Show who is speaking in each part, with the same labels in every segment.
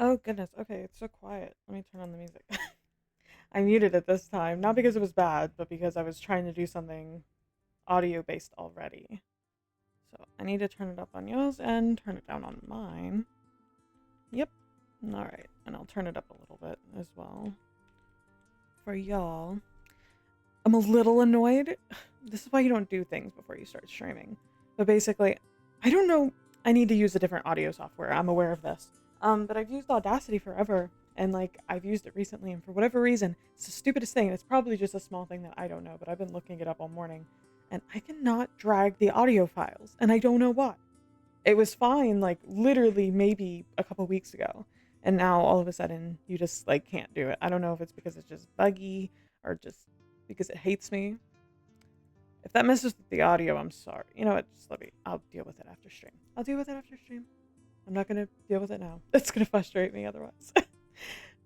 Speaker 1: Oh goodness. Okay, it's so quiet. Let me turn on the music. I muted it this time, not because it was bad, but because I was trying to do something audio based already. So I need to turn it up on yours and turn it down on mine. Yep. All right, and I'll turn it up a little bit as well for y'all. I'm a little annoyed. This is why you don't do things before you start streaming. But basically, I don't know. I need to use a different audio software. I'm aware of this. But I've used Audacity forever, and like I've used it recently, and for whatever reason, it's the stupidest thing. It's probably just a small thing that I don't know, but I've been looking it up all morning, and I cannot drag the audio files, and I don't know why. It was fine, like literally maybe a couple weeks ago, and now all of a sudden you just like can't do it. I don't know if it's because it's just buggy or just because it hates me. If that messes with the audio, I'm sorry. You know what? Just let me. I'll deal with it after stream. I'll deal with it after stream. I'm not gonna deal with it now. It's gonna frustrate me otherwise.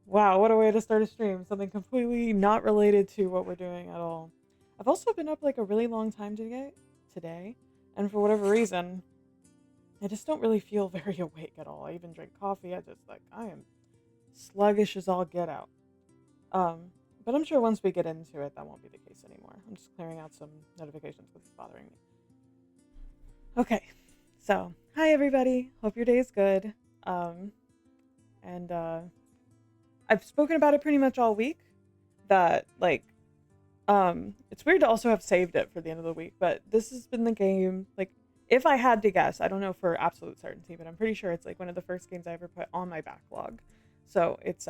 Speaker 1: Wow, what a way to start a stream. Something completely not related to what we're doing at all. I've also been up like a really long time today, and for whatever reason, I just don't really feel very awake at all. I even drink coffee. I am sluggish as all get out. Um, but I'm sure once we get into it, that won't be the case anymore. I'm just clearing out some notifications because it's bothering me. Okay, so hi everybody. Hope your day is good. Um, and I've spoken about it pretty much all week. That like, it's weird to also have saved it for the end of the week, but this has been the game. Like, if I had to guess, I don't know for absolute certainty, but I'm pretty sure it's like one of the first games I ever put on my backlog. So it's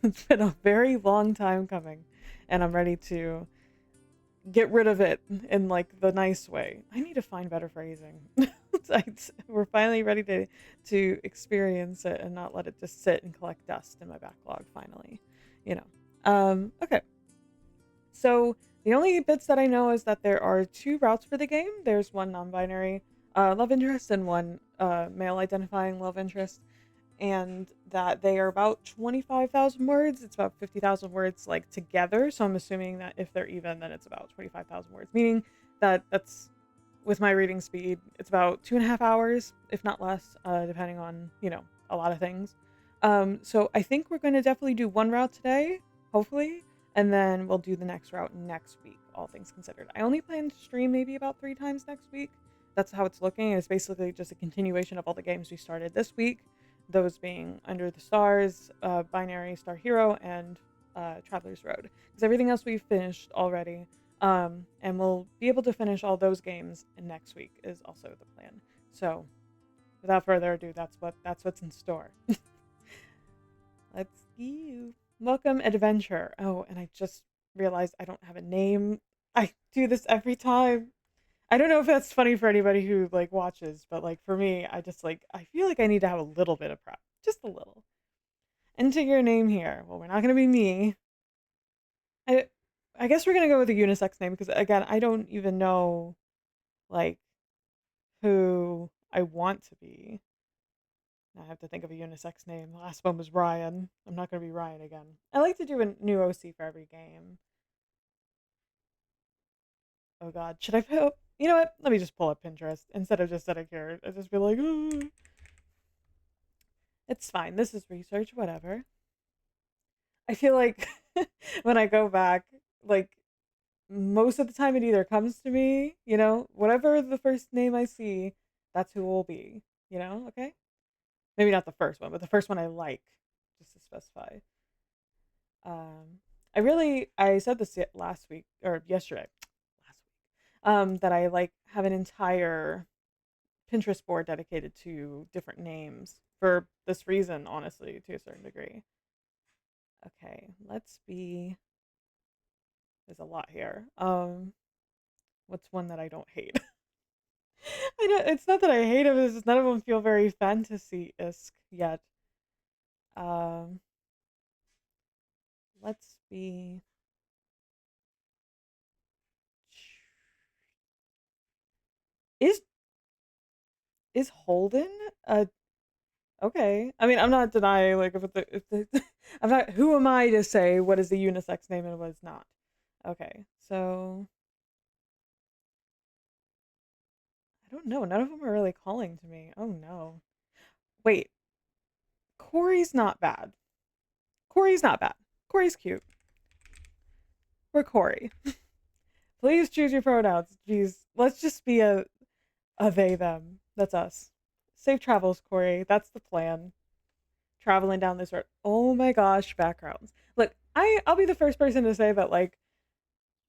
Speaker 1: it's been a very long time coming, and I'm ready to get rid of it in like the nice way. I need to find better phrasing. We're finally ready to experience it and not let it just sit and collect dust in my backlog finally. You know. Okay. So the only bits that I know is that there are two routes for the game. There's one non-binary love interest and one male identifying love interest, and that they are about 25,000 words. It's about 50,000 words like together. So I'm assuming that if they're even, then it's about 25,000 words, meaning that that's with my reading speed, it's about 2.5 hours, if not less, depending on, a lot of things. So I think we're going to definitely do one route today, hopefully, and then we'll do the next route next week, all things considered. I only plan to stream maybe about 3 times next week. That's how it's looking. It's basically just a continuation of all the games we started this week, those being Under the Stars, Binary Star Hero, and Traveler's Road. Because everything else we've finished already. And we'll be able to finish all those games next week is also the plan. So, without further ado, that's what's in store. Let's go. Welcome, adventure. Oh, and I just realized I don't have a name. I do this every time. I don't know if that's funny for anybody who like watches, but like for me, I feel like I need to have a little bit of prep, just a little. Enter your name here. Well, we're not gonna be me. I I guess we're gonna go with a unisex name because again, I don't even know like who I want to be. Now I have to think of a unisex name. The last one was Ryan. I'm not gonna be Ryan again. I like to do a new OC for every game. Oh God, should I put? You know what? Let me just pull up Pinterest instead of just sitting here. I just feel like, "Ooh." It's fine. This is research. Whatever. I feel like when I go back, like most of the time it either comes to me, whatever the first name I see, that's who it will be, okay? Maybe not the first one, but the first one I like, just to specify. Um, I said this last week or yesterday, last week, that I like have an entire Pinterest board dedicated to different names for this reason, honestly, to a certain degree. Okay, let's be. There's a lot here. What's one that I don't hate? I know it's not that I hate them. It's just none of them feel very fantasy-esque yet. Um, let's be. Is is Holden okay? I mean, I'm not denying like if the I'm not. Who am I to say what is the unisex name and what is not? Okay, so I don't know. None of them are really calling to me. Oh no. Wait, Corey's not bad. Corey's not bad. Corey's cute. We're Corey. Please choose your pronouns. Jeez, let's just be a they them. That's us. Safe travels, Corey. That's the plan. Traveling down this road. Oh my gosh, backgrounds. Look, I'll be the first person to say that like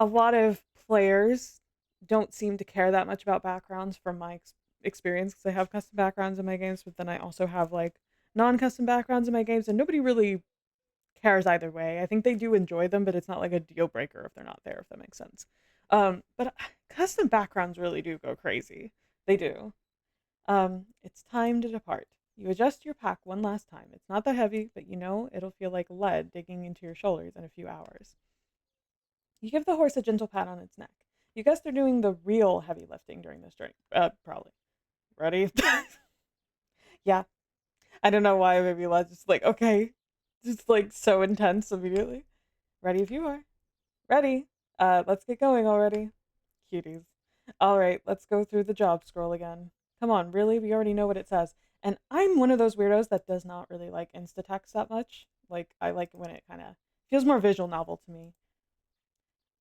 Speaker 1: a lot of players don't seem to care that much about backgrounds from my experience because I have custom backgrounds in my games, but then I also have like non-custom backgrounds in my games, and nobody really cares either way. I think they do enjoy them, but it's not like a deal breaker if they're not there, if that makes sense. But custom backgrounds really do go crazy. They do. It's time to depart. You adjust your pack one last time. It's not that heavy, but you know it'll feel like lead digging into your shoulders in a few hours. You give the horse a gentle pat on its neck. You guess they're doing the real heavy lifting during this journey. Probably. Ready? Yeah. I don't know why maybe let's just like, okay. Just like so intense immediately. Ready if you are. Ready. Let's get going already. Cuties. All right, let's go through the job scroll again. Come on, really? We already know what it says. And I'm one of those weirdos that does not really like Instatext that much. Like, I like when it kind of feels more visual novel to me.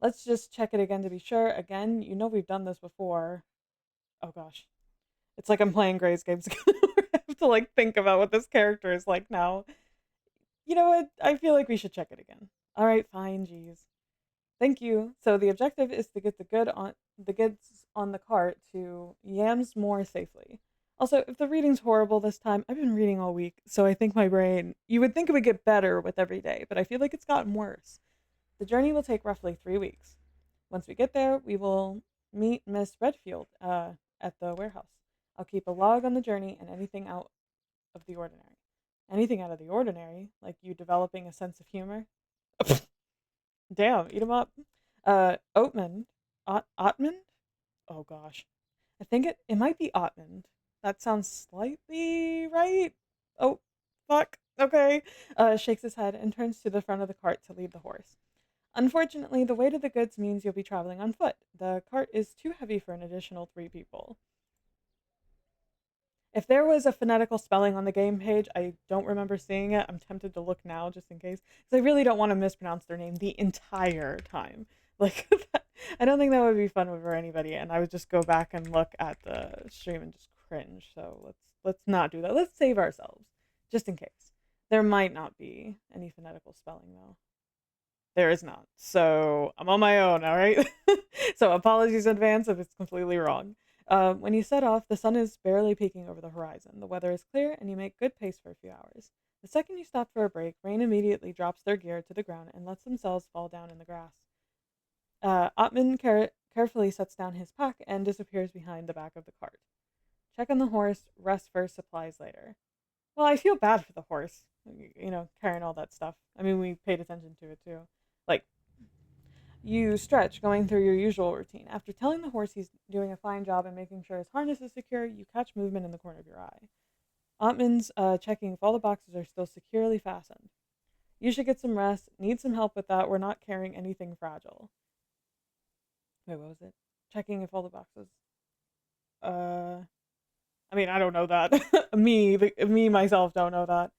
Speaker 1: Let's just check it again to be sure. Again, you know we've done this before. Oh gosh. It's like I'm playing Gray's games again. I have to like think about what this character is like now. You know what? I feel like we should check it again. All right, fine, geez. Thank you. So the objective is to get the goods on the cart to Yams more safely. Also, if the reading's horrible this time, I've been reading all week, so I think my brain, you would think it would get better with every day, but I feel like it's gotten worse. The journey will take roughly 3 weeks. Once we get there, we will meet Miss Redfield at the warehouse. I'll keep a log on the journey and anything out of the ordinary. Anything out of the ordinary, like you developing a sense of humor. Damn, eat 'em up. Otmund. Otmund? Oh gosh. I think it might be Otmund. That sounds slightly right. Oh, fuck. Okay. Shakes his head and turns to the front of the cart to lead the horse. Unfortunately, the weight of the goods means you'll be traveling on foot. The cart is too heavy for an additional 3 people. If there was a phonetical spelling on the game page, I don't remember seeing it. I'm tempted to look now just in case, because I really don't want to mispronounce their name the entire time. Like, I don't think that would be fun for anybody, and I would just go back and look at the stream and just cringe. So let's not do that. Let's save ourselves, just in case. There might not be any phonetical spelling though. There is not. So I'm on my own, all right? So apologies in advance if it's completely wrong. When you set off, the sun is barely peeking over the horizon. The weather is clear, and you make good pace for a few hours. The second you stop for a break, Rain immediately drops their gear to the ground and lets themselves fall down in the grass. Otman carefully sets down his pack and disappears behind the back of the cart. Check on the horse, rest first, supplies later. Well, I feel bad for the horse, carrying all that stuff. I mean, we paid attention to it too. Like, you stretch, going through your usual routine. After telling the horse he's doing a fine job and making sure his harness is secure, you catch movement in the corner of your eye. Otman's checking if all the boxes are still securely fastened. You should get some rest. Need some help with that. We're not carrying anything fragile. Wait, what was it? Checking if all the boxes. I mean, I don't know that. Me myself don't know that.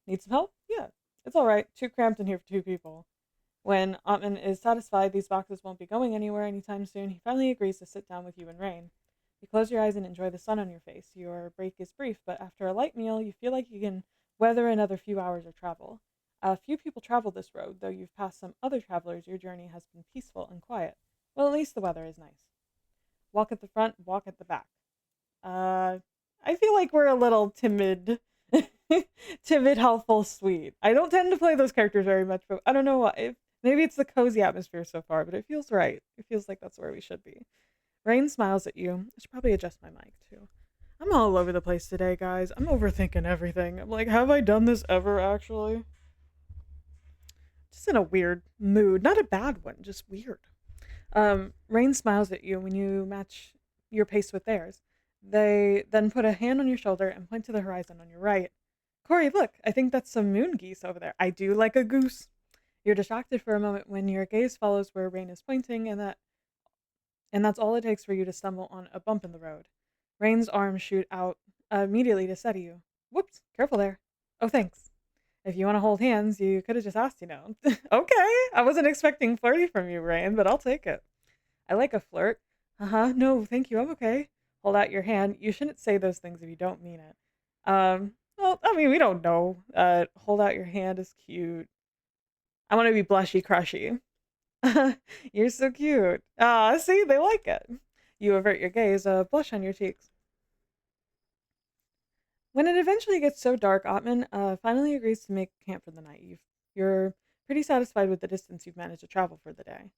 Speaker 1: Need some help? Yeah, it's all right. Too cramped in here for 2 people. When Otman is satisfied these boxes won't be going anywhere anytime soon, he finally agrees to sit down with you and Rain. You close your eyes and enjoy the sun on your face. Your break is brief, but after a light meal, you feel like you can weather another few hours of travel. Few people travel this road, though you've passed some other travelers, your journey has been peaceful and quiet. Well, at least the weather is nice. Walk at the front, walk at the back. I feel like we're a little timid. Timid, helpful, sweet. I don't tend to play those characters very much, but I don't know why. Maybe it's the cozy atmosphere so far, but it feels right. It feels like that's where we should be. Rain smiles at you. I should probably adjust my mic too. I'm all over the place today, guys. I'm overthinking everything. I'm like, have I done this ever, actually? Just in a weird mood. Not a bad one, just weird. Rain smiles at you when you match your pace with theirs. They then put a hand on your shoulder and point to the horizon on your right. Corey, look, I think that's some moon geese over there. I do like a goose. You're distracted for a moment when your gaze follows where Rain is pointing, and that's all it takes for you to stumble on a bump in the road. Rain's arms shoot out immediately to steady you. Whoops, careful there. Oh, thanks. If you want to hold hands, you could have just asked, Okay, I wasn't expecting flirty from you, Rain, but I'll take it. I like a flirt. Uh-huh, no, thank you, I'm okay. Hold out your hand. You shouldn't say those things if you don't mean it. Well, I mean, we don't know. Hold out your hand is cute. I want to be blushy crushy. You're so cute. Ah, see, they like it. You avert your gaze, a blush on your cheeks. When it eventually gets so dark, Otman finally agrees to make camp for the night. You're pretty satisfied with the distance you've managed to travel for the day.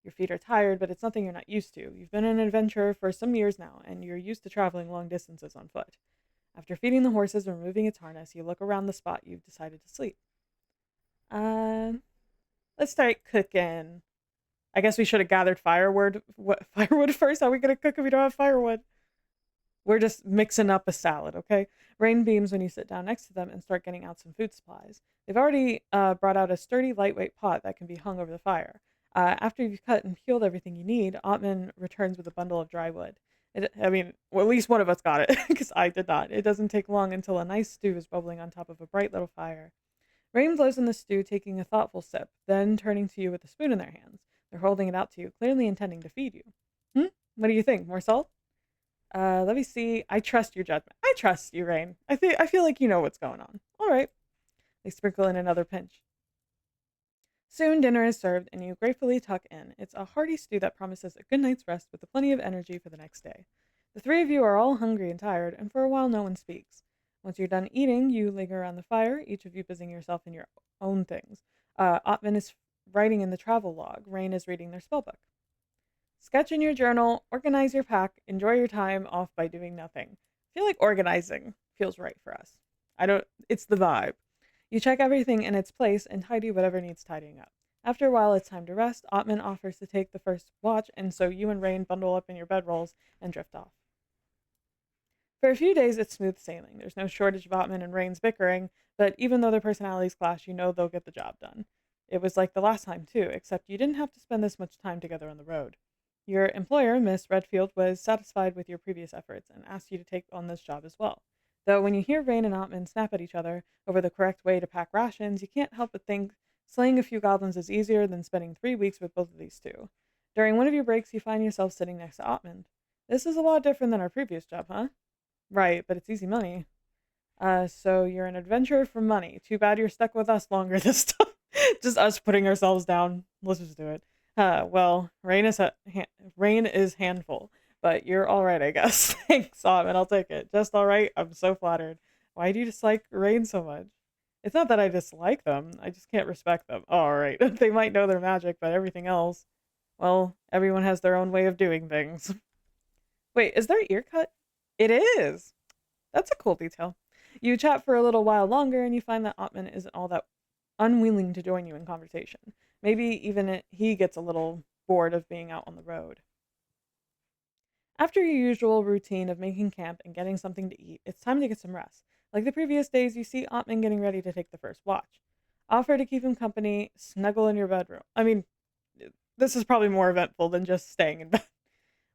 Speaker 1: Your feet are tired, but it's nothing you're not used to. You've been an adventurer for some years now, and you're used to traveling long distances on foot. After feeding the horses and removing its harness, you look around the spot you've decided to sleep. Uh, let's start cooking. I guess we should have gathered firewood first. How are we gonna cook if we don't have firewood? We're just mixing up a salad, okay? Rain beams when you sit down next to them and start getting out some food supplies. They've already brought out a sturdy, lightweight pot that can be hung over the fire. After you've cut and peeled everything you need, Otman returns with a bundle of dry wood. Well, at least one of us got it, because I did not. It doesn't take long until a nice stew is bubbling on top of a bright little fire. Rain blows in the stew, taking a thoughtful sip, then turning to you with a spoon in their hands. They're holding it out to you, clearly intending to feed you. What do you think? More salt? Let me see. I trust your judgment. I trust you, Rain. I feel like you know what's going on. All right. They sprinkle in another pinch. Soon dinner is served, and you gratefully tuck in. It's a hearty stew that promises a good night's rest with plenty of energy for the next day. The three of you are all hungry and tired, and for a while no one speaks. Once you're done eating, you linger around the fire, each of you busying yourself in your own things. Otman is writing in the travel log. Rain is reading their spellbook. Sketch in your journal, organize your pack, enjoy your time off by doing nothing. I feel like organizing feels right for us. It's the vibe. You check everything in its place and tidy whatever needs tidying up. After a while, it's time to rest. Otman offers to take the first watch, and so you and Rain bundle up in your bedrolls and drift off. For a few days, it's smooth sailing. There's no shortage of Otman and Rain's bickering, but even though their personalities clash, you know they'll get the job done. It was like the last time, too, except you didn't have to spend this much time together on the road. Your employer, Miss Redfield, was satisfied with your previous efforts and asked you to take on this job as well. Though when you hear Rain and Otman snap at each other over the correct way to pack rations, you can't help but think slaying a few goblins is easier than spending 3 weeks with both of these two. During one of your breaks, you find yourself sitting next to Otmund. This is a lot different than our previous job, huh? Right, but it's easy money. So you're an adventurer for money. Too bad you're stuck with us longer this time. Just us putting ourselves down. Let's just do it. Well, rain is handful, but you're all right, I guess. Thanks, and I'll take it. Just all right. I'm so flattered. Why do you dislike Rain so much? It's not that I dislike them. I just can't respect them. All right. They might know their magic, but everything else, well, everyone has their own way of doing things. Wait, is their ear cut? It is. That's a cool detail. You chat for a little while longer, and you find that Otman isn't all that unwilling to join you in conversation. Maybe even he gets a little bored of being out on the road. After your usual routine of making camp and getting something to eat, it's time to get some rest. Like the previous days, you see Otman getting ready to take the first watch. Offer to keep him company, snuggle in your bedroom. This is probably more eventful than just staying in bed.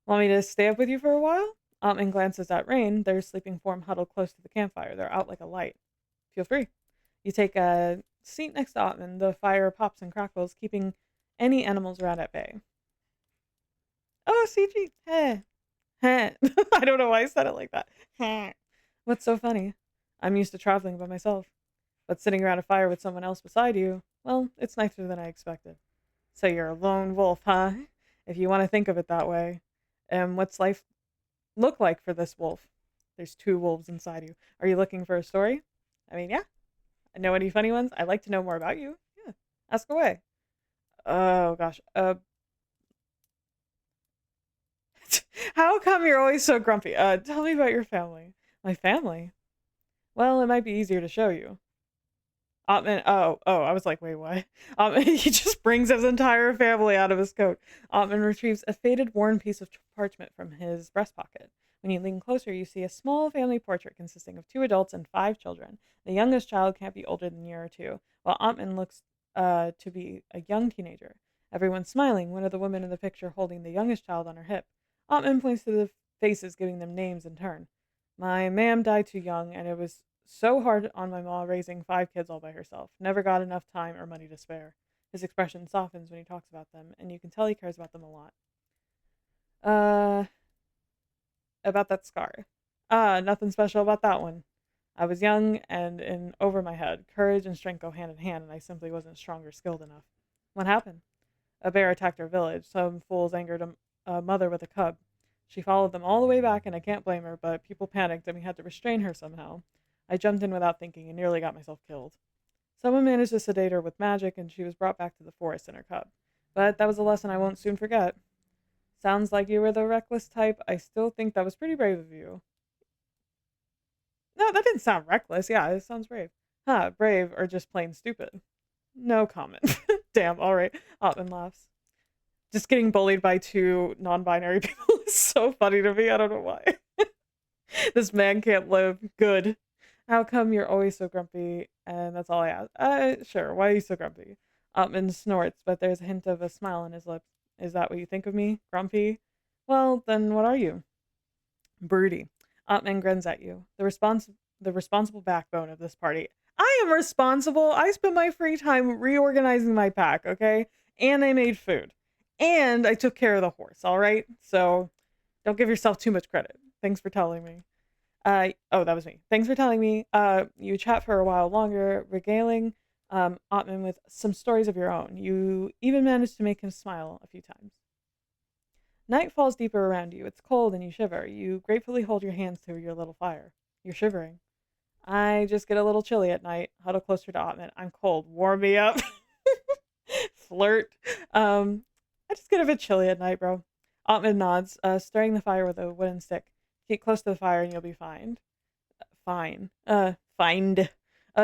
Speaker 1: Want me to stay up with you for a while? Otman glances at Rain, their sleeping form huddled close to the campfire. They're out like a light. Feel free. You take a seat next to Otman. The fire pops and crackles, keeping any animals around at bay. Oh, CG. Heh. Heh. I don't know why I said it like that. Heh. What's so funny? I'm used to traveling by myself. But sitting around a fire with someone else beside you, well, it's nicer than I expected. So you're a lone wolf, huh? If you want to think of it that way. And what's life look like for this wolf? There's two wolves inside you. Are you looking for a story? Yeah. I know any funny ones? I'd like to know more about you. Yeah. Ask away. Oh gosh. How come you're always so grumpy? Tell me about your family. My family? Well, it might be easier to show you. Otman, I was like, wait, what? He just brings his entire family out of his coat. Otman retrieves a faded, worn piece of parchment from his breast pocket. When you lean closer, you see a small family portrait consisting of 2 adults and 5 children. The youngest child can't be older than a year or two, while Otman looks to be a young teenager. Everyone's smiling, one of the women in the picture holding the youngest child on her hip. Otman points to the faces, giving them names in turn. My ma'am died too young, and it was so hard on my ma raising 5 kids all by herself. Never got enough time or money to spare. His expression softens when he talks about them, and you can tell he cares about them a lot. Uh, about that scar. Nothing special about that one. I was young and in over my head. Courage and strength go hand in hand, and I simply wasn't strong or skilled enough. What happened? A bear attacked our village. Some fools angered a mother with a cub. She followed them all the way back, and I can't blame her, but people panicked and we had to restrain her somehow. I jumped in without thinking and nearly got myself killed. Someone managed to sedate her with magic, and she was brought back to the forest in her cub. But that was a lesson I won't soon forget. Sounds like you were the reckless type. I still think that was pretty brave of you. No, that didn't sound reckless. Yeah, it sounds brave. Huh, brave or just plain stupid. No comment. Damn, alright. Otman laughs. Just getting bullied by two non-binary people is so funny to me. I don't know why. This man can't live. Good. How come you're always so grumpy? And that's all I ask. Sure. Why are you so grumpy? Otman snorts, but there's a hint of a smile on his lips. Is that what you think of me? Grumpy? Well, then what are you? Broody. Otman grins at you. The responsible backbone of this party. I am responsible. I spent my free time reorganizing my pack, okay? And I made food. And I took care of the horse, all right? So don't give yourself too much credit. Thanks for telling me. Oh, that was me. Thanks for telling me. You chat for a while longer, regaling Otman with some stories of your own. You even managed to make him smile a few times. Night falls deeper around you. It's cold and you shiver. You gratefully hold your hands to your little fire. You're shivering. I just get a little chilly at night. Huddle closer to Otman. I'm cold. Warm me up. Flirt. I just get a bit chilly at night, bro. Otman nods, stirring the fire with a wooden stick. Get close to the fire and you'll be fine. Fine. Find.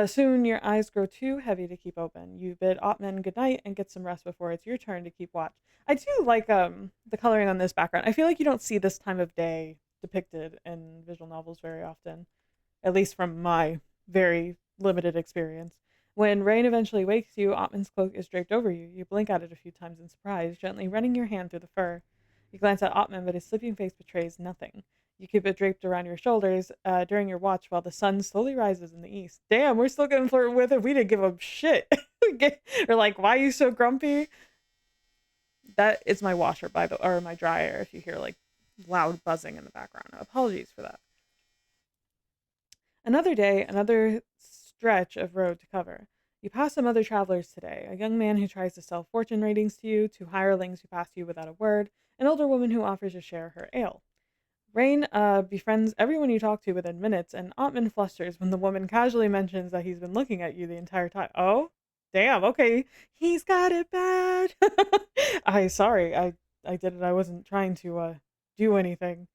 Speaker 1: Soon your eyes grow too heavy to keep open. You bid Otman good night and get some rest before it's your turn to keep watch. I do like the coloring on this background. I feel like you don't see this time of day depicted in visual novels very often, at least from my very limited experience. When rain eventually wakes you, Otman's cloak is draped over you. You blink at it a few times in surprise, gently running your hand through the fur. You glance at Otman, but his sleeping face betrays nothing. You keep it draped around your shoulders during your watch while the sun slowly rises in the east. Damn, we're still getting flirted with if we didn't give him shit. We're like, why are you so grumpy? That is my washer, or my dryer, if you hear like loud buzzing in the background. Apologies for that. Another day, another stretch of road to cover. You pass some other travelers today, a young man who tries to sell fortune readings to you, two hirelings who pass you without a word, an older woman who offers to share her ale. Rain befriends everyone you talk to within minutes, and Otman flusters when the woman casually mentions that he's been looking at you the entire time. Oh, damn, okay. He's got it bad. Sorry, I did it. I wasn't trying to do anything.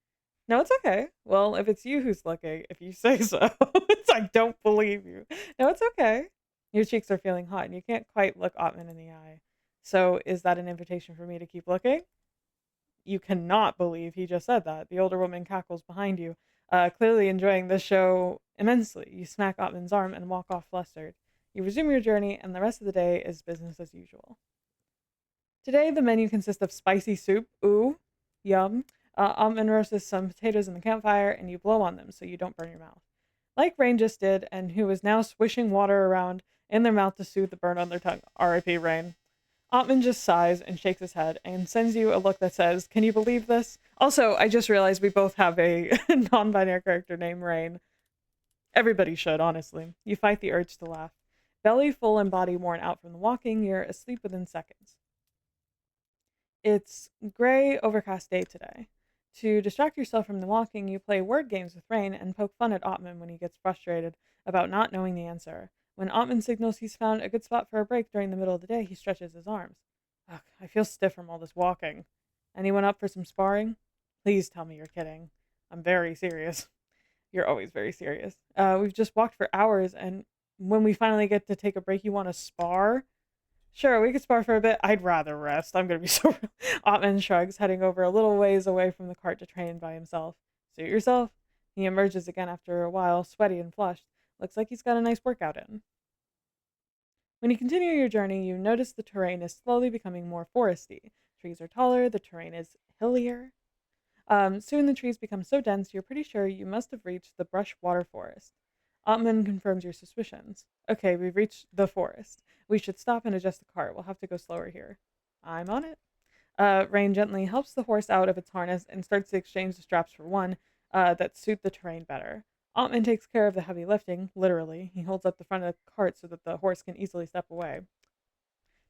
Speaker 1: No, it's okay. Well, if it's you who's looking, if you say so, it's I don't believe you. No, it's okay. Your cheeks are feeling hot, and you can't quite look Otman in the eye. So, is that an invitation for me to keep looking? You cannot believe he just said that. The older woman cackles behind you, clearly enjoying the show immensely. You smack Otman's arm and walk off flustered. You resume your journey, and the rest of the day is business as usual. Today, the menu consists of spicy soup. Ooh, yum. Otman roasts some potatoes in the campfire, and you blow on them so you don't burn your mouth. Like Rain just did, and who is now swishing water around in their mouth to soothe the burn on their tongue. R.I.P. Rain. Otman just sighs and shakes his head and sends you a look that says, can you believe this? Also, I just realized we both have a non-binary character named Rain. Everybody should, honestly. You fight the urge to laugh. Belly full and body worn out from the walking, you're asleep within seconds. It's gray, overcast day today. To distract yourself from the walking, you play word games with Rain and poke fun at Otman when he gets frustrated about not knowing the answer. When Otman signals he's found a good spot for a break during the middle of the day, he stretches his arms. Ugh, I feel stiff from all this walking. Anyone up for some sparring? Please tell me you're kidding. I'm very serious. You're always very serious. We've just walked for hours, and when we finally get to take a break, you want to spar? Sure, we could spar for a bit. I'd rather rest. I'm gonna be so real. Otman shrugs, heading over a little ways away from the cart to train by himself. Suit yourself. He emerges again after a while, sweaty and flushed. Looks like he's got a nice workout in. When you continue your journey, you notice the terrain is slowly becoming more foresty. Trees are taller, the terrain is hillier. Soon the trees become so dense you're pretty sure you must have reached the brush water forest. Otmund confirms your suspicions. Okay, we've reached the forest. We should stop and adjust the cart. We'll have to go slower here. I'm on it. Rain gently helps the horse out of its harness and starts to exchange the straps for one that suit the terrain better. Otman takes care of the heavy lifting, literally. He holds up the front of the cart so that the horse can easily step away.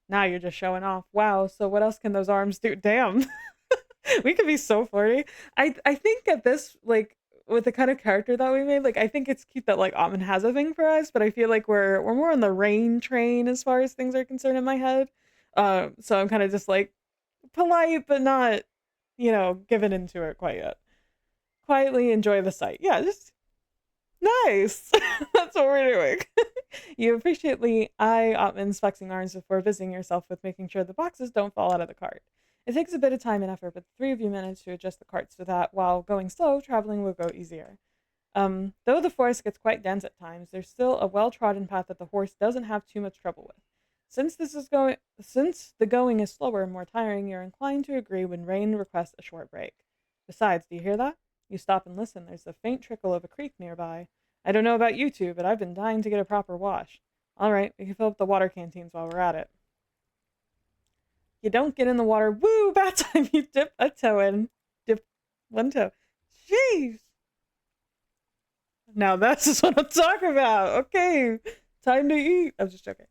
Speaker 1: Now you're just showing off. Wow, so what else can those arms do? Damn. We could be so flirty. I think at this, like, with the kind of character that we made, like, I think it's cute that, like, Otman has a thing for us, but I feel like we're more on the Rain train as far as things are concerned in my head. So I'm kind of just like polite, but not, given into it quite yet. Quietly enjoy the sight. Yeah, just nice. That's what we're doing. You appreciately eye Otman's flexing arms before busying yourself with making sure the boxes don't fall out of the cart. It takes a bit of time and effort, but the three of you manage to adjust the cart so that while going slow, traveling will go easier. Though the forest gets quite dense at times, there's still a well-trodden path that the horse doesn't have too much trouble with. Since the going is slower and more tiring, you're inclined to agree when Rain requests a short break. Besides, do you hear that? You stop and listen. There's the faint trickle of a creek nearby. I don't know about you two, but I've been dying to get a proper wash. All right, we can fill up the water canteens while we're at it. You don't get in the water. Woo! Bad time. You dip a toe in. Dip one toe. Jeez. Now that's what I'm talking about. Okay, time to eat. I'm just joking.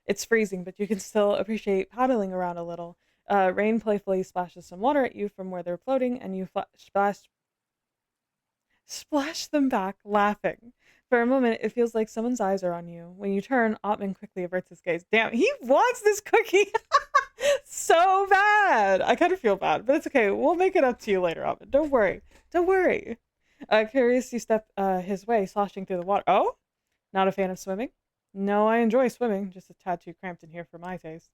Speaker 1: It's freezing, but you can still appreciate paddling around a little. Rain playfully splashes some water at you from where they're floating, and you splash them back, laughing. For a moment, it feels like someone's eyes are on you. When you turn, Otman quickly averts his gaze. Damn, he wants this cookie so bad. I kind of feel bad, but it's okay. We'll make it up to you later, Otman. Don't worry. Don't worry. Curious, you step his way, sloshing through the water. Oh? Not a fan of swimming? No, I enjoy swimming, just a tad too cramped in here for my taste.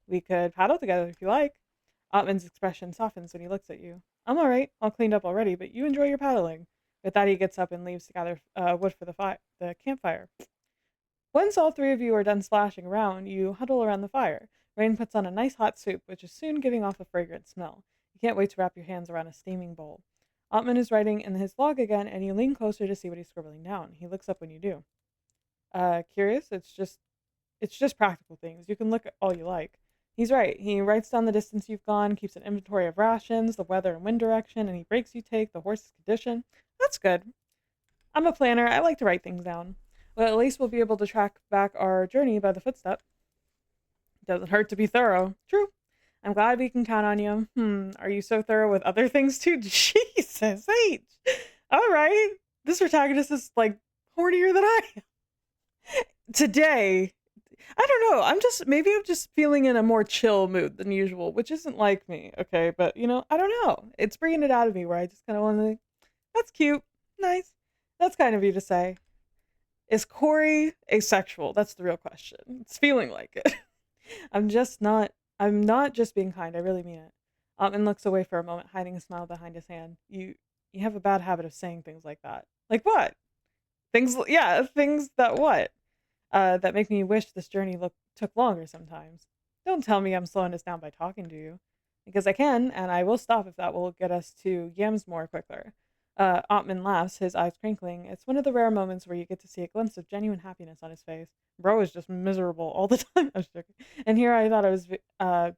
Speaker 1: We could paddle together if you like. Otman's expression softens when he looks at you. I'm alright, all cleaned up already, but you enjoy your paddling. With that, he gets up and leaves to gather wood for the campfire. Once all three of you are done splashing around, you huddle around the fire. Rain puts on a nice hot soup, which is soon giving off a fragrant smell. You can't wait to wrap your hands around a steaming bowl. Otman is writing in his log again, and you lean closer to see what he's scribbling down. He looks up when you do. Curious? It's just practical things. You can look at all you like. He's right. He writes down the distance you've gone, keeps an inventory of rations, the weather and wind direction, any breaks you take, the horse's condition. That's good. I'm a planner. I like to write things down. Well, at least we'll be able to track back our journey by the footstep. Doesn't hurt to be thorough. True. I'm glad we can count on you. Are you so thorough with other things too? Jesus H. All right. This protagonist is like hornier than I am. Today, I don't know. Maybe I'm just feeling in a more chill mood than usual, which isn't like me, okay? But, I don't know. It's bringing it out of me where I just kind of want to, that's cute. Nice. That's kind of you to say. Is Corey asexual? That's the real question. It's feeling like it. I'm not just being kind. I really mean it. And looks away for a moment, hiding a smile behind his hand. You have a bad habit of saying things like that. Like what? Things that what? That make me wish this journey took longer sometimes. Don't tell me I'm slowing us down by talking to you. Because I can, and I will stop if that will get us to Yams more quicker. Otman laughs, his eyes crinkling. It's one of the rare moments where you get to see a glimpse of genuine happiness on his face. Bro is just miserable all the time. I was joking. And here I thought I was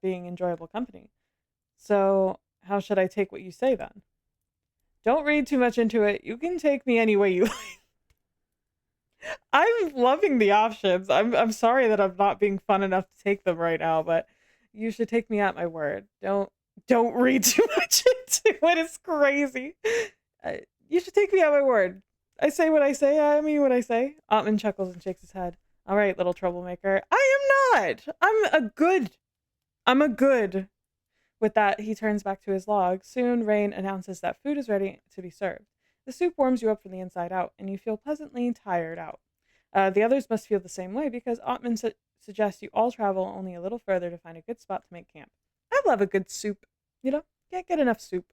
Speaker 1: being enjoyable company. So, how should I take what you say then? Don't read too much into it. You can take me any way you like. I'm loving the options. I'm sorry that I'm not being fun enough to take them right now, but you should take me at my word. Don't read too much into it. It's crazy. You should take me at my word. I say what I say. I mean what I say. Otman chuckles and shakes his head. All right, little troublemaker. I am not. I'm a good. With that, he turns back to his log. Soon, Rain announces that food is ready to be served. The soup warms you up from the inside out, and you feel pleasantly tired out. The others must feel the same way because Otman suggests you all travel only a little further to find a good spot to make camp. I love a good soup. Can't get enough soup.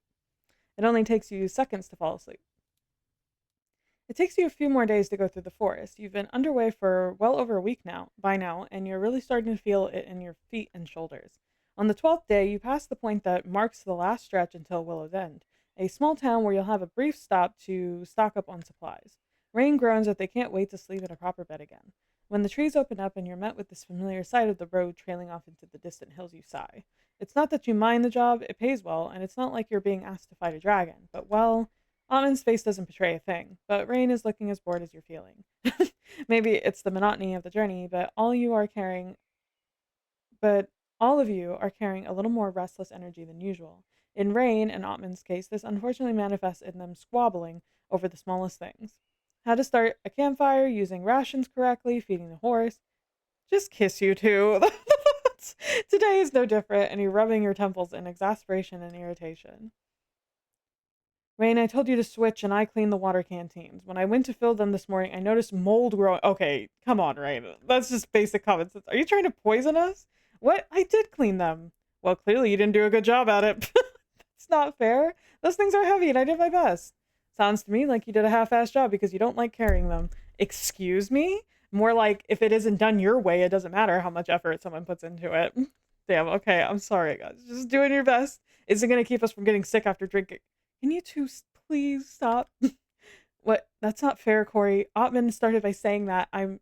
Speaker 1: It only takes you seconds to fall asleep. It takes you a few more days to go through the forest. You've been underway for well over a week by now, and you're really starting to feel it in your feet and shoulders. On the 12th day, you pass the point that marks the last stretch until Willow's End, a small town where you'll have a brief stop to stock up on supplies. Rain groans that they can't wait to sleep in a proper bed again. When the trees open up and you're met with this familiar sight of the road trailing off into the distant hills, you sigh. It's not that you mind the job, it pays well, and it's not like you're being asked to fight a dragon, but well, Otman's face doesn't betray a thing, but Rain is looking as bored as you're feeling. Maybe it's the monotony of the journey, but all of you are carrying a little more restless energy than usual. In Rain and Otman's case, this unfortunately manifests in them squabbling over the smallest things. How to start a campfire, using rations correctly, feeding the horse. Just kiss you two. Today is no different, and you're rubbing your temples in exasperation and irritation. Rain, I told you to switch, and I cleaned the water canteens. When I went to fill them this morning, I noticed mold growing. Okay, come on, Rain. That's just basic common sense. Are you trying to poison us? What? I did clean them. Well, clearly you didn't do a good job at it. It's not fair. Those things are heavy, and I did my best. Sounds to me like you did a half-assed job because you don't like carrying them. Excuse me? More like, if it isn't done your way, it doesn't matter how much effort someone puts into it. Damn, okay, I'm sorry, guys. Just doing your best isn't going to keep us from getting sick after drinking. Can you two please stop? What? That's not fair, Corey. Otmund started by saying that. I'm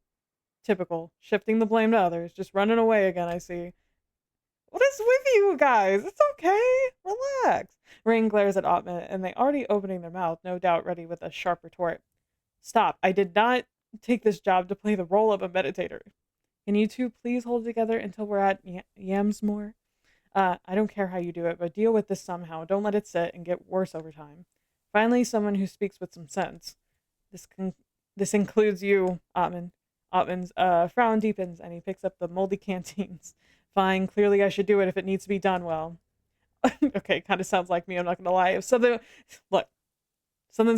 Speaker 1: typical. Shifting the blame to others. Just running away again, I see. What is with you guys? It's okay. Relax. Rain glares at Otmund, and they already opening their mouth, no doubt ready with a sharp retort. Stop. I did not take this job to play the role of a meditator. Can you two please hold together until we're at Yamsmore? I don't care how you do it, but deal with this somehow. Don't let it sit and get worse over time. Finally, someone who speaks with some sense. This includes you, Otmund. Otmund's frown deepens, and he picks up the moldy canteens. Fine, clearly I should do it if it needs to be done well. Okay, kind of sounds like me, I'm not gonna lie. If something's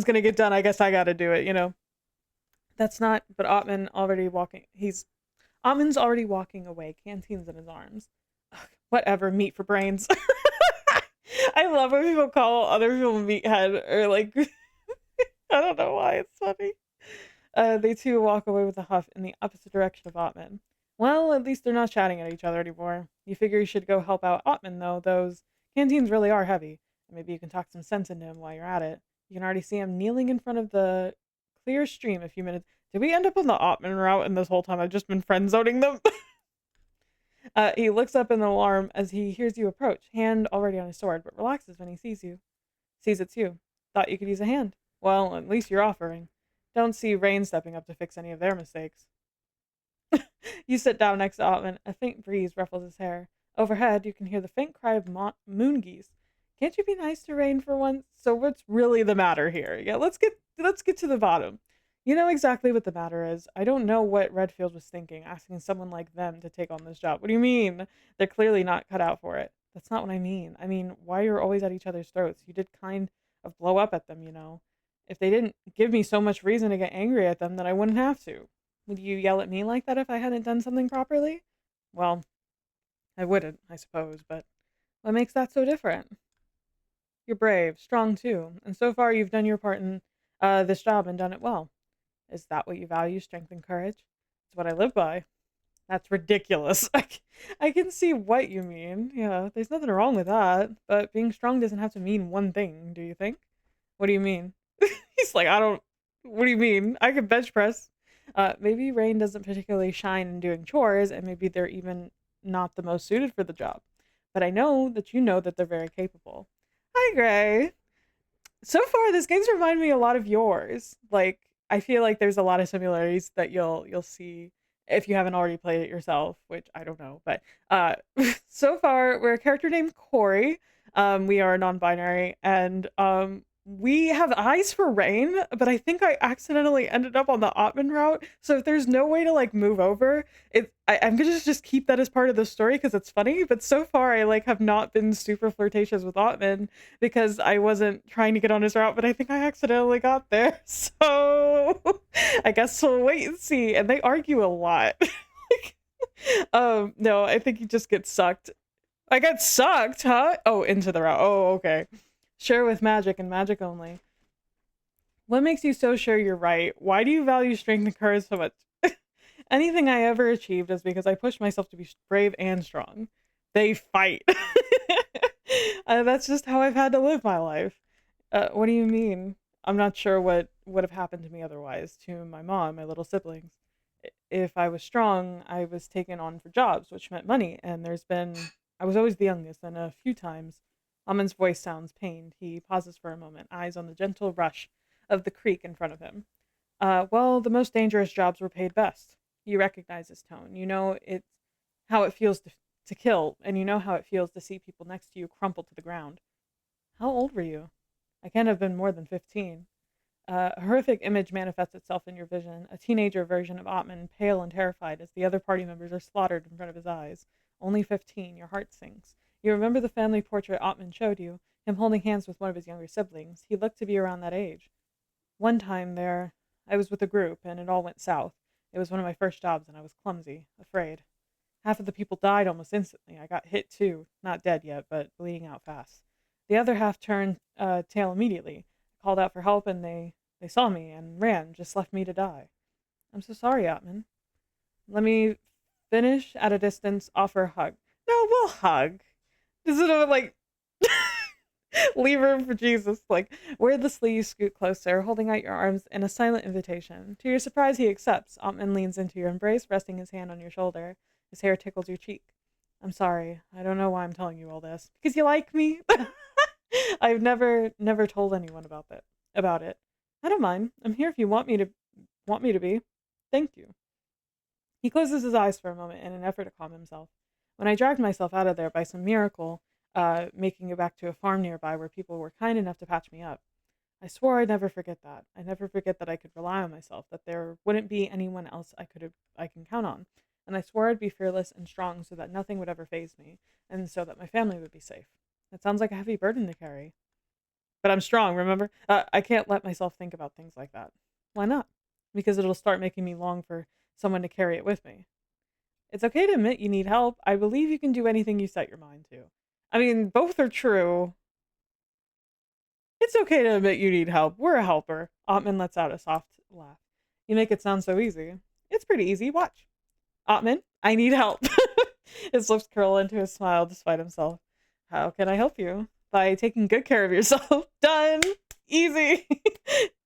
Speaker 1: gonna get done, I guess I gotta do it, you know? That's not, but Otmund's already walking away, canteens in his arms. Ugh, whatever, meat for brains. I love when people call other people meathead, or like, I don't know why, it's funny. They two walk away with a huff in the opposite direction of Otmund. Well, at least they're not chatting at each other anymore. You figure you should go help out Otmund, though. Those canteens really are heavy. Maybe you can talk some sense into him while you're at it. You can already see him kneeling in front of the clear stream a few minutes. Did we end up on the Otmund route and this whole time I've just been friend-zoning them? He looks up in alarm as he hears you approach, hand already on his sword, but relaxes when he sees it's you. Thought you could use a hand. Well, at least you're offering. Don't see Rain stepping up to fix any of their mistakes. You sit down next to Otmund. A faint breeze ruffles his hair. Overhead, you can hear the faint cry of moon geese. Can't you be nice to Rain for once? So what's really the matter here? Yeah, let's get to the bottom. You know exactly what the matter is. I don't know what Redfield was thinking, asking someone like them to take on this job. What do you mean? They're clearly not cut out for it. That's not what I mean. I mean, why you're always at each other's throats. You did kind of blow up at them, you know. If they didn't give me so much reason to get angry at them, then I wouldn't have to. Would you yell at me like that if I hadn't done something properly? Well, I wouldn't, I suppose, but what makes that so different? You're brave, strong too, and so far you've done your part in this job and done it well. Is that what you value, strength and courage? It's what I live by. That's ridiculous. I can see what you mean. Yeah, there's nothing wrong with that, but being strong doesn't have to mean one thing, do you think? What do you mean? He's like, what do you mean? I can bench press. Maybe Rain doesn't particularly shine in doing chores, and maybe they're even not the most suited for the job. But I know that you know that they're very capable. Hi, Gray. So far, this game's reminded me a lot of yours. Like, I feel like there's a lot of similarities that you'll see if you haven't already played it yourself, which I don't know. But so far, we're a character named Corey. We are non-binary, and we have eyes for Rain, but I think I accidentally ended up on the Otman route. So if there's no way to like move over, I'm gonna just keep that as part of the story because it's funny. But so far, I like have not been super flirtatious with Otman because I wasn't trying to get on his route, but I think I accidentally got there. So I guess we'll wait and see. And they argue a lot. No, I think he just gets sucked. I got sucked, huh? Oh, into the route. Oh, okay. Share with magic and magic only. What makes you so sure you're right? Why do you value strength and courage so much? Anything I ever achieved is because I pushed myself to be brave and strong. They fight. That's just how I've had to live my life. What do you mean? I'm not sure what would have happened to me otherwise, to my mom, my little siblings. If I was strong, I was taken on for jobs, which meant money, and I was always the youngest, and a few times, Amund's voice sounds pained. He pauses for a moment, eyes on the gentle rush of the creek in front of him. Well, the most dangerous jobs were paid best. You recognize his tone. You know it's how it feels to kill, and you know how it feels to see people next to you crumple to the ground. How old were you? I can't have been more than 15. A horrific image manifests itself in your vision, a teenager version of Otmund, pale and terrified as the other party members are slaughtered in front of his eyes. Only 15, your heart sinks. You remember the family portrait Otmund showed you, him holding hands with one of his younger siblings. He looked to be around that age. One time there, I was with a group, and it all went south. It was one of my first jobs, and I was clumsy, afraid. Half of the people died almost instantly. I got hit too, not dead yet, but bleeding out fast. The other half turned tail immediately, called out for help, and they saw me and ran, just left me to die. I'm so sorry, Atman. Let me finish at a distance, offer a hug. No, we'll hug. Is it like leave room for Jesus? Like, where the sleeves scoot closer, holding out your arms in a silent invitation. To your surprise, he accepts. Atman leans into your embrace, resting his hand on your shoulder. His hair tickles your cheek. I'm sorry. I don't know why I'm telling you all this. Because you like me? I've never told anyone about it. I don't mind. I'm here if you want me to be. Thank you. He closes his eyes for a moment in an effort to calm himself. When I dragged myself out of there by some miracle, making it back to a farm nearby where people were kind enough to patch me up, I swore I'd never forget that. I'd never forget that I could rely on myself, that there wouldn't be anyone else I can count on. And I swore I'd be fearless and strong so that nothing would ever faze me, and so that my family would be safe. That sounds like a heavy burden to carry. But I'm strong, remember? I can't let myself think about things like that. Why not? Because it'll start making me long for someone to carry it with me. It's okay to admit you need help. I believe you can do anything you set your mind to. I mean, both are true. It's okay to admit you need help. We're a helper. Otman lets out a soft laugh. You make it sound so easy. It's pretty easy. Watch. Otman, I need help. His lips curl into a smile despite himself. How can I help you? By taking good care of yourself. Done. Easy.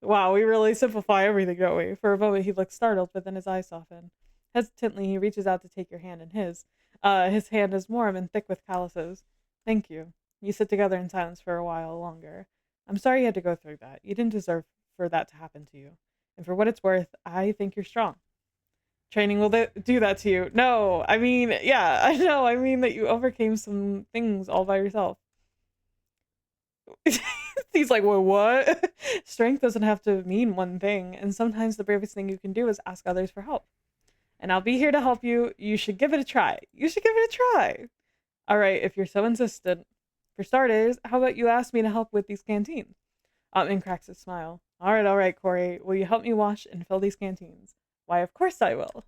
Speaker 1: Wow, we really simplify everything, don't we? For a moment, he looks startled, but then his eyes soften. Hesitantly, he reaches out to take your hand in his. His hand is warm and thick with calluses. Thank you. You sit together in silence for a while longer. I'm sorry you had to go through that. You didn't deserve for that to happen to you. And for what it's worth, I think you're strong. Training will do that to you. No, I mean, yeah, I know. I mean that you overcame some things all by yourself. He's like, well, what? Strength doesn't have to mean one thing, and sometimes the bravest thing you can do is ask others for help. And I'll be here to help you. You should give it a try. You should give it a try. All right, if you're so insistent. For starters, how about you ask me to help with these canteens? Otman cracks a smile. All right, Corey. Will you help me wash and fill these canteens? Why, of course I will.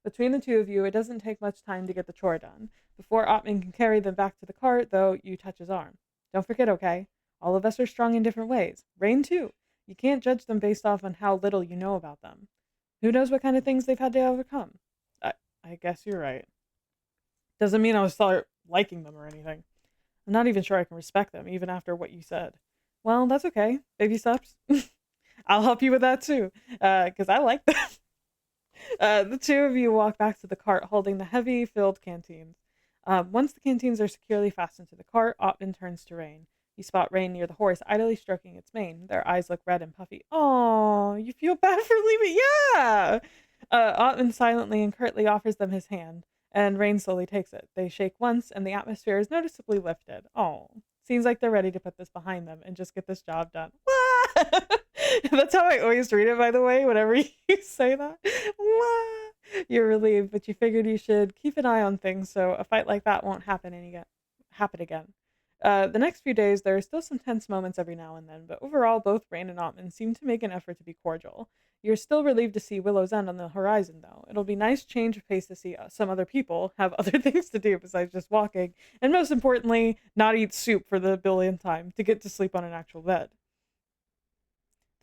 Speaker 1: Between the two of you, it doesn't take much time to get the chore done. Before Otman can carry them back to the cart, though, you touch his arm. Don't forget, okay? All of us are strong in different ways. Rain, too. You can't judge them based off on how little you know about them. Who knows what kind of things they've had to overcome? I guess you're right. Doesn't mean I'll start liking them or anything. I'm not even sure I can respect them, even after what you said. Well, that's okay. Baby steps. I'll help you with that, too, because I like them. The two of you walk back to the cart holding the heavy, filled canteens. Once the canteens are securely fastened to the cart, Otman turns to Rain. You spot Rain near the horse, idly stroking its mane. Their eyes look red and puffy. Oh, you feel bad for leaving? Yeah! Otman silently and curtly offers them his hand, and Rain slowly takes it. They shake once, and the atmosphere is noticeably lifted. Oh, seems like they're ready to put this behind them and just get this job done. That's how I always read it, by the way, whenever you say that. You're relieved, but you figured you should keep an eye on things so a fight like that won't happen again. The next few days, there are still some tense moments every now and then, but overall, both Rain and Otman seem to make an effort to be cordial. You're still relieved to see Willow's End on the horizon, though. It'll be nice change of pace to see some other people have other things to do besides just walking, and most importantly, not eat soup for the billionth time to get to sleep on an actual bed.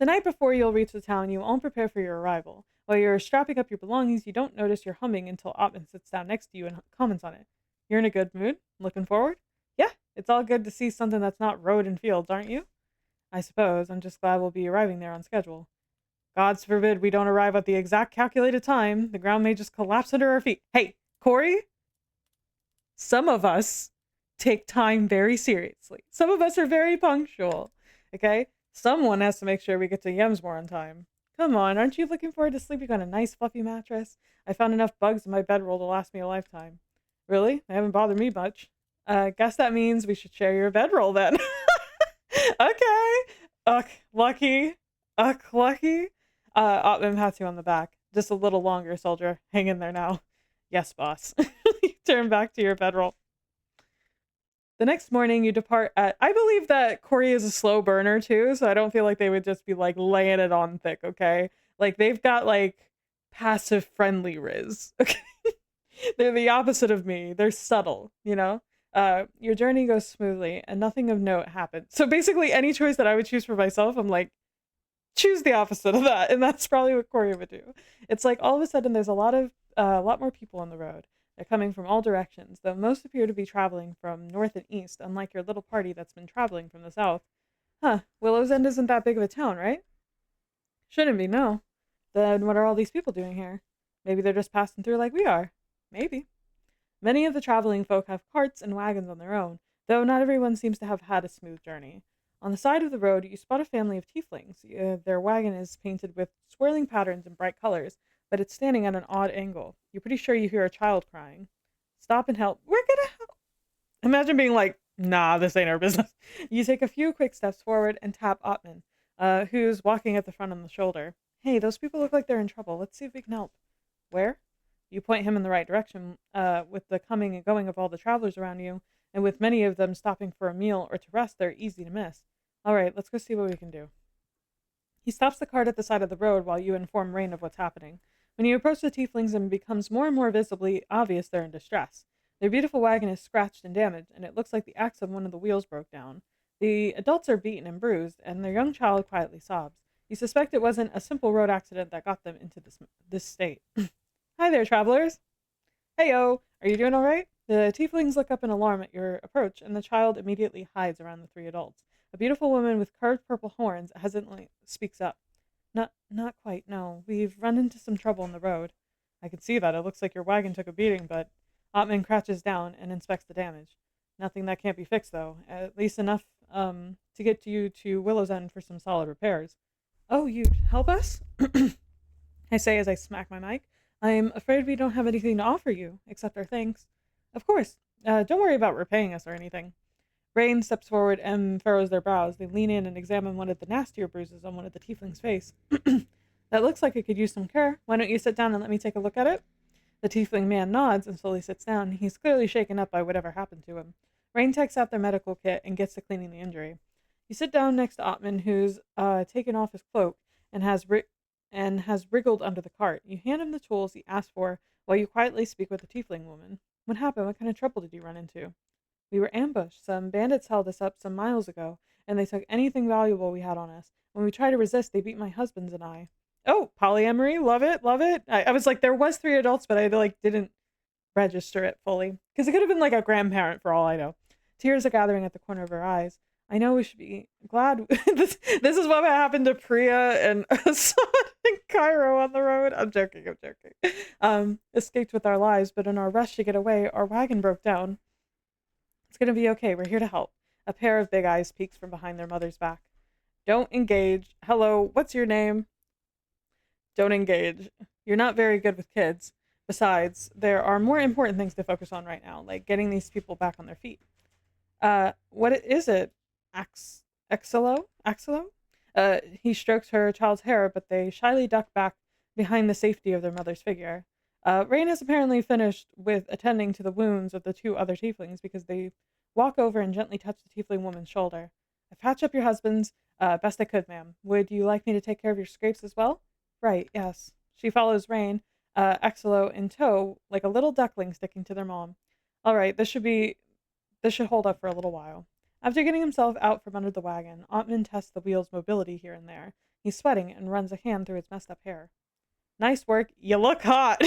Speaker 1: The night before you'll reach the town, you all prepare for your arrival. While you're strapping up your belongings, you don't notice you're humming until Otman sits down next to you and comments on it. You're in a good mood? Looking forward? Yeah, it's all good to see something that's not road and fields, aren't you? I suppose. I'm just glad we'll be arriving there on schedule. Gods forbid we don't arrive at the exact calculated time. The ground may just collapse under our feet. Hey, Corey, some of us take time very seriously. Some of us are very punctual. Okay? Someone has to make sure we get to Yemsmore on time. Come on, aren't you looking forward to sleeping on a nice fluffy mattress? I found enough bugs in my bedroll to last me a lifetime. Really? They haven't bothered me much. Guess that means we should share your bedroll then. Okay. Ugh, lucky. Ugh, lucky. Otmund pats you on the back. Just a little longer, soldier. Hang in there now. Yes, boss. You turn back to your bedroll. The next morning, you depart at. I believe that Corey is a slow burner too, so I don't feel like they would just be like laying it on thick, okay? Like they've got like passive friendly Riz. Okay. They're the opposite of me. They're subtle, you know? Your journey goes smoothly and nothing of note happens. So basically, any choice that I would choose for myself, I'm like, choose the opposite of that. And that's probably what Corey would do. It's like all of a sudden there's a lot more people on the road. They're coming from all directions, though most appear to be traveling from north and east, unlike your little party that's been traveling from the south. Huh, Willow's End isn't that big of a town, right? Shouldn't be, no. Then what are all these people doing here? Maybe they're just passing through like we are. Maybe. Many of the traveling folk have carts and wagons on their own, though not everyone seems to have had a smooth journey. On the side of the road, you spot a family of tieflings. Their wagon is painted with swirling patterns and bright colors, but it's standing at an odd angle. You're pretty sure you hear a child crying. Stop and help. We're gonna help. Imagine being like, nah, this ain't our business. You take a few quick steps forward and tap Otmund, who's walking at the front on the shoulder. Hey, those people look like they're in trouble. Let's see if we can help. Where? You point him in the right direction, with the coming and going of all the travelers around you, and with many of them stopping for a meal or to rest, they're easy to miss. All right, let's go see what we can do. He stops the cart at the side of the road while you inform Rain of what's happening. When you approach the tieflings, it becomes more and more visibly obvious they're in distress. Their beautiful wagon is scratched and damaged, and it looks like the axe of one of the wheels broke down. The adults are beaten and bruised, and their young child quietly sobs. You suspect it wasn't a simple road accident that got them into this state. Hi there, travelers. Heyo, are you doing all right? The tieflings look up in alarm at your approach, and the child immediately hides around the three adults. A beautiful woman with curved purple horns hesitantly speaks up. Not quite, no. We've run into some trouble on the road. I can see that. It looks like your wagon took a beating, but Otmund crouches down and inspects the damage. Nothing that can't be fixed, though. At least enough, to get you to Willow's End for some solid repairs. Oh, you'd help us? I say as I smack my mic. I'm afraid we don't have anything to offer you, except our thanks. Of course. Don't worry about repaying us or anything. Rain steps forward and furrows their brows. They lean in and examine one of the nastier bruises on one of the tieflings' face. That looks like it could use some care. Why don't you sit down and let me take a look at it? The tiefling man nods and slowly sits down. He's clearly shaken up by whatever happened to him. Rain takes out their medical kit and gets to cleaning the injury. You sit down next to Otmund, who's taken off his cloak and has wriggled under the cart. You hand him the tools he asked for while you quietly speak with the tiefling woman. What happened? What kind of trouble did you run into? We were ambushed. Some bandits held us up some miles ago, and they took anything valuable we had on us. When we tried to resist, they beat my husband and I. Oh, polyamory, love it, love it. I was like, there was 3 adults, but I like didn't register it fully because it could have been like a grandparent for all I know. Tears are gathering at the corner of her eyes. I know we should be glad. This is what happened to Priya and Assad and Cairo on the road. I'm joking. Escaped with our lives, but in our rush to get away, our wagon broke down. It's gonna be okay. We're here to help. A pair of big eyes peeks from behind their mother's back. Don't engage. Hello, what's your name? Don't engage. You're not very good with kids. Besides, there are more important things to focus on right now, like getting these people back on their feet. What is it? Axelo? He strokes her child's hair, but they shyly duck back behind the safety of their mother's figure. Rain has apparently finished with attending to the wounds of the 2 other tieflings because they walk over and gently touch the tiefling woman's shoulder. I've patched up your husband's, best I could, ma'am. Would you like me to take care of your scrapes as well? Right, yes. She follows Rain, Axelo in tow, like a little duckling sticking to their mom. All right, this should hold up for a little while. After getting himself out from under the wagon, Otmund tests the wheel's mobility here and there. He's sweating and runs a hand through his messed up hair. Nice work. You look hot.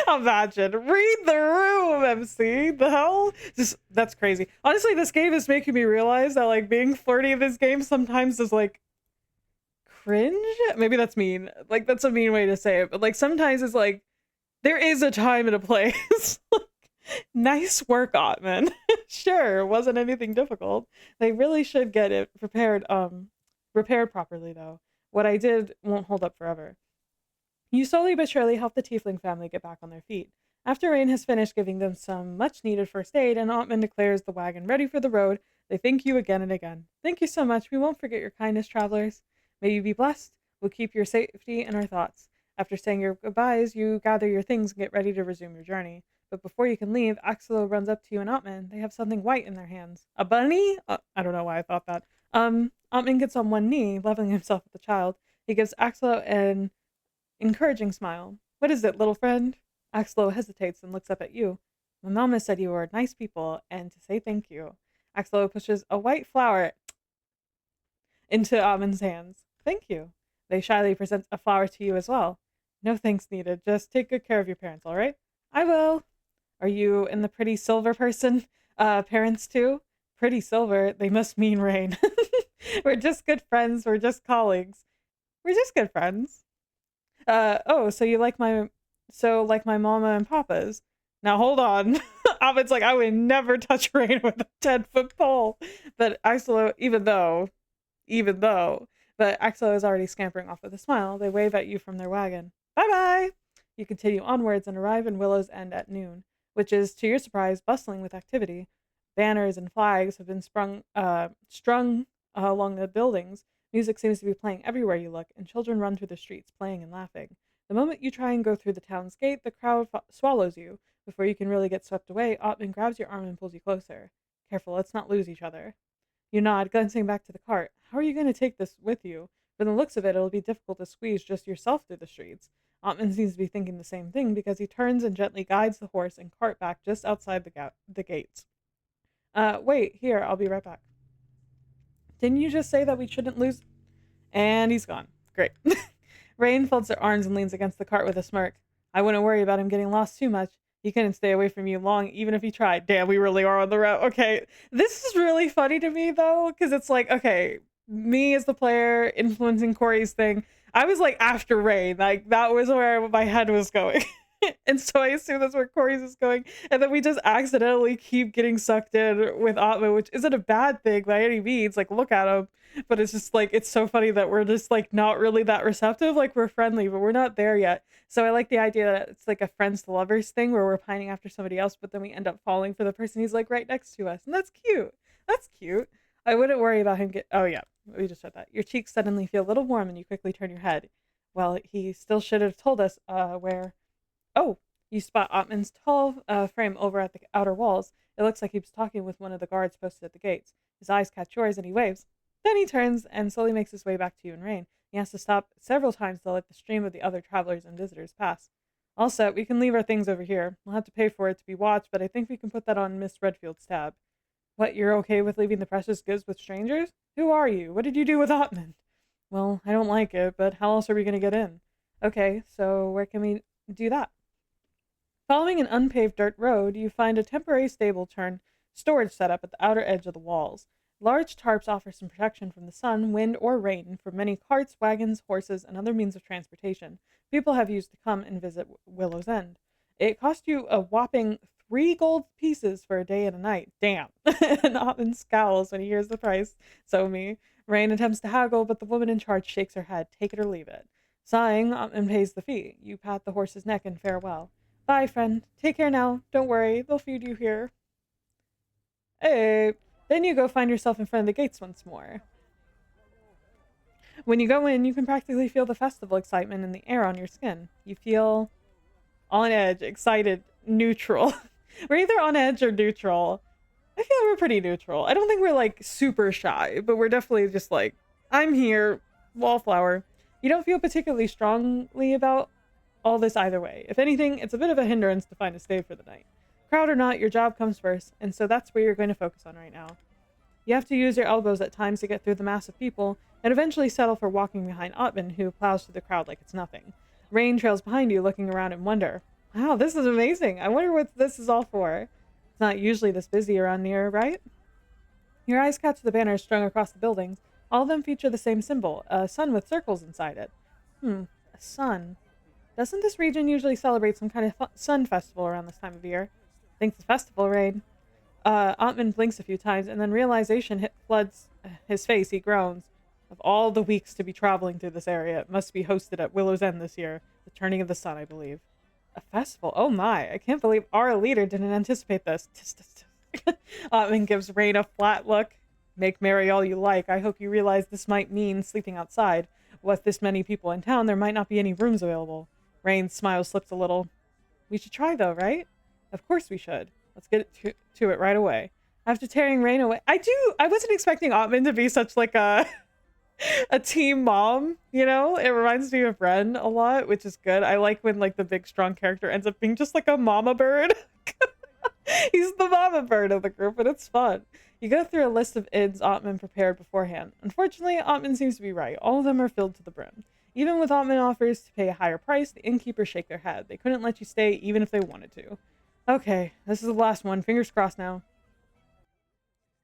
Speaker 1: Imagine. Read the room, MC. The hell? Just that's crazy. Honestly, this game is making me realize that like being flirty in this game sometimes is like cringe. Maybe that's mean. Like that's a mean way to say it, but like sometimes it's like there is a time and a place. Nice work, Otman. Sure, it wasn't anything difficult. They really should get it repaired properly though. What I did won't hold up forever. You slowly but surely help the tiefling family get back on their feet. After Rain has finished giving them some much needed first aid and Otman declares the wagon ready for the road, they thank you again and again. Thank you so much. We won't forget your kindness, travelers. May you be blessed. We'll keep your safety in our thoughts. After saying your goodbyes, you gather your things and get ready to resume your journey. But before you can leave, Axelo runs up to you and Otman. They have something white in their hands. A bunny? I don't know why I thought that. Otman gets on one knee, leveling himself at the child. He gives Axelo an encouraging smile. What is it, little friend? Axelo hesitates and looks up at you. My mama said you were nice people, and to say thank you. Axelo pushes a white flower into Otman's hands. Thank you. They shyly present a flower to you as well. No thanks needed. Just take good care of your parents, all right? I will. Are you and the pretty silver person parents too? Pretty silver? They must mean Rain. We're just good friends. We're just colleagues. We're just good friends. Oh, so like my mama and papa's. Now hold on. Ovid's like, I would never touch Rain with a 10-foot pole. But Axelo, even though, but Axelo is already scampering off with a smile. They wave at you from their wagon. Bye-bye! You continue onwards and arrive in Willow's End at noon, which is, to your surprise, bustling with activity. Banners and flags have been strung along the buildings. Music seems to be playing everywhere you look, and children run through the streets, playing and laughing. The moment you try and go through the town's gate, the crowd swallows you. Before you can really get swept away, Otman grabs your arm and pulls you closer. Careful, let's not lose each other. You nod, glancing back to the cart. How are you going to take this with you? From the looks of it, it'll be difficult to squeeze just yourself through the streets. Otman seems to be thinking the same thing because he turns and gently guides the horse and cart back just outside the gates. Wait, here, I'll be right back. Didn't you just say that we shouldn't lose? And he's gone. Great. Rain folds her arms and leans against the cart with a smirk. I wouldn't worry about him getting lost too much. He couldn't stay away from you long, even if he tried. Damn, we really are on the route. Okay, this is really funny to me, though, because it's like, okay, me as the player influencing Corey's thing, I was like after Rain. Like, that was where my head was going. And so I assume that's where Corey's is going. And then we just accidentally keep getting sucked in with Otman, which isn't a bad thing by any means. Like, look at him. But it's just like, it's so funny that we're just like not really that receptive. Like, we're friendly, but we're not there yet. So I like the idea that it's like a friends to lovers thing where we're pining after somebody else, but then we end up falling for the person who's like right next to us. And that's cute. That's cute. I wouldn't worry about him oh yeah, we just said that. Your cheeks suddenly feel a little warm and you quickly turn your head. Well, he still should have told us where. Oh, you spot Otman's tall frame over at the outer walls. It looks like he was talking with one of the guards posted at the gates. His eyes catch yours and he waves. Then he turns and slowly makes his way back to you in Rain. He has to stop several times to let the stream of the other travelers and visitors pass. All set, we can leave our things over here. We'll have to pay for it to be watched, but I think we can put that on Miss Redfield's tab. What, you're okay with leaving the precious goods with strangers? Who are you? What did you do with Otmund? Well, I don't like it, but how else are we going to get in? Okay, so where can we do that? Following an unpaved dirt road, you find a temporary stable turned storage setup at the outer edge of the walls. Large tarps offer some protection from the sun, wind, or rain for many carts, wagons, horses, and other means of transportation people have used to come and visit Willow's End. It cost you a whopping 3 gold pieces for a day and a night. Damn. And Otman scowls when he hears the price. So me. Rain attempts to haggle, but the woman in charge shakes her head. Take it or leave it. Sighing, Otman pays the fee. You pat the horse's neck and farewell. Bye, friend. Take care now. Don't worry. They'll feed you here. Hey. Then you go find yourself in front of the gates once more. When you go in, you can practically feel the festival excitement in the air on your skin. You feel on edge, excited, neutral. We're either on edge or neutral. I feel we're pretty neutral. I don't think we're like super shy, but we're definitely just like, I'm here, wallflower. You don't feel particularly strongly about all this either way. If anything, it's a bit of a hindrance to find a stay for the night. Crowd or not, your job comes first, and so that's where you're going to focus on right now. You have to use your elbows at times to get through the mass of people, and eventually settle for walking behind Otmund, who plows through the crowd like it's nothing. Rain trails behind you, looking around in wonder. Wow, this is amazing. I wonder what this is all for. It's not usually this busy around here, right? Your eyes catch the banners strung across the buildings. All of them feature the same symbol, a sun with circles inside it. A sun. Doesn't this region usually celebrate some kind of sun festival around this time of year? I think the festival raid. Otmund blinks a few times, and then realization floods his face. He groans. Of all the weeks to be traveling through this area, it must be hosted at Willow's End this year. The turning of the sun, I believe. A festival? Oh my, I can't believe our leader didn't anticipate this. Tisk, tisk, tisk. Otmund gives Rain a flat look. Make merry all you like. I hope you realize this might mean sleeping outside. With this many people in town, there might not be any rooms available. Rain's smile slips a little. We should try though, right? Of course we should. Let's get to it right away. After tearing Rain away, I wasn't expecting Otman to be such like a a team mom, you know? It reminds me of Ren a lot, which is good. I like when like the big strong character ends up being just like a mama bird. He's the mama bird of the group, and it's fun. You go through a list of inns Otman prepared beforehand. Unfortunately, Otman seems to be right. All of them are filled to the brim. Even with Otman offers to pay a higher price, the innkeepers shake their head. They couldn't let you stay even if they wanted to. Okay, this is the last one. Fingers crossed now.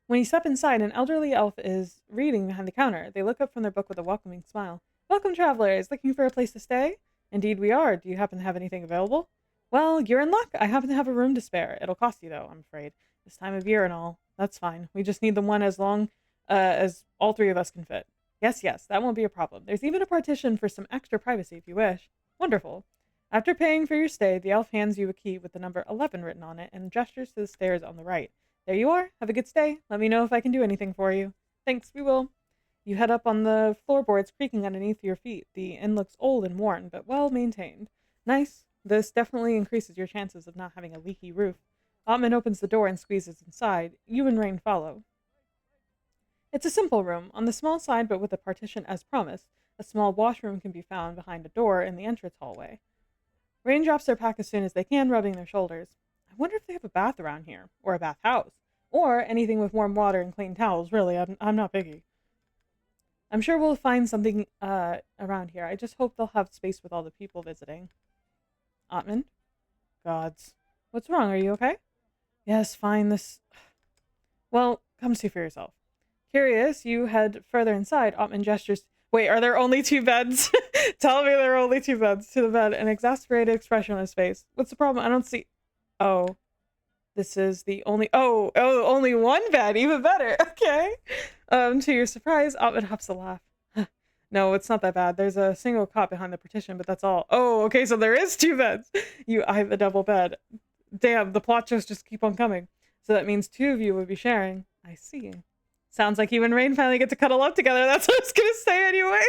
Speaker 1: When you step inside, an elderly elf is reading behind the counter. They look up from their book with a welcoming smile. Welcome, travelers. Looking for a place to stay? Indeed we are. Do you happen to have anything available? Well, you're in luck. I happen to have a room to spare. It'll cost you, though, I'm afraid. This time of year and all. That's fine. We just need the one as long as all three of us can fit. Yes, yes, that won't be a problem. There's even a partition for some extra privacy if you wish. Wonderful. After paying for your stay, the elf hands you a key with the number 11 written on it and gestures to the stairs on the right. There you are. Have a good stay. Let me know if I can do anything for you. Thanks, we will. You head up on the floorboards creaking underneath your feet. The inn looks old and worn, but well maintained. Nice. This definitely increases your chances of not having a leaky roof. Otman opens the door and squeezes inside. You and Rain follow. It's a simple room, on the small side but with a partition as promised. A small washroom can be found behind a door in the entrance hallway. Rain drops their pack as soon as they can, rubbing their shoulders. I wonder if they have a bath around here, or a bathhouse, or anything with warm water and clean towels. Really, I'm not picky. I'm sure we'll find something around here. I just hope they'll have space with all the people visiting. Otman? Gods. What's wrong? Are you okay? Yes, fine. Well, come see for yourself. Curious, you head further inside. Otman gestures. Wait, are there only two beds? Tell me there are only two beds. To the bed, an exasperated expression on his face. What's the problem? I don't see... Oh. This is the only... Oh, only one bed. Even better. Okay. To your surprise, Otman huffs a laugh. No, it's not that bad. There's a single cot behind the partition, but that's all. Oh, okay, so there is two beds. You eye the double bed. Damn, the plot twists just keep on coming. So that means two of you would be sharing. I see. Sounds like you and Rain finally get to cuddle up together. That's what I was gonna say anyway.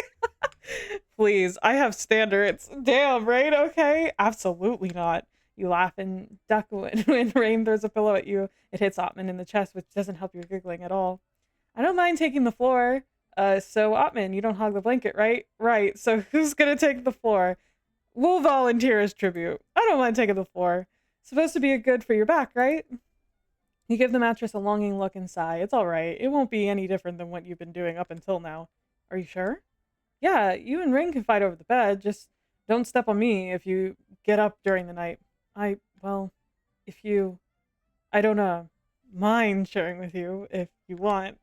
Speaker 1: Please, I have standards. Damn, Rain, okay? Absolutely not. You laugh and duck when Rain throws a pillow at you. It hits Otman in the chest, which doesn't help your giggling at all. I don't mind taking the floor. So Otman, you don't hog the blanket, right? Right, so who's gonna take the floor? We'll volunteer as tribute. I don't mind taking the floor. Supposed to be good for your back, right? You give the mattress a longing look and sigh. It's alright. It won't be any different than what you've been doing up until now. Are you sure? Yeah, you and Ring can fight over the bed. Just don't step on me if you get up during the night. Well, if you... I don't, mind sharing with you if you want.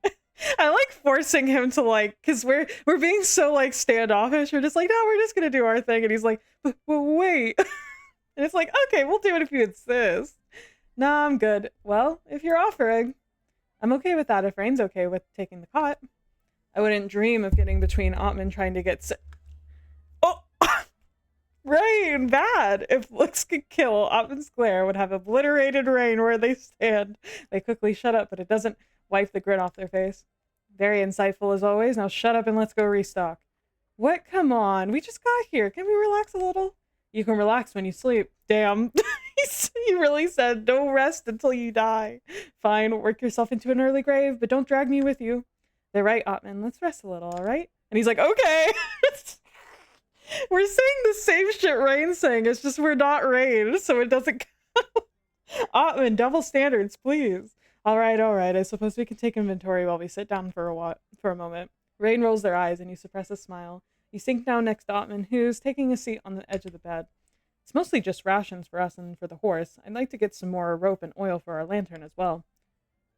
Speaker 1: I like forcing him to like, because we're being so like standoffish. We're just like, no, we're just gonna do our thing. And he's like, but wait. And it's like, okay, we'll do it if you insist. Nah, I'm good. Well, if you're offering, I'm okay with that if Rain's okay with taking the cot. I wouldn't dream of getting between Otman trying to get Oh! Rain, bad! If looks could kill, Otman's glare would have obliterated Rain where they stand. They quickly shut up, but it doesn't wipe the grin off their face. Very insightful as always. Now shut up and let's go restock. What? Come on. We just got here. Can we relax a little? You can relax when you sleep. Damn. He really said, don't rest until you die. Fine, work yourself into an early grave, but don't drag me with you. They're right, Otman. Let's rest a little, all right? And he's like, okay. We're saying the same shit Rain's saying. It's just we're not Rain, so it doesn't count. Otman, double standards, please. All right. I suppose we can take inventory while we sit down for a moment. Rain rolls their eyes and you suppress a smile. You sink down next to Otman, who's taking a seat on the edge of the bed. It's mostly just rations for us and for the horse. I'd like to get some more rope and oil for our lantern as well.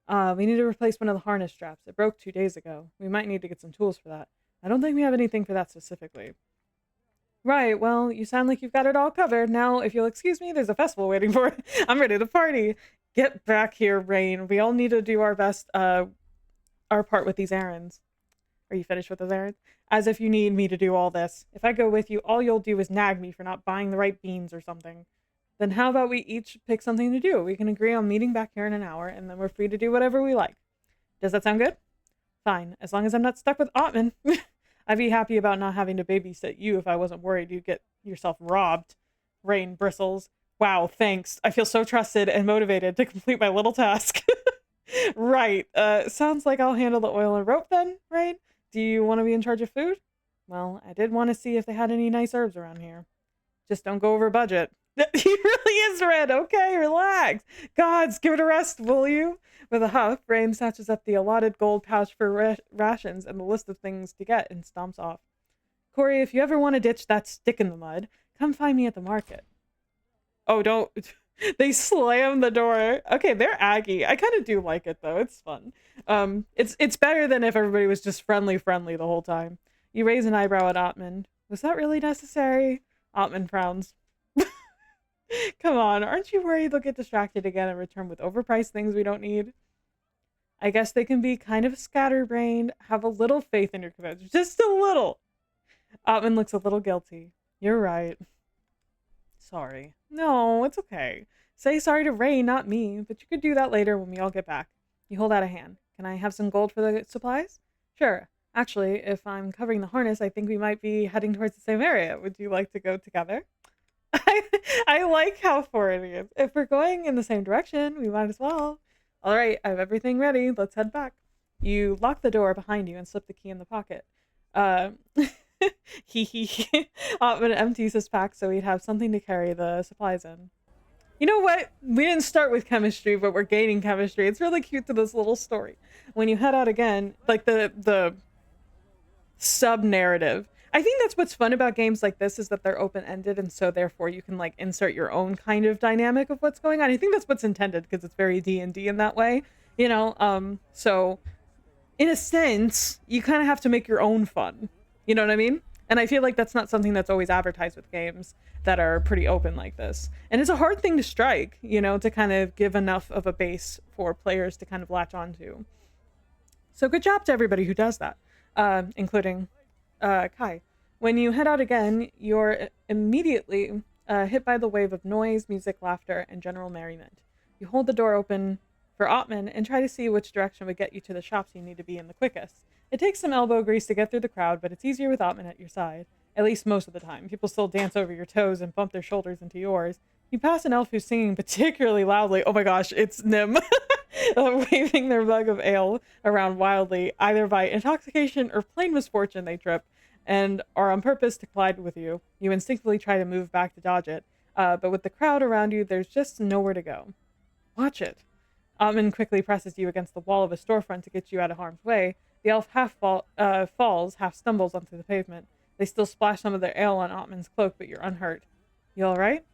Speaker 1: We need to replace one of the harness straps. It broke 2 days ago. We might need to get some tools for that. I don't think we have anything for that specifically. Right, well, you sound like you've got it all covered. Now, if you'll excuse me, there's a festival waiting for it. I'm ready to party. Get back here, Rain. We all need to do our best, our part with these errands. Are you finished with those errands? As if you need me to do all this. If I go with you, all you'll do is nag me for not buying the right beans or something. Then how about we each pick something to do? We can agree on meeting back here in an hour, and then we're free to do whatever we like. Does that sound good? Fine, as long as I'm not stuck with Otmund. I'd be happy about not having to babysit you if I wasn't worried you'd get yourself robbed. Rain bristles. Wow, thanks. I feel so trusted and motivated to complete my little task. Right, sounds like I'll handle the oil and rope then, Rain? Do you want to be in charge of food? Well, I did want to see if they had any nice herbs around here. Just don't go over budget. He really is red. Okay, relax. Gods, give it a rest, will you? With a huff, Rain snatches up the allotted gold pouch for rations and the list of things to get and stomps off. Corey, if you ever want to ditch that stick in the mud, come find me at the market. Oh, don't. They slam the door. Okay, they're aggy. I kind of do like it, though. It's fun. It's better than if everybody was just friendly the whole time. You raise an eyebrow at Otmund. Was that really necessary? Otmund frowns. Come on, aren't you worried they'll get distracted again and return with overpriced things we don't need? I guess they can be kind of scatterbrained. Have a little faith in your convention. Just a little. Otmund looks a little guilty. You're right. Sorry. No, it's okay. Say sorry to Rain, not me, but you could do that later when we all get back. You hold out a hand. Can I have some gold for the supplies? Sure. Actually, if I'm covering the harness, I think we might be heading towards the same area. Would you like to go together? I like how forward he is. If we're going in the same direction, we might as well. All right, I have everything ready. Let's head back. You lock the door behind you and slip the key in the pocket. Otmund empties his pack so he'd have something to carry the supplies in. You know what? We didn't start with chemistry, but we're gaining chemistry. It's really cute to this little story. When you head out again, like the sub-narrative. I think that's what's fun about games like this is that they're open-ended, and so therefore you can like insert your own kind of dynamic of what's going on. I think that's what's intended because it's very D&D in that way, you know? So in a sense, you kind of have to make your own fun. You know what I mean? And I feel like that's not something that's always advertised with games that are pretty open like this. And it's a hard thing to strike, you know, to kind of give enough of a base for players to kind of latch onto. So good job to everybody who does that, including Kai. When you head out again, you're immediately hit by the wave of noise, music, laughter, and general merriment. You hold the door open for Otmund and try to see which direction would get you to the shops you need to be in the quickest. It takes some elbow grease to get through the crowd, but it's easier with Otmund at your side. At least most of the time. People still dance over your toes and bump their shoulders into yours. You pass an elf who's singing particularly loudly. Oh my gosh, it's Nim. Waving their mug of ale around wildly, either by intoxication or plain misfortune they trip, and are on purpose to collide with you. You instinctively try to move back to dodge it, but with the crowd around you, there's just nowhere to go. Watch it. Otmund quickly presses you against the wall of a storefront to get you out of harm's way. The elf falls, half stumbles onto the pavement. They still splash some of their ale on Otmund's cloak, but you're unhurt. You alright?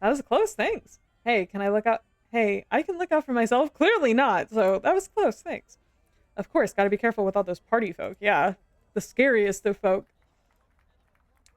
Speaker 1: That was close, thanks. Hey, can I look out? Hey, I can look out for myself? Clearly not, so that was close, thanks. Of course, gotta be careful with all those party folk, yeah. The scariest of folk.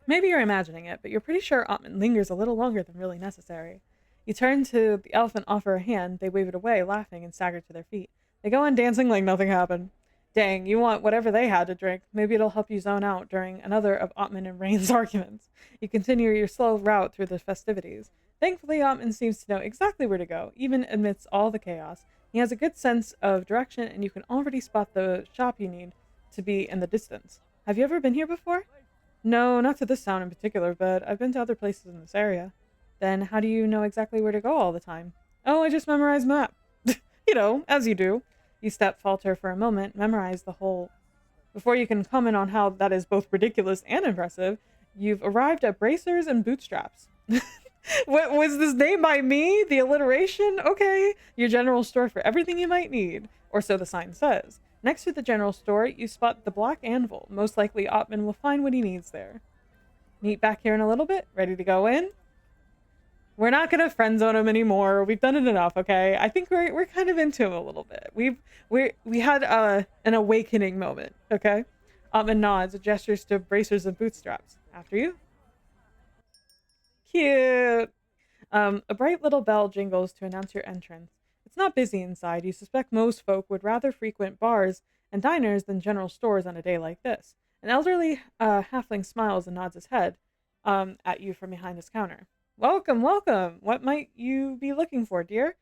Speaker 1: Maybe you're imagining it, but you're pretty sure Otmund lingers a little longer than really necessary. You turn to the elf and offer a hand. They wave it away, laughing, and stagger to their feet. They go on dancing like nothing happened. Dang, you want whatever they had to drink. Maybe it'll help you zone out during another of Otmund and Rain's arguments. You continue your slow route through the festivities. Thankfully, Otmund seems to know exactly where to go, even amidst all the chaos. He has a good sense of direction, and you can already spot the shop you need to be in the distance. Have you ever been here before? No, not to this town in particular, but I've been to other places in this area. Then how do you know exactly where to go all the time? Oh, I just memorized map. You know, as you do. You falter for a moment, memorize the whole. Before you can comment on how that is both ridiculous and impressive, you've arrived at Bracers and Bootstraps. What was this name by me? The alliteration? Okay. Your general store for everything you might need. Or so the sign says. Next to the general store, you spot the Black Anvil. Most likely Otmund will find what he needs there. Meet back here in a little bit. Ready to go in? We're not gonna friend zone him anymore. We've done it enough, okay? I think we're kind of into him a little bit. We had an awakening moment, okay? And nods, gestures to bracers and bootstraps. After you. Cute. A bright little bell jingles to announce your entrance. It's not busy inside. You suspect most folk would rather frequent bars and diners than general stores on a day like this. An elderly halfling smiles and nods his head at you from behind his counter. Welcome, welcome. What might you be looking for, dear?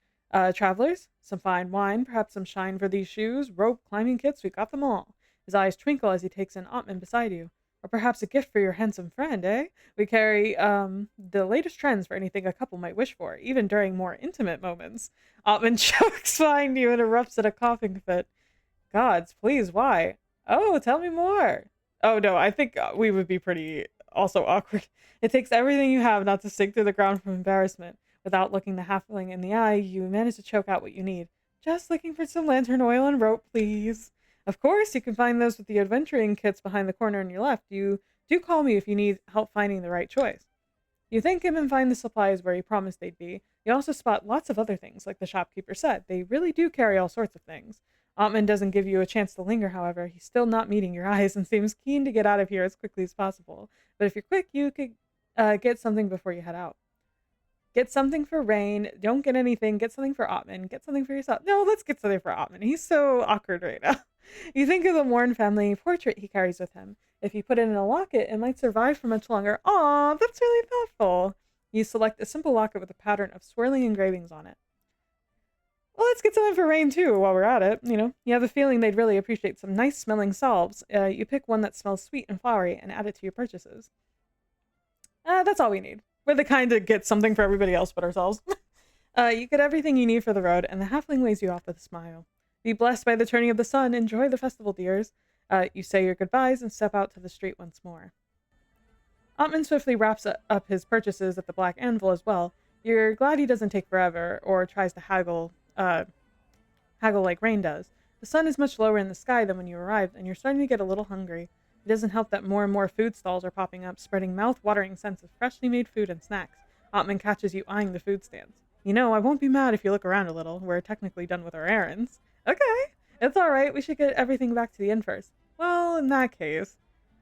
Speaker 1: Travelers? Some fine wine, perhaps some shine for these shoes, rope, climbing kits, we got them all. His eyes twinkle as he takes in Otmund beside you. Or perhaps a gift for your handsome friend, eh? We carry the latest trends for anything a couple might wish for, even during more intimate moments. Otmund chokes behind you and erupts in a coughing fit. Gods, please, why? Oh, tell me more. Oh no, I think we would be pretty also awkward. It takes everything you have not to sink to the ground from embarrassment. Without looking the halfling in the eye, you manage to choke out what you need. Just looking for some lantern oil and rope, please. Of course, you can find those with the adventuring kits behind the corner on your left. You do call me if you need help finding the right choice. You thank him and find the supplies where he promised they'd be. You also spot lots of other things, like the shopkeeper said. They really do carry all sorts of things. Otman doesn't give you a chance to linger, however. He's still not meeting your eyes and seems keen to get out of here as quickly as possible. But if you're quick, you could get something before you head out. Get something for Rain. Don't get anything. Get something for Otman. Get something for yourself. No, let's get something for Otman. He's so awkward right now. You think of the Warren family portrait he carries with him. If you put it in a locket, it might survive for much longer. Aw, that's really thoughtful. You select a simple locket with a pattern of swirling engravings on it. Well, let's get something for Rain, too, while we're at it. You have a feeling they'd really appreciate some nice-smelling salves. You pick one that smells sweet and flowery and add it to your purchases. That's all we need. We're the kind to get something for everybody else but ourselves. You get everything you need for the road, and the halfling waves you off with a smile. Be blessed by the turning of the sun. Enjoy the festival, dears. You say your goodbyes and step out to the street once more. Otman swiftly wraps up his purchases at the Black Anvil as well. You're glad he doesn't take forever or tries to haggle like Rain does. The sun is much lower in the sky than when you arrived, and you're starting to get a little hungry. It doesn't help that more and more food stalls are popping up, spreading mouth-watering scents of freshly made food and snacks. Otman catches you eyeing the food stands. I won't be mad if you look around a little. We're technically done with our errands. Okay, it's alright. We should get everything back to the inn first. Well, in that case.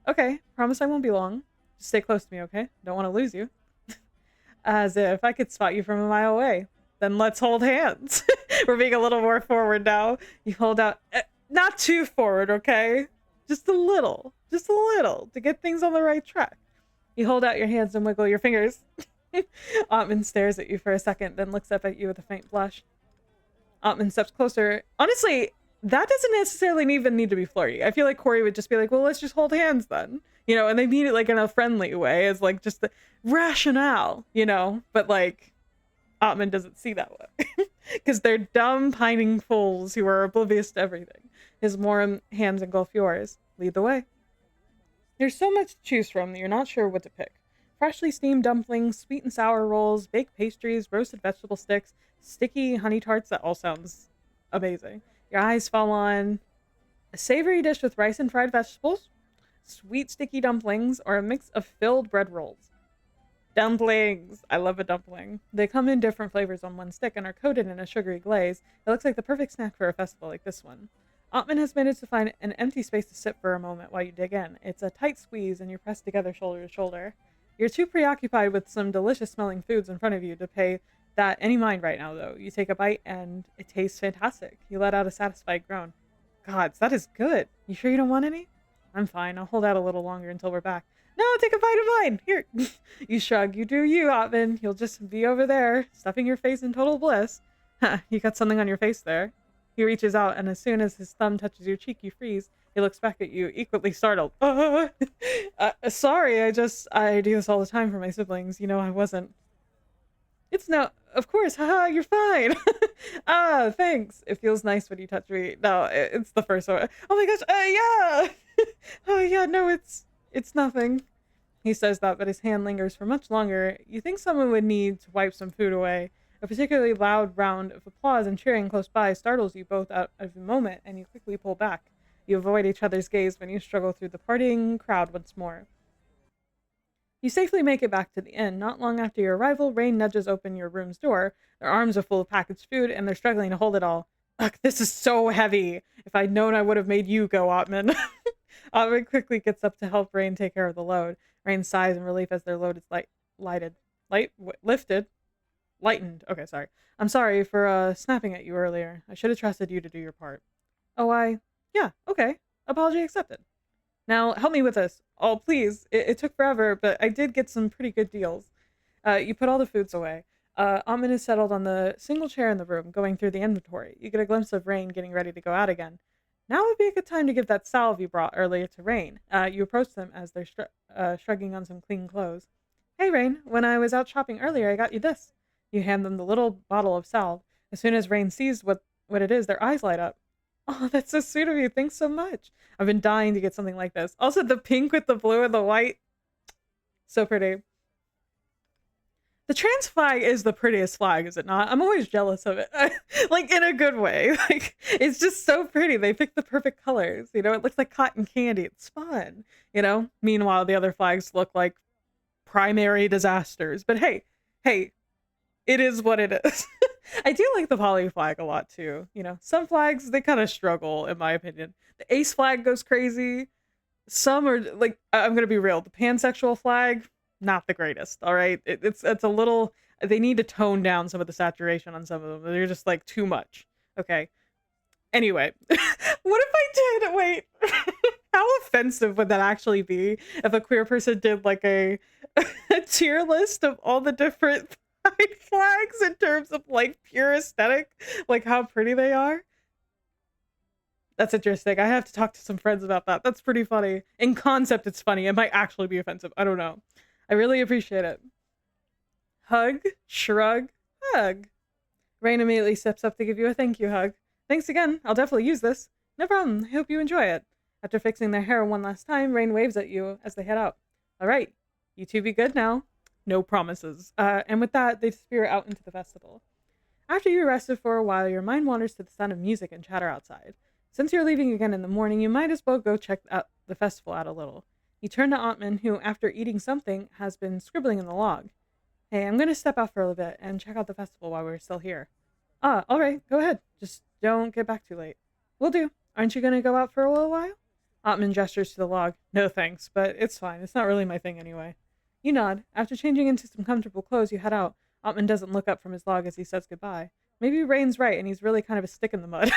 Speaker 1: Okay, promise I won't be long. Just stay close to me, okay? Don't want to lose you. As if I could spot you from a mile away. Then let's hold hands. We're being a little more forward now. You hold out. Not too forward, okay? Just a little. Just a little. To get things on the right track. You hold out your hands and wiggle your fingers. Otman stares at you for a second, then looks up at you with a faint blush. Otman steps closer. Honestly, that doesn't necessarily even need to be flirty. I feel like Corey would just be like, well, let's just hold hands then. And they mean it like in a friendly way as like just the rationale, but like Otman doesn't see that way. Because they're dumb pining fools who are oblivious to everything. His warm hands engulf yours. Lead the way. There's so much to choose from that you're not sure what to pick. Freshly steamed dumplings, sweet and sour rolls, baked pastries, roasted vegetable sticks, sticky honey tarts. That all sounds amazing. Your eyes fall on a savory dish with rice and fried vegetables, sweet sticky dumplings, or a mix of filled bread rolls. Dumplings! I love a dumpling. They come in different flavors on one stick and are coated in a sugary glaze. It looks like the perfect snack for a festival like this one. Otman has managed to find an empty space to sit for a moment while you dig in. It's a tight squeeze and you're pressed together shoulder to shoulder. You're too preoccupied with some delicious smelling foods in front of you to pay that any mind right now, though. You take a bite and it tastes fantastic. You let out a satisfied groan. Gods, that is good. You sure you don't want any? I'm fine. I'll hold out a little longer until we're back. No, take a bite of mine. Here. You shrug. You do you, Otman. You'll just be over there, stuffing your face in total bliss. You got something on your face there. He reaches out, and as soon as his thumb touches your cheek, you freeze. He looks back at you, equally startled. Sorry, I do this all the time for my siblings. I wasn't. It's no, of course, haha, you're fine. Thanks. It feels nice when you touch me. No, it's the first one. Oh my gosh, yeah. Oh yeah, no, it's nothing. He says that, but his hand lingers for much longer. You think someone would need to wipe some food away. A particularly loud round of applause and cheering close by startles you both out of the moment, and you quickly pull back. You avoid each other's gaze when you struggle through the partying crowd once more. You safely make it back to the inn. Not long after your arrival, Rain nudges open your room's door. Their arms are full of packaged food, and they're struggling to hold it all. Ugh, this is so heavy. If I'd known, I would have made you go, Otman. Otman quickly gets up to help Rain take care of the load. Rain sighs in relief as their load is lifted. Lightened. Okay, sorry. I'm sorry for snapping at you earlier. I should have trusted you to do your part. Oh, yeah, okay. Apology accepted. Now, help me with this. Oh, please. It took forever, but I did get some pretty good deals. You put all the foods away. Amon is settled on the single chair in the room, going through the inventory. You get a glimpse of Rain getting ready to go out again. Now would be a good time to give that salve you brought earlier to Rain. You approach them as they're shrugging on some clean clothes. Hey, Rain. When I was out shopping earlier, I got you this. You hand them the little bottle of salve. As soon as Rain sees what it is, their eyes light up. Oh, that's so sweet of you. Thanks so much. I've been dying to get something like this. Also, the pink with the blue and the white. So pretty. The trans flag is the prettiest flag, is it not? I'm always jealous of it. Like, in a good way. Like, it's just so pretty. They pick the perfect colors. You know, it looks like cotton candy. It's fun. You know? Meanwhile, the other flags look like primary disasters. But hey, it is what it is. I do like the poly flag a lot too. You know, some flags, they kind of struggle, in my opinion. The ace flag goes crazy. Some are like, I'm gonna be real, the pansexual flag, not the greatest. All right, it's a little. They need to tone down some of the saturation on some of them. They're just like too much. Okay. Anyway, what if I did? Wait, how offensive would that actually be if a queer person did like a tier list of all the different pride flags in terms of like pure aesthetic, like how pretty they are? That's interesting. I have to talk to some friends about that. That's pretty funny. In concept, it's funny. It might actually be offensive. I don't know. I really appreciate it. Hug, shrug, hug. Rain immediately steps up to give you a thank you hug. Thanks again. I'll definitely use this. No problem. I hope you enjoy it. After fixing their hair one last time, Rain waves at you as they head out. All right. You two be good now. No promises. And with that, they disappear out into the festival. After you rested for a while, your mind wanders to the sound of music and chatter outside. Since you're leaving again in the morning, you might as well go check out the festival out a little. You turn to Otman, who, after eating something, has been scribbling in the log. Hey, I'm going to step out for a little bit and check out the festival while we're still here. Ah, all right, go ahead. Just don't get back too late. Will do. Aren't you going to go out for a little while? Otman gestures to the log. No thanks, but it's fine. It's not really my thing anyway. You nod. After changing into some comfortable clothes, you head out. Otman doesn't look up from his log as he says goodbye. Maybe Rain's right, and he's really kind of a stick in the mud.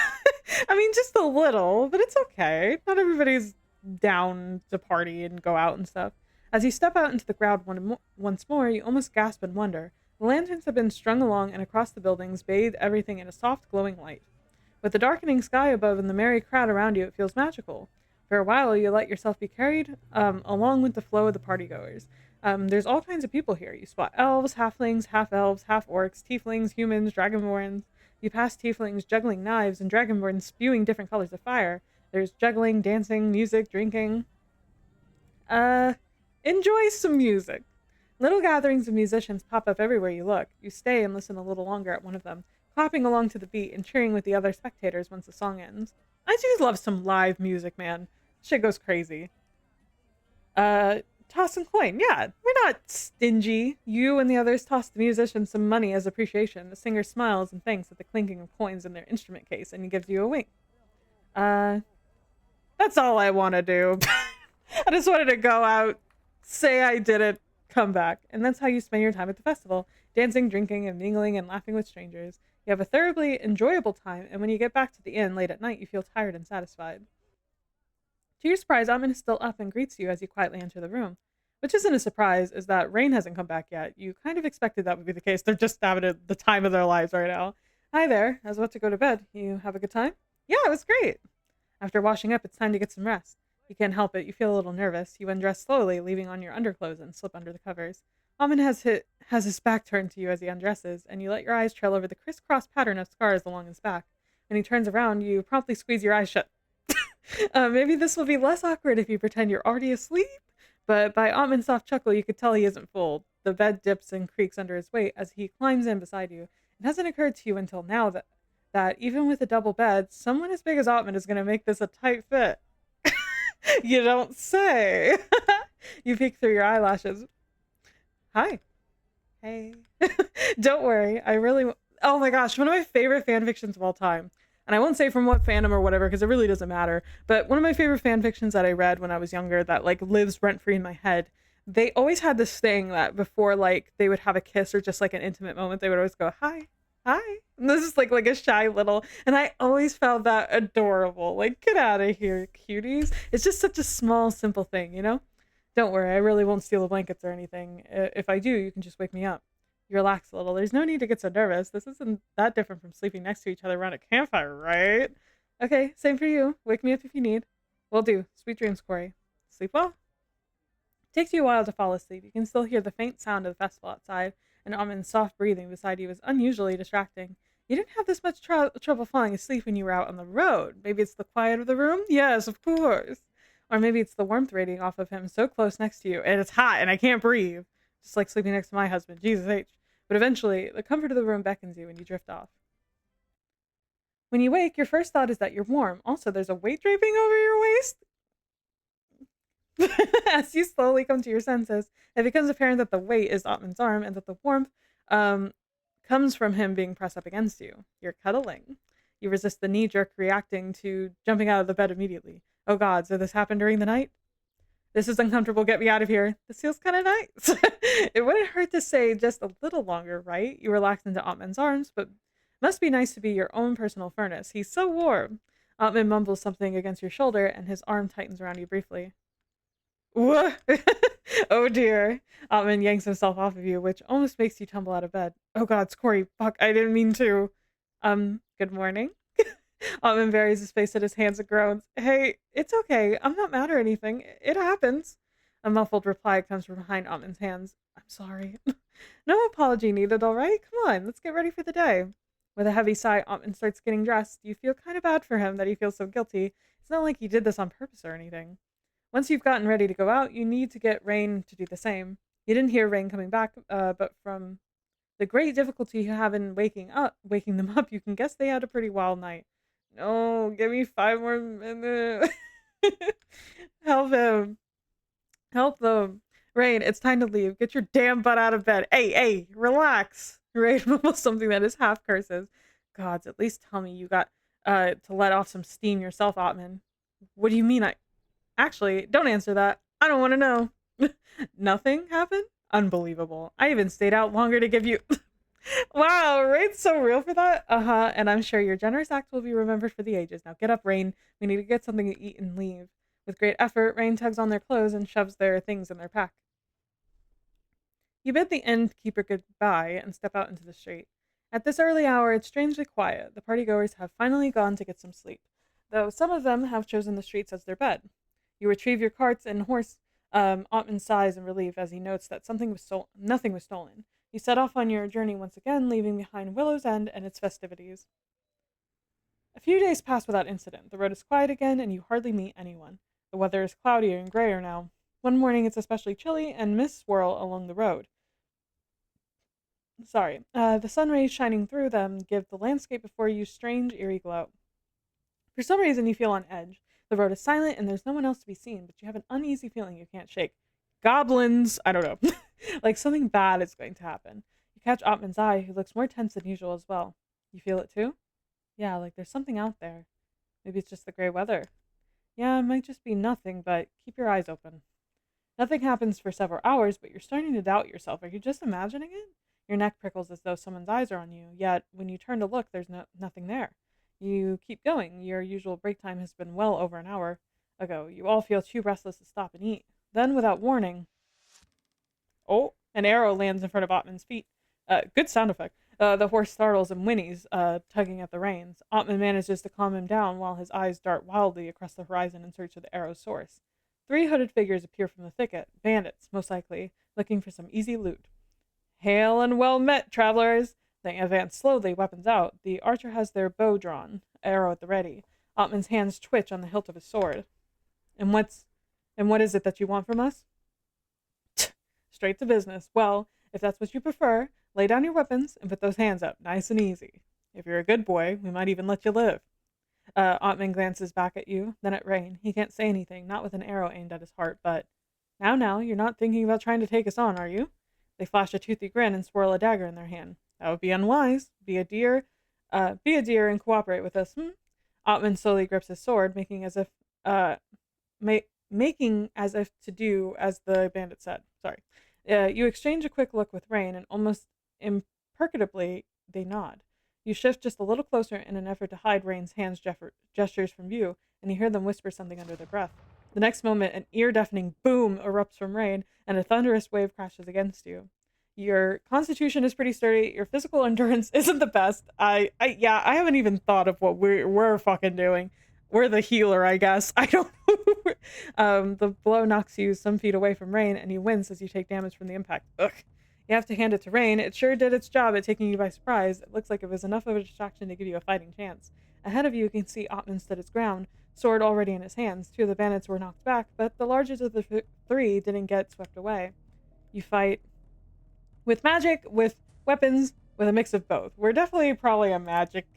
Speaker 1: I mean, just a little, but it's okay. Not everybody's down to party and go out and stuff. As you step out into the crowd once more, you almost gasp in wonder. The lanterns have been strung along and across the buildings, bathe everything in a soft, glowing light. With the darkening sky above and the merry crowd around you, it feels magical. For a while, you let yourself be carried along with the flow of the partygoers. There's all kinds of people here. You spot elves, halflings, half-elves, half-orcs, tieflings, humans, dragonborns. You pass tieflings juggling knives and dragonborns spewing different colors of fire. There's juggling, dancing, music, drinking. Enjoy some music. Little gatherings of musicians pop up everywhere you look. You stay and listen a little longer at one of them, clapping along to the beat and cheering with the other spectators once the song ends. I do love some live music, man. Shit goes crazy. Toss some coin. Yeah, we're not stingy. You and the others toss the musician some money as appreciation. The singer smiles and thanks at the clinking of coins in their instrument case, and he gives you a wink. That's all I want to do. I just wanted to go out, say I did it, come back. And that's how you spend your time at the festival. Dancing, drinking, and mingling and laughing with strangers. You have a thoroughly enjoyable time, and when you get back to the inn late at night, you feel tired and satisfied. To your surprise, Amin is still up and greets you as you quietly enter the room. Which isn't a surprise, is that Rain hasn't come back yet. You kind of expected that would be the case. They're just having the time of their lives right now. Hi there. I was about to go to bed. You have a good time? Yeah, it was great. After washing up, it's time to get some rest. You can't help it. You feel a little nervous. You undress slowly, leaving on your underclothes and slip under the covers. Amin has his back turned to you as he undresses, and you let your eyes trail over the crisscross pattern of scars along his back. When he turns around, you promptly squeeze your eyes shut. Maybe this will be less awkward if you pretend you're already asleep? But by Otman's soft chuckle, you could tell he isn't fooled. The bed dips and creaks under his weight as he climbs in beside you. It hasn't occurred to you until now that even with a double bed, someone as big as Otman is going to make this a tight fit. You don't say. You peek through your eyelashes. Hi. Hey. Don't worry. Oh my gosh, one of my favorite fan fictions of all time. And I won't say from what fandom or whatever because it really doesn't matter. But one of my favorite fan fictions that I read when I was younger that like lives rent free in my head. They always had this thing that before like they would have a kiss or just like an intimate moment, they would always go, "Hi, hi." And this is like a shy little, and I always found that adorable. Like, get out of here, cuties. It's just such a small, simple thing, you know? Don't worry, I really won't steal the blankets or anything. If I do, you can just wake me up. You relax a little. There's no need to get so nervous. This isn't that different from sleeping next to each other around a campfire, right? Okay, same for you. Wake me up if you need. Will do. Sweet dreams, Corey. Sleep well. Takes you a while to fall asleep. You can still hear the faint sound of the festival outside, and Amon's soft breathing beside you was unusually distracting. You didn't have this much trouble falling asleep when you were out on the road. Maybe it's the quiet of the room? Yes, of course. Or maybe it's the warmth radiating off of him so close next to you, and it's hot and I can't breathe. Just like sleeping next to my husband. Jesus H. But eventually, the comfort of the room beckons you and you drift off. When you wake, your first thought is that you're warm. Also, there's a weight draping over your waist. As you slowly come to your senses, it becomes apparent that the weight is Otman's arm and that the warmth um, comes from him being pressed up against you. You're cuddling. You resist the knee jerk reacting to jumping out of the bed immediately. Oh god, so this happened during the night? This is uncomfortable, get me out of here. This feels kind of nice. It wouldn't hurt to say just a little longer, right? You relax into Otman's arms, but must be nice to be your own personal furnace. He's so warm. Otman mumbles something against your shoulder and his arm tightens around you briefly. What? Oh dear. Otman yanks himself off of you, which almost makes you tumble out of bed. Oh god, it's Corey. Fuck, I didn't mean to. Good morning. Otman buries his face in his hands and groans. Hey, it's okay. I'm not mad or anything. It happens. A muffled reply comes from behind Otman's hands. I'm sorry. No apology needed, alright? Come on, let's get ready for the day. With a heavy sigh, Otman starts getting dressed. You feel kind of bad for him that he feels so guilty. It's not like he did this on purpose or anything. Once you've gotten ready to go out, you need to get Rain to do the same. You didn't hear Rain coming back, but from the great difficulty you have in waking them up, you can guess they had a pretty wild night. No, give me 5 more minutes. Help him. Help them. Rain, it's time to leave. Get your damn butt out of bed. Hey, relax. Rain mumbles something that is half curses. Gods, at least tell me you got to let off some steam yourself, Otman. What do you mean Actually, don't answer that. I don't want to know. Nothing happened? Unbelievable. I even stayed out longer to give you... Wow, Rain's so real for that. Uh-huh, and I'm sure your generous act will be remembered for the ages. Now get up, Rain. We need to get something to eat and leave. With great effort, Rain tugs on their clothes and shoves their things in their pack. You bid the innkeeper goodbye and step out into the street. At this early hour, it's strangely quiet. The partygoers have finally gone to get some sleep, though some of them have chosen the streets as their bed. You retrieve your carts and horse. Otman sighs in relief as he notes that nothing was stolen. You set off on your journey once again, leaving behind Willow's End and its festivities. A few days pass without incident. The road is quiet again, and you hardly meet anyone. The weather is cloudier and grayer now. One morning it's especially chilly, and mists swirl along the road. The sun rays shining through them give the landscape before you strange, eerie glow. For some reason, you feel on edge. The road is silent, and there's no one else to be seen, but you have an uneasy feeling you can't shake. Goblins! I don't know. Like something bad is going to happen. You catch Otman's eye, who looks more tense than usual as well. You feel it too? Yeah, like there's something out there. Maybe it's just the gray weather. Yeah, it might just be nothing, but keep your eyes open. Nothing happens for several hours, but you're starting to doubt yourself. Are you just imagining it? Your neck prickles as though someone's eyes are on you, yet when you turn to look, there's nothing there. You keep going. Your usual break time has been well over an hour ago. You all feel too restless to stop and eat. Then, without warning, an arrow lands in front of Otman's feet. Good sound effect. The horse startles and whinnies, tugging at the reins. Otman manages to calm him down while his eyes dart wildly across the horizon in search of the arrow's source. 3 hooded figures appear from the thicket, bandits, most likely, looking for some easy loot. Hail and well met, travelers! They advance slowly, weapons out. The archer has their bow drawn, arrow at the ready. Otman's hands twitch on the hilt of his sword. And what is it that you want from us? Straight to business. Well, if that's what you prefer, lay down your weapons and put those hands up, nice and easy. If you're a good boy, we might even let you live. Otman glances back at you, then at Rain. He can't say anything, not with an arrow aimed at his heart, but... Now, you're not thinking about trying to take us on, are you? They flash a toothy grin and swirl a dagger in their hand. That would be unwise. Be a dear and cooperate with us. Otmund slowly grips his sword, uh, making as if to do as the bandit said. Sorry. You exchange a quick look with Rain, and almost imperceptibly they nod. You shift just a little closer in an effort to hide Rain's gestures from view, and you hear them whisper something under their breath. The next moment, an ear-deafening boom erupts from Rain, and a thunderous wave crashes against you. Your constitution is pretty sturdy. Your physical endurance isn't the best. Yeah, I haven't even thought of what we're fucking doing. We're the healer, I guess. I don't know. The blow knocks you some feet away from Rain, and you wince as you take damage from the impact. Ugh. You have to hand it to Rain. It sure did its job at taking you by surprise. It looks like it was enough of a distraction to give you a fighting chance. Ahead of you can see Otmund stood his ground, sword already in his hands. Two of the bandits were knocked back, but the largest of the three didn't get swept away. You fight with magic, with weapons, with a mix of both. We're definitely probably a magic.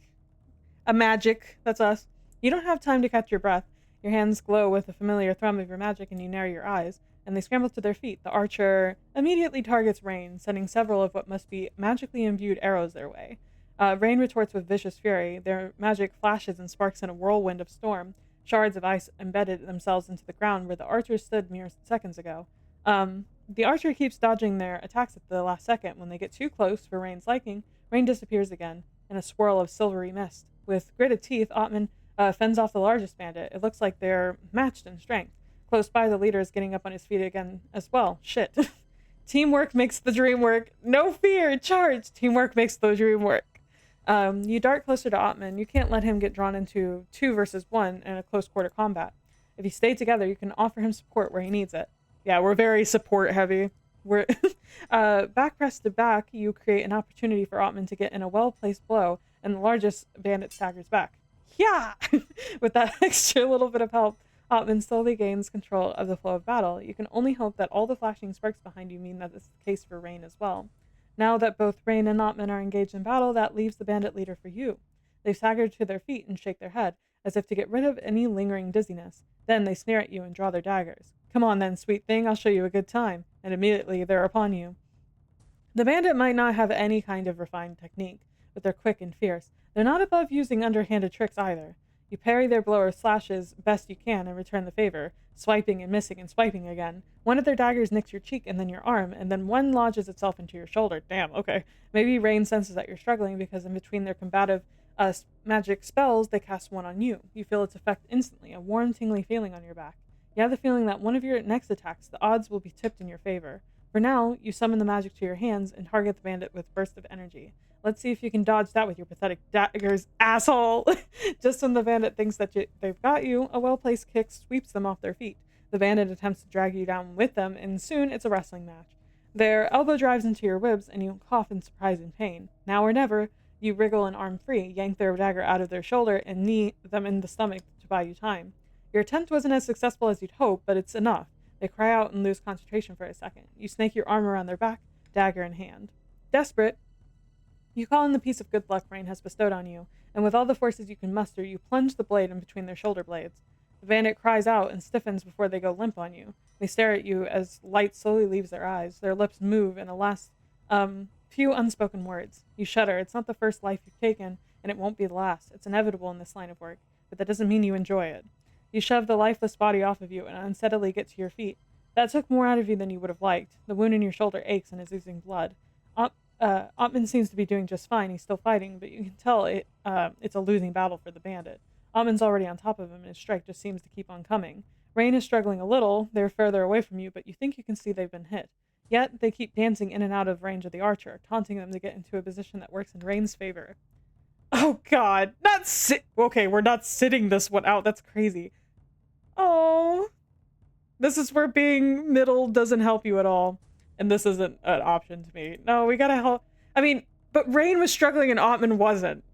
Speaker 1: That's us. You don't have time to catch your breath. Your hands glow with the familiar thrum of your magic, and you narrow your eyes, and they scramble to their feet. The archer immediately targets Rain, sending several of what must be magically imbued arrows their way. Rain retorts with vicious fury. Their magic flashes and sparks in a whirlwind of storm. Shards of ice embedded themselves into the ground where the archer stood mere seconds ago. The archer keeps dodging their attacks at the last second. When they get too close for Rain's liking, Rain disappears again in a swirl of silvery mist. With gritted teeth, Otmund fends off the largest bandit. It looks like they're matched in strength. Close by, the leader is getting up on his feet again as well. Shit. Teamwork makes the dream work. No fear, charge! Teamwork makes the dream work. You dart closer to Otmund. You can't let him get drawn into 2 versus 1 in a close quarter combat. If you stay together, you can offer him support where he needs it. Yeah, we're very support heavy. We're back press to back, you create an opportunity for Otmund to get in a well-placed blow, and the largest bandit staggers back. Yeah! With that extra little bit of help, Otmund slowly gains control of the flow of battle. You can only hope that all the flashing sparks behind you mean that this is the case for Rain as well. Now that both Rain and Otmund are engaged in battle, that leaves the bandit leader for you. They stagger to their feet and shake their head, as if to get rid of any lingering dizziness. Then they sneer at you and draw their daggers. Come on then, sweet thing, I'll show you a good time. And immediately they're upon you. The bandit might not have any kind of refined technique, but they're quick and fierce. They're not above using underhanded tricks either. You parry their blow or slashes best you can and return the favor, swiping and missing and swiping again. One of their daggers nicks your cheek and then your arm, and then one lodges itself into your shoulder. Damn, okay. Maybe Rain senses that you're struggling because in between their combative magic spells, they cast one on you. You feel its effect instantly, a warm, tingly feeling on your back. You have the feeling that one of your next attacks, the odds will be tipped in your favor. For now, you summon the magic to your hands and target the bandit with bursts of energy. Let's see if you can dodge that with your pathetic daggers, asshole! Just when the bandit thinks that they've got you, a well-placed kick sweeps them off their feet. The bandit attempts to drag you down with them, and soon it's a wrestling match. Their elbow drives into your ribs, and you cough in surprise and pain. Now or never, you wriggle an arm free, yank their dagger out of their shoulder, and knee them in the stomach to buy you time. Your attempt wasn't as successful as you'd hope, but it's enough. They cry out and lose concentration for a second. You snake your arm around their back, dagger in hand. Desperate, you call in the piece of good luck Rain has bestowed on you, and with all the forces you can muster, you plunge the blade in between their shoulder blades. The bandit cries out and stiffens before they go limp on you. They stare at you as light slowly leaves their eyes. Their lips move in a last, few unspoken words. You shudder. It's not the first life you've taken, and it won't be the last. It's inevitable in this line of work, but that doesn't mean you enjoy it. You shove the lifeless body off of you and unsteadily get to your feet. That took more out of you than you would have liked. The wound in your shoulder aches and is oozing blood. Otmund seems to be doing just fine. He's still fighting, but you can tell it's a losing battle for the bandit. Otmund's already on top of him, and his strike just seems to keep on coming. Rain is struggling a little. They're further away from you, but you think you can see they've been hit. Yet, they keep dancing in and out of range of the archer, taunting them to get into a position that works in Rain's favor. Oh god, okay, we're not sitting this one out. That's crazy. Oh, this is where being middle doesn't help you at all. And this isn't an option to me. No, we gotta help. I mean, but Rain was struggling and Otmund wasn't.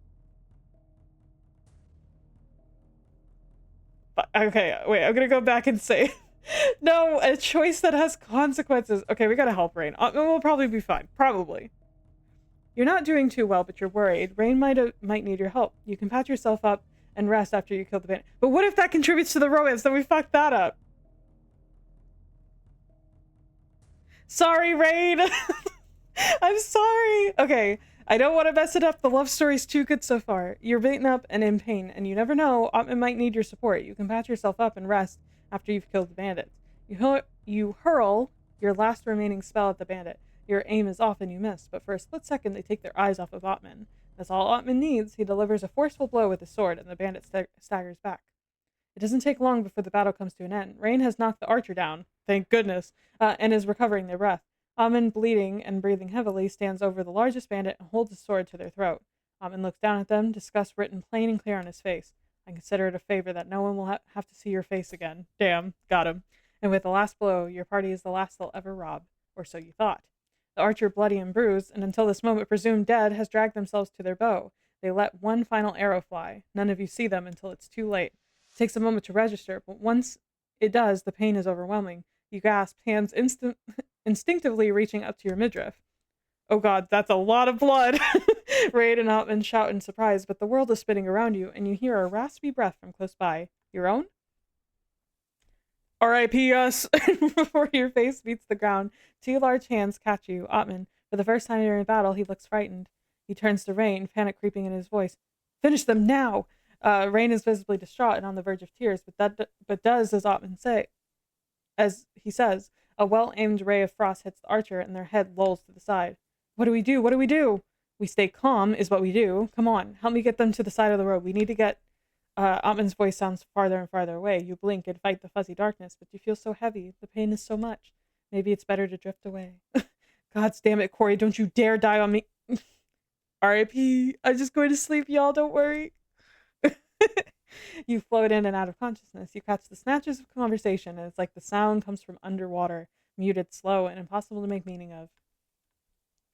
Speaker 1: But, okay, wait, I'm gonna go back and say, no, a choice that has consequences. Okay, we gotta help Rain. Otmund will probably be fine. Probably. You're not doing too well, but you're worried. Rain might need your help. You can patch yourself up and rest after you kill the bandit. But what if that contributes to the romance? Then we fucked that up. Sorry, Rain. I'm sorry. Okay, I don't want to mess it up. The love story's too good so far. You're beaten up and in pain, and you never know. Otmund might need your support. You can patch yourself up and rest after you've killed the bandits. You hurl your last remaining spell at the bandit. Your aim is off and you miss, but for a split second they take their eyes off of Otmund. That's all Otmund needs. He delivers a forceful blow with his sword, and the bandit staggers back. It doesn't take long before the battle comes to an end. Rain has knocked the archer down, thank goodness, and is recovering their breath. Amon, bleeding and breathing heavily, stands over the largest bandit and holds his sword to their throat. Amon looks down at them, disgust written plain and clear on his face. I consider it a favor that no one will have to see your face again. Damn, got him. And with the last blow, your party is the last they'll ever rob. Or so you thought. The archer, bloody and bruised, and until this moment presumed dead, has dragged themselves to their bow. They let one final arrow fly. None of you see them until it's too late. It takes a moment to register, but once it does, the pain is overwhelming. You gasp, hands instinctively reaching up to your midriff. Oh god, that's a lot of blood! Raid and Otmund shout in surprise, but the world is spinning around you, and you hear a raspy breath from close by. Your own? R.I.P. us! Before your face meets the ground, two large hands catch you. Otmund, for the first time during battle, he looks frightened. He turns to Rain, panic creeping in his voice. Finish them now! Rain is visibly distraught and on the verge of tears, but does as he says. A well-aimed ray of frost hits the archer, and their head lolls to the side. What do we do? What do we do? We stay calm, is what we do. Come on, help me get them to the side of the road. We need to get... Otmund's voice sounds farther and farther away. You blink and fight the fuzzy darkness, but you feel so heavy. The pain is so much. Maybe it's better to drift away. God damn it, Corey, don't you dare die on me. R.I.P. I'm just going to sleep, y'all, don't worry. You float in and out of consciousness. You catch the snatches of conversation, and it's like the sound comes from underwater, muted, slow, and impossible to make meaning of.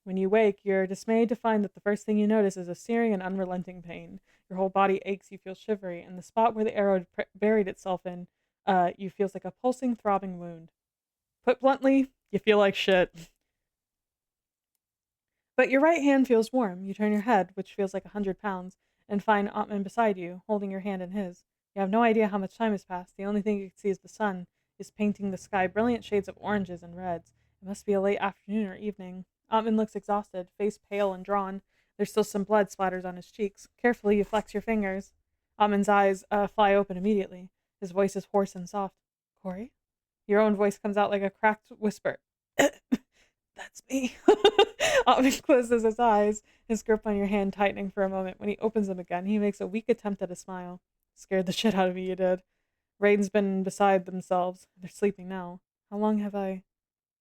Speaker 1: When you wake, you're dismayed to find that the first thing you notice is a searing and unrelenting pain. Your whole body aches, you feel shivery, and the spot where the arrow buried itself in you feels like a pulsing, throbbing wound. Put bluntly, you feel like shit. But your right hand feels warm. You turn your head, which feels like 100 pounds, and find Otmund beside you, holding your hand in his. You have no idea how much time has passed. The only thing you can see is the sun is painting the sky brilliant shades of oranges and reds. It must be a late afternoon or evening. Otmund looks exhausted, face pale and drawn. There's still some blood splatters on his cheeks. Carefully, you flex your fingers. Otmund's eyes fly open immediately. His voice is hoarse and soft. Corey? Your own voice comes out like a cracked whisper. That's me. Otmund closes his eyes, his grip on your hand tightening for a moment. When he opens them again, he makes a weak attempt at a smile. Scared the shit out of me, you did. Raiden's been beside themselves. They're sleeping now. How long have I...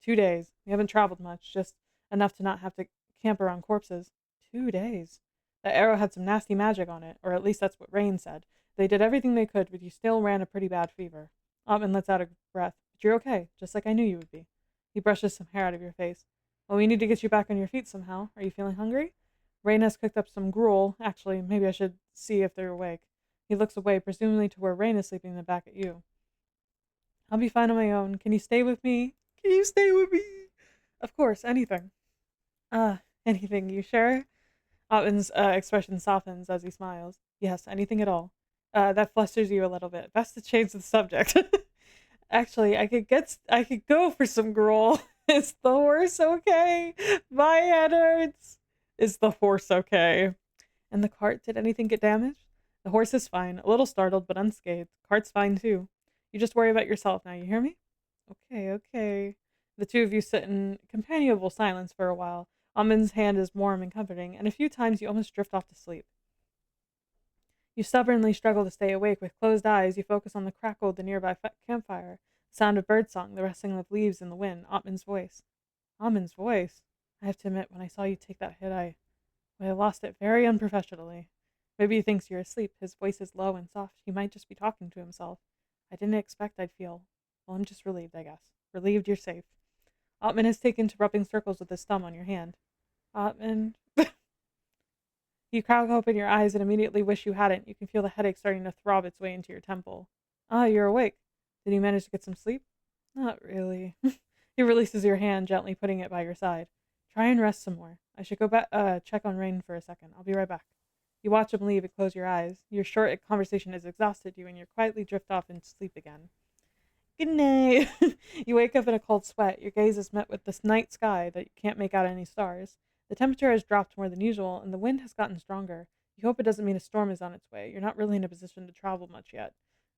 Speaker 1: 2 days. We haven't traveled much, just enough to not have to camp around corpses. 2 days. That arrow had some nasty magic on it, or at least that's what Rain said. They did everything they could, but you still ran a pretty bad fever. Otmund lets out a breath. But you're okay, just like I knew you would be. He brushes some hair out of your face. Well, we need to get you back on your feet somehow. Are you feeling hungry? Rain has cooked up some gruel. Actually, maybe I should see if they're awake. He looks away, presumably to where Rain is sleeping, then back at you. I'll be fine on my own. Can you stay with me? Can you stay with me? Of course, anything. Anything, you sure? Otmund's expression softens as he smiles. Yes, anything at all. That flusters you a little bit. Best to change the subject. Actually, I could go for some gruel. Is the horse okay? My head hurts. Is the horse okay? And the cart, did anything get damaged? The horse is fine, a little startled but unscathed. Cart's fine too. You just worry about yourself now, you hear me? Okay. The two of you sit in companionable silence for a while. Amund's hand is warm and comforting, and a few times you almost drift off to sleep. You stubbornly struggle to stay awake. With closed eyes, you focus on the crackle of the nearby campfire, the sound of birdsong, the rustling of leaves in the wind, Otmund's voice. Otmund's voice? I have to admit, when I saw you take that hit, I lost it very unprofessionally. Maybe he thinks you're asleep. His voice is low and soft. He might just be talking to himself. I didn't expect I'd feel... Well, I'm just relieved, I guess. Relieved you're safe. Otmund has taken to rubbing circles with his thumb on your hand. Otmund... You crack open your eyes and immediately wish you hadn't. You can feel the headache starting to throb its way into your temple. Ah, you're awake. Did you manage to get some sleep? Not really. He releases your hand, gently putting it by your side. Try and rest some more. I should go back, check on Rain for a second. I'll be right back. You watch him leave and close your eyes. Your short conversation has exhausted you, and you quietly drift off into sleep again. Good night. You wake up in a cold sweat. Your gaze is met with this night sky that you can't make out any stars. The temperature has dropped more than usual, and the wind has gotten stronger. You hope it doesn't mean a storm is on its way. You're not really in a position to travel much yet.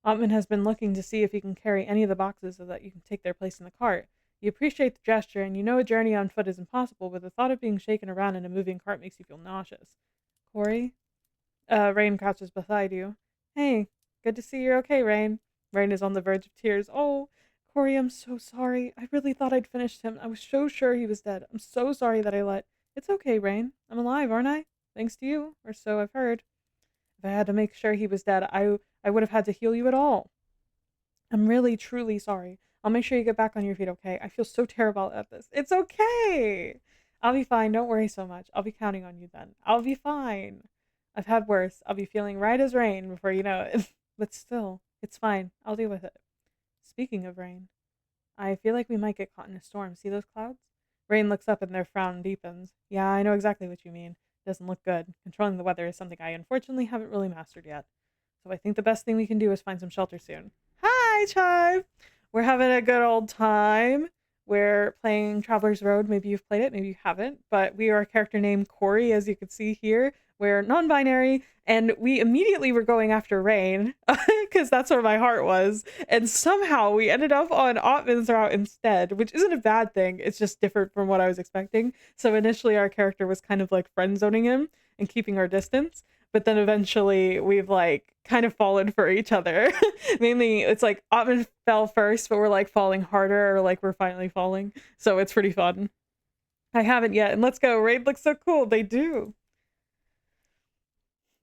Speaker 1: Otmund has been looking to see if he can carry any of the boxes so that you can take their place in the cart. You appreciate the gesture, and you know a journey on foot is impossible, but the thought of being shaken around in a moving cart makes you feel nauseous. Corey? Rain crouches beside you. Hey, good to see you're okay, Rain. Rain is on the verge of tears. Oh, Corey, I'm so sorry. I really thought I'd finished him. I was so sure he was dead. I'm so sorry that I let... It's okay, Rain. I'm alive, aren't I? Thanks to you, or so I've heard. If I had to make sure he was dead, I would have had to heal you at all. I'm really, truly sorry. I'll make sure you get back on your feet, okay? I feel so terrible at this. It's okay. I'll be fine. Don't worry so much. I'll be counting on you then. I'll be fine. I've had worse. I'll be feeling right as rain before you know it. But still, it's fine. I'll deal with it. Speaking of rain, I feel like we might get caught in a storm. See those clouds? Rain looks up and their frown deepens. Yeah, I know exactly what you mean. It doesn't look good. Controlling the weather is something I unfortunately haven't really mastered yet. So I think the best thing we can do is find some shelter soon. Hi, Chive! We're having a good old time. We're playing Traveler's Road. Maybe you've played it, maybe you haven't. But we are a character named Corey, as you can see here. We're non-binary, and we immediately were going after Rain, because that's where my heart was. And somehow we ended up on Otmund's route instead, which isn't a bad thing. It's just different from what I was expecting. So initially our character was kind of like friend-zoning him and keeping our distance. But then eventually we've like kind of fallen for each other. Mainly it's like Otmund fell first, but we're like falling harder, or like we're finally falling. So it's pretty fun. I haven't yet, and let's go. Raid looks so cool. They do.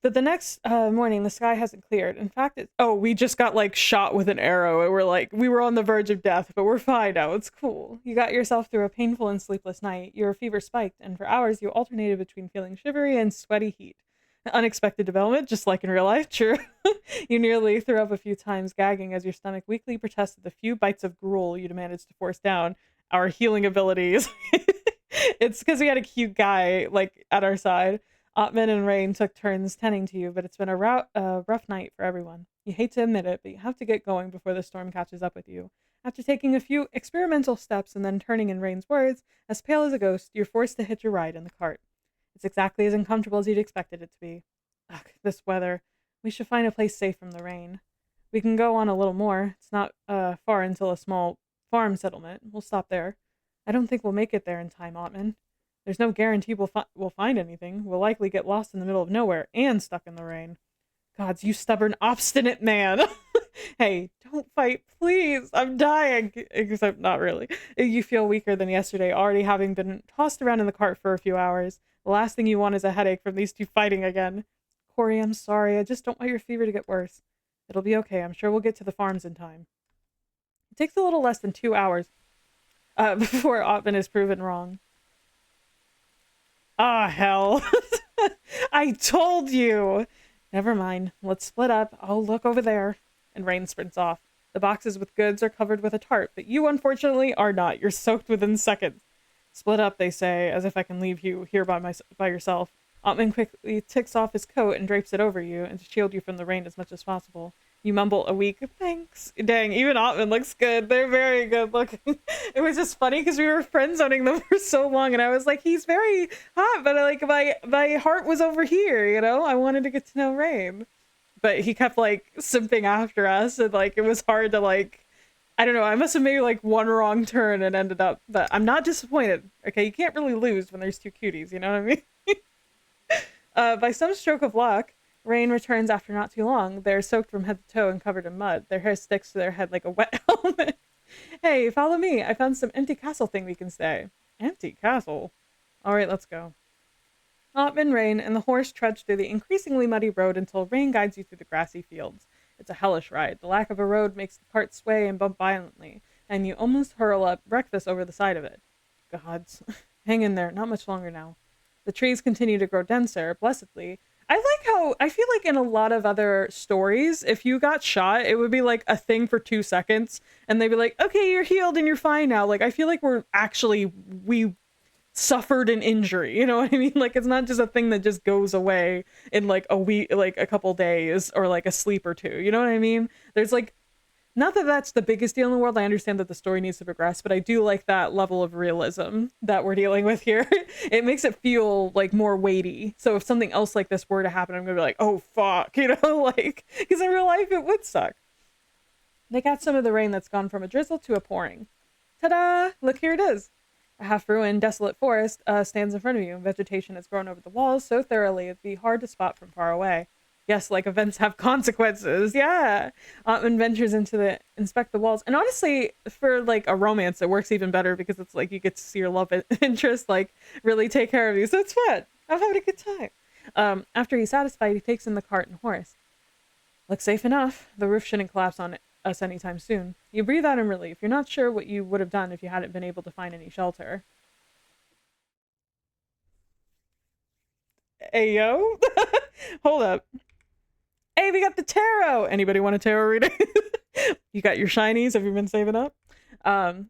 Speaker 1: But the next morning, the sky hasn't cleared. In fact, we just got like shot with an arrow, and we were on the verge of death, but we're fine now. It's cool. You got yourself through a painful and sleepless night. Your fever spiked, and for hours you alternated between feeling shivery and sweaty heat. Unexpected development, just like in real life, true. You nearly threw up a few times, gagging as your stomach weakly protested the few bites of gruel you'd managed to force down. Our healing abilities. It's because we had a cute guy like at our side. Otmund and Rain took turns tending to you, but it's been a rough night for everyone. You hate to admit it, but you have to get going before the storm catches up with you. After taking a few experimental steps and then turning in Rain's words, as pale as a ghost, you're forced to hitch a ride in the cart. It's exactly as uncomfortable as you'd expected it to be. Ugh, this weather. We should find a place safe from the rain. We can go on a little more. It's not far until a small farm settlement. We'll stop there. I don't think we'll make it there in time, Otmund. There's no guarantee we'll find anything. We'll likely get lost in the middle of nowhere and stuck in the rain. Gods, you stubborn, obstinate man. Hey, don't fight, please. I'm dying. Except not really. You feel weaker than yesterday, already having been tossed around in the cart for a few hours. The last thing you want is a headache from these two fighting again. Corey, I'm sorry. I just don't want your fever to get worse. It'll be okay. I'm sure we'll get to the farms in time. It takes a little less than 2 hours before Otmund is proven wrong. Ah, hell. I told you. Never mind. Let's split up. I'll look over there. And Rain sprints off. The boxes with goods are covered with a tarp, but you unfortunately are not. You're soaked within seconds. Split up, they say, as if I can leave you here by yourself. Otmund quickly takes off his coat and drapes it over you, and to shield you from the rain as much as possible. You mumble a weak thanks. Dang, even Otmund looks good. They're very good looking. It was just funny because we were friend zoning them for so long, and I was like, he's very hot, but like my heart was over here, you know? I wanted to get to know Rain. But he kept like simping after us, and like it was hard to like, I don't know, I must have made like one wrong turn and ended up, but I'm not disappointed. Okay, you can't really lose when there's two cuties, you know what I mean? By some stroke of luck, Rain returns after not too long. They're soaked from head to toe and covered in mud. Their hair sticks to their head like a wet helmet. Hey, follow me. I found some empty castle thing we can stay. Empty castle? Alright, let's go. Otmund, Rain, and the horse trudge through the increasingly muddy road until Rain guides you through the grassy fields. It's a hellish ride. The lack of a road makes the cart sway and bump violently, and you almost hurl up breakfast over the side of it. Gods. Hang in there. Not much longer now. The trees continue to grow denser, blessedly. I like how, I feel like in a lot of other stories, if you got shot, it would be like a thing for 2 seconds, and they'd be like, okay, you're healed and you're fine now. Like, I feel like we suffered an injury, you know what I mean? Like, it's not just a thing that just goes away in like a week, like a couple days, or like a sleep or two, you know what I mean? There's like, Not that that's the biggest deal in the world. I understand that the story needs to progress, but I do like that level of realism that we're dealing with here. It makes it feel like more weighty. So if something else like this were to happen, I'm gonna be like, oh fuck, like, because in real life it would suck. They got some of the rain that's gone from a drizzle to a pouring. Ta-da! Look, here it is. A half-ruined, desolate forest stands in front of you. Vegetation has grown over the walls so thoroughly it'd be hard to spot from far away. Yes, like events have consequences. Yeah. Otmund ventures into inspect the walls. And honestly, for like a romance, it works even better because it's like you get to see your love interest like really take care of you. So it's fun. I'm having a good time. After he's satisfied, he takes in the cart and horse. Looks safe enough. The roof shouldn't collapse on us anytime soon. You breathe out in relief. You're not sure what you would have done if you hadn't been able to find any shelter. Hey, yo. Hold up. Hey, we got the tarot. Anybody want a tarot reading? You got your shinies? Have you been saving up?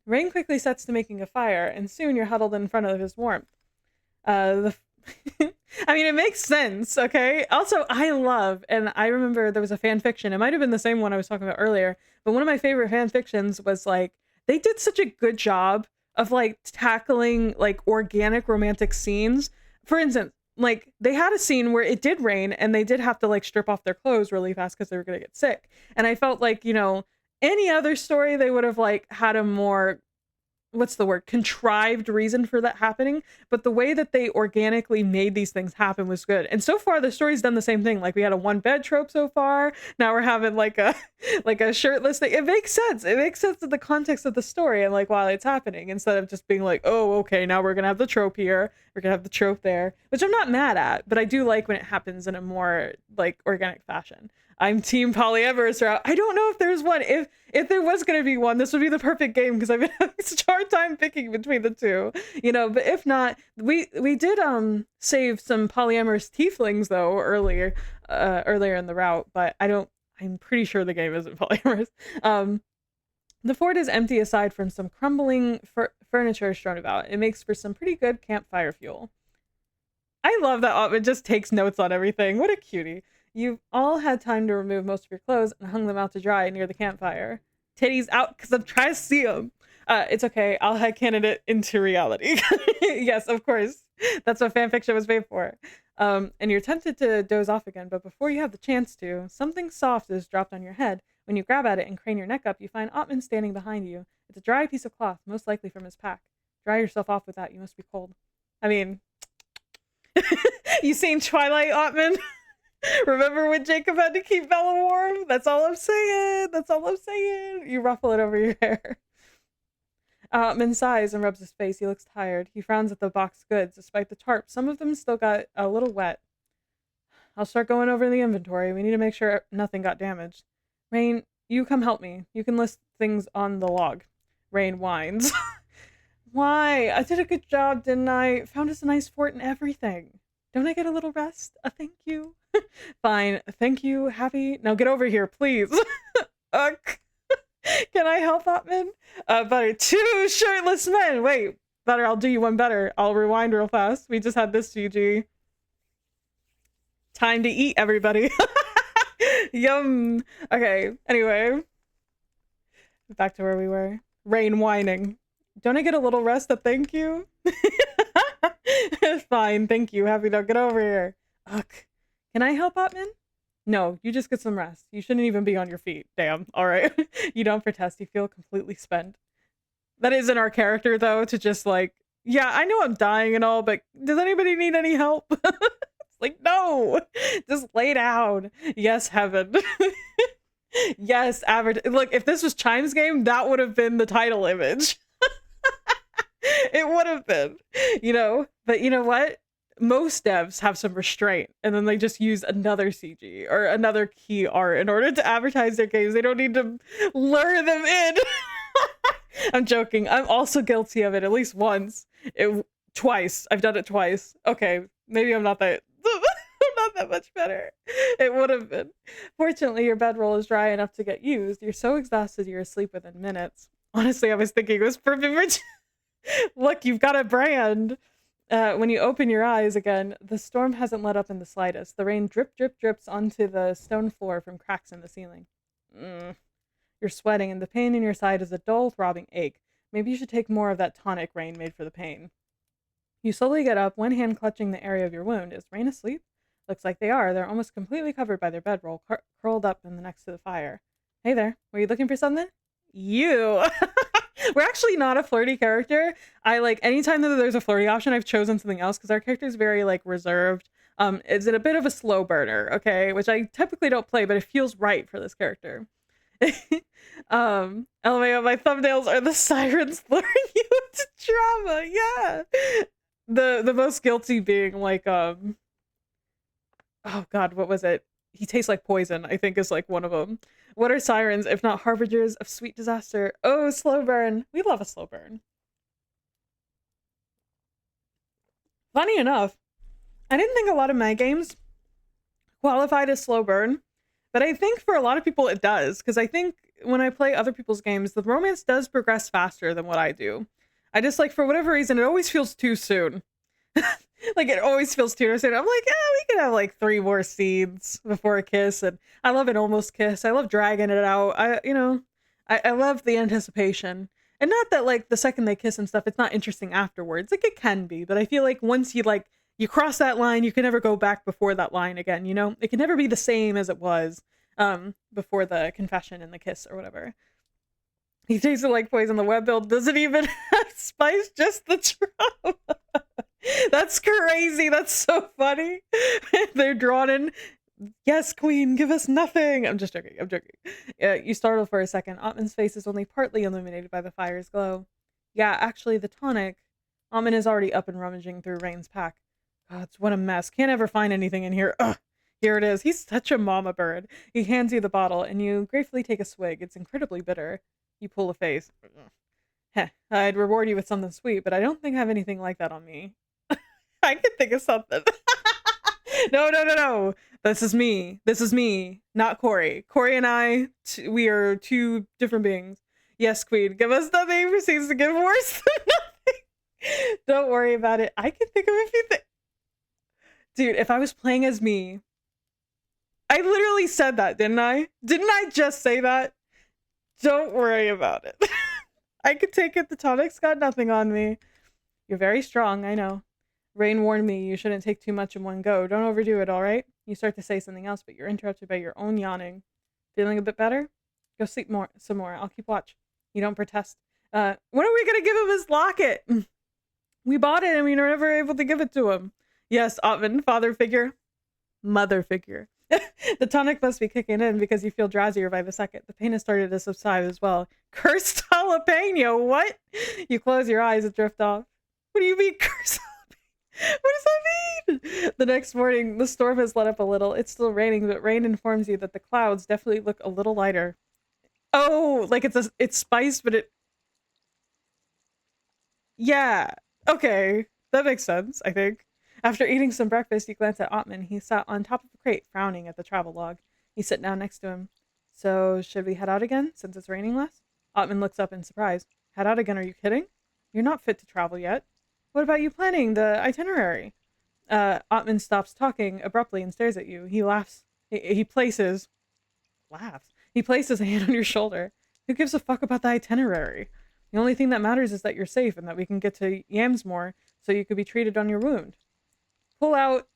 Speaker 1: Rain quickly sets to making a fire, and soon you're huddled in front of his warmth. The I mean, it makes sense, okay? Also, I love, and I remember there was a fan fiction. It might have been the same one I was talking about earlier, but one of my favorite fan fictions was like, they did such a good job of like tackling like organic romantic scenes. For instance, like they had a scene where it did rain and they did have to like strip off their clothes really fast because they were going to get sick. And I felt like, any other story, they would have like had a more what's the word, contrived reason for that happening, but the way that they organically made these things happen was good. And so far the story's done the same thing. Like we had a one bed trope so far, now we're having like a like a shirtless thing. It makes sense in the context of the story and like while it's happening, instead of just being like, oh okay, now we're gonna have the trope here, we're gonna have the trope there, which I'm not mad at, but I do like when it happens in a more like organic fashion. I'm team polyamorous route. I don't know if there's one. If there was going to be one, this would be the perfect game because I've been having such a hard time picking between the two, but if not, we did save some polyamorous tieflings though earlier in the route, but I'm pretty sure the game isn't polyamorous. The fort is empty aside from some crumbling furniture strewn about. It makes for some pretty good campfire fuel. I love that Otmund just takes notes on everything. What a cutie. You've all had time to remove most of your clothes and hung them out to dry near the campfire. Titties out because I'm trying to see them. It's okay. I'll headcanon it into reality. Yes, of course. That's what fanfiction was made for. And you're tempted to doze off again, but before you have the chance to, something soft is dropped on your head. When you grab at it and crane your neck up, you find Otmund standing behind you. It's a dry piece of cloth, most likely from his pack. Dry yourself off with that. You must be cold. I mean, you seen Twilight, Otmund? Remember when Jacob had to keep Bella warm? That's all I'm saying. That's all I'm saying. You ruffle it over your hair. Min sighs and rubs his face. He looks tired. He frowns at the boxed goods. Despite the tarp, some of them still got a little wet. I'll start going over the inventory. We need to make sure nothing got damaged. Rain, you come help me. You can list things on the log. Rain whines. Why? I did a good job, didn't I? Found us a nice fort and everything. Don't I get a little rest? A thank you? Fine. Thank you. Happy. Now get over here, please. Can I help, Otmund? Butter. Two shirtless men. Wait, Butter, I'll do you one better. I'll rewind real fast. We just had this, GG. Time to eat, everybody. Yum. Okay, anyway. Back to where we were. Rain whining. Don't I get a little rest? A thank you? Fine, thank you. Happy to get over here. Ugh. Can I help, Otmund? No, you just get some rest. You shouldn't even be on your feet. Damn. All right. You don't protest. You feel completely spent. That isn't our character, though, to just like, yeah, I know I'm dying and all, but does anybody need any help? It's like, no, just lay down. Yes, heaven. Yes, average. Look, if this was Chime's game, that would have been the title image. It would have been, but you know what? Most devs have some restraint and then they just use another CG or another key art in order to advertise their games. They don't need to lure them in. I'm joking. I'm also guilty of it at least once. Twice. I've done it twice. Okay, maybe I'm not that I'm not that much better. It would have been. Fortunately, your bedroll is dry enough to get used. You're so exhausted you're asleep within minutes. Honestly, I was thinking it was perfect. Look, you've got a brand. When you open your eyes again, the storm hasn't let up in the slightest. The rain drip, drip, drips onto the stone floor from cracks in the ceiling. You're sweating, and the pain in your side is a dull, throbbing ache. Maybe you should take more of that tonic Rain made for the pain. You slowly get up, one hand clutching the area of your wound. Is Rain asleep? Looks like they are. They're almost completely covered by their bedroll, curled up in the next to the fire. Hey there, were you looking for something? You! We're actually not a flirty character. I like anytime that there's a flirty option, I've chosen something else because our character is very like reserved. Is it a bit of a slow burner, okay? Which I typically don't play, but it feels right for this character. LMAO, my thumbnails are the sirens luring you into drama. Yeah. The most guilty being like oh god, what was it? He tastes like poison, I think is like one of them. What are sirens if not harbingers of sweet disaster? Oh, slow burn. We love a slow burn. Funny enough, I didn't think a lot of my games qualified as slow burn, but I think for a lot of people it does, because I think when I play other people's games, the romance does progress faster than what I do. I just like, for whatever reason, it always feels too soon. Like, it always feels too soon. I'm like, yeah, we could have like 3 more scenes before a kiss, and I love an almost kiss. I love dragging it out. I love the anticipation. And not that like the second they kiss and stuff, it's not interesting afterwards. Like, it can be, but I feel like once you cross that line, you can never go back before that line again, you know? It can never be the same as it was before the confession and the kiss or whatever. He tasted like poison. The web build doesn't even have spice, just the trauma. That's crazy. That's so funny. They're drawn in. Yes, queen, give us nothing. I'm just joking. I'm joking. You startle for a second. Otmund's face is only partly illuminated by the fire's glow. Yeah, actually, the tonic. Otmund is already up and rummaging through Rain's pack. God, what a mess. Can't ever find anything in here. Ugh. Here it is. He's such a mama bird. He hands you the bottle, and you gratefully take a swig. It's incredibly bitter. You pull a face. Heh, I'd reward you with something sweet, but I don't think I have anything like that on me. I can think of something. No. This is me. This is me, not Corey. Corey and I, we are 2 different beings. Yes, queen, give us nothing. Proceeds to give worse than nothing. Don't worry about it. I can think of a few things. Dude, if I was playing as me, I literally said that, didn't I? Didn't I just say that? Don't worry about it. I could take it. The tonic's got nothing on me. You're very strong, I know. Rain warned me you shouldn't take too much in one go. Don't overdo it, all right? You start to say something else, but you're interrupted by your own yawning. Feeling a bit better? Go sleep some more. I'll keep watch. You don't protest. When are we gonna give him his locket? We bought it and we were never able to give it to him. Yes, Otmund, father figure. Mother figure. The tonic must be kicking in because you feel drowsier by the second. The pain has started to subside as well. Cursed jalapeno, what? You close your eyes and drift off. What do you mean, cursed jalapeno? What does that mean? The next morning, the storm has let up a little. It's still raining, but rain informs you that the clouds definitely look a little lighter. Oh, like it's spiced, but it... Yeah. Okay. That makes sense, I think. After eating some breakfast, you glance at Otmund. He sat on top of a crate, frowning at the travelogue. You sit down next to him. So, should we head out again, since it's raining less? Otmund looks up in surprise. Head out again, are you kidding? You're not fit to travel yet. What about you planning the itinerary? Otmund stops talking abruptly and stares at you. He laughs. He places a hand on your shoulder. Who gives a fuck about the itinerary? The only thing that matters is that you're safe and that we can get to Yamsmore so you could be treated on your wound. Pull out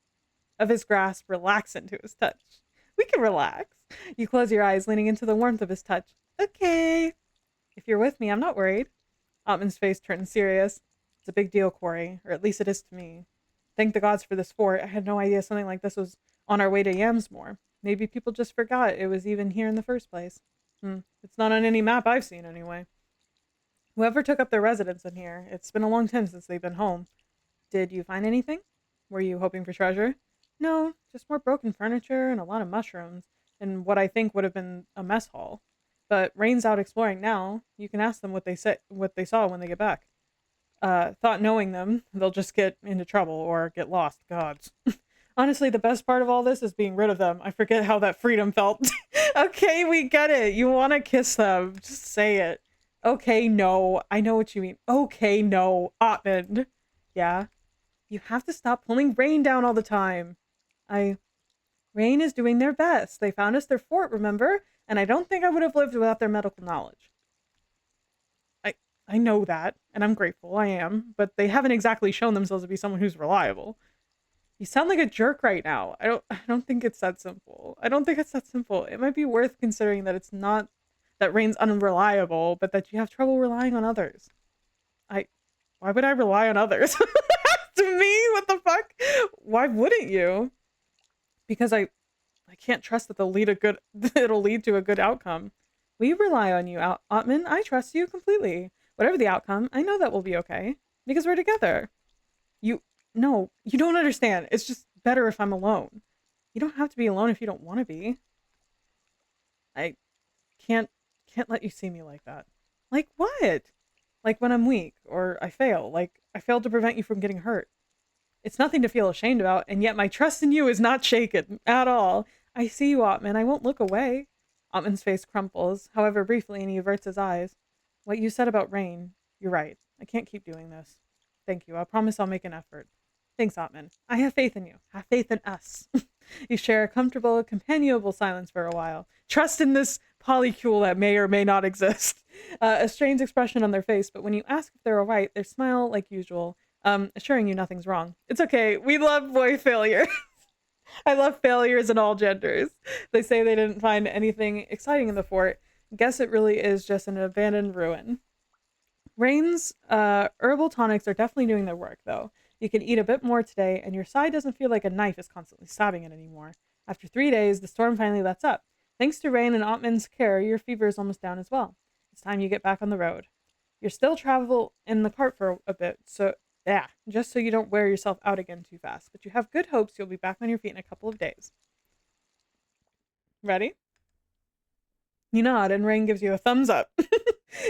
Speaker 1: of his grasp, relax into his touch. We can relax. You close your eyes, leaning into the warmth of his touch. Okay. If you're with me, I'm not worried. Otmund's face turns serious. It's a big deal, Corey, or at least it is to me. Thank the gods for this fort. I had no idea something like this was on our way to Yamsmore. Maybe people just forgot it was even here in the first place. It's not on any map I've seen, anyway. Whoever took up their residence in here, it's been a long time since they've been home. Did you find anything? Were you hoping for treasure? No, just more broken furniture and a lot of mushrooms, and what I think would have been a mess hall. But Rain's out exploring now. You can ask them what they saw when they get back. Thought knowing them, they'll just get into trouble or get lost. Gods. Honestly, the best part of all this is being rid of them. I forget how that freedom felt. Okay, we get it. You want to kiss them. Just say it. Okay, no. I know what you mean. Okay, no. Otmund. Yeah? You have to stop pulling Rain down all the time. Rain is doing their best. They found us their fort, remember? and I don't think I would have lived without their medical knowledge. I I know that, and I'm grateful, I am, but they haven't exactly shown themselves to be someone who's reliable. You sound like a jerk right now. I don't think it's that simple. I don't think it's that simple. It might be worth considering that it's not that Rain's unreliable, but that you have trouble relying on others. I Why would I rely on others? To me? What the fuck? Why wouldn't you? Because I can't trust that it'll lead to a good outcome. We rely on you, Otmund. I trust you completely. Whatever the outcome, I know that will be okay because we're together. You No, you don't understand. It's just better if I'm alone. You don't have to be alone if you don't want to be. I can't can't let you see me like that. Like what? Like when I'm weak or I fail, like I failed to prevent you from getting hurt. It's nothing to feel ashamed about, and yet my trust in you is not shaken at all. I see you, Otman. I won't look away. Otman's face crumples, however briefly, and he averts his eyes. What you said about Rain, you're right. I can't keep doing this. Thank you. I promise I'll make an effort. Thanks, Otman. I have faith in you. Have faith in us. You share a comfortable, companionable silence for a while. Trust in this polycule that may or may not exist. A strange expression on their face, but when you ask if they're all right, they smile like usual, assuring you nothing's wrong. It's okay. We love boy failure. I love failures in all genders. They say they didn't find anything exciting in the fort. Guess it really is just an abandoned ruin. Rain's herbal tonics are definitely doing their work, though. You can eat a bit more today, and your side doesn't feel like a knife is constantly stabbing it anymore. After 3 days, the storm finally lets up. Thanks to Rain and Otman's care, your fever is almost down as well. It's time you get back on the road. You'll still travel in the cart for a bit, so yeah, just so you don't wear yourself out again too fast. But you have good hopes you'll be back on your feet in a couple of days. Ready? You nod, and Rain gives you a thumbs up.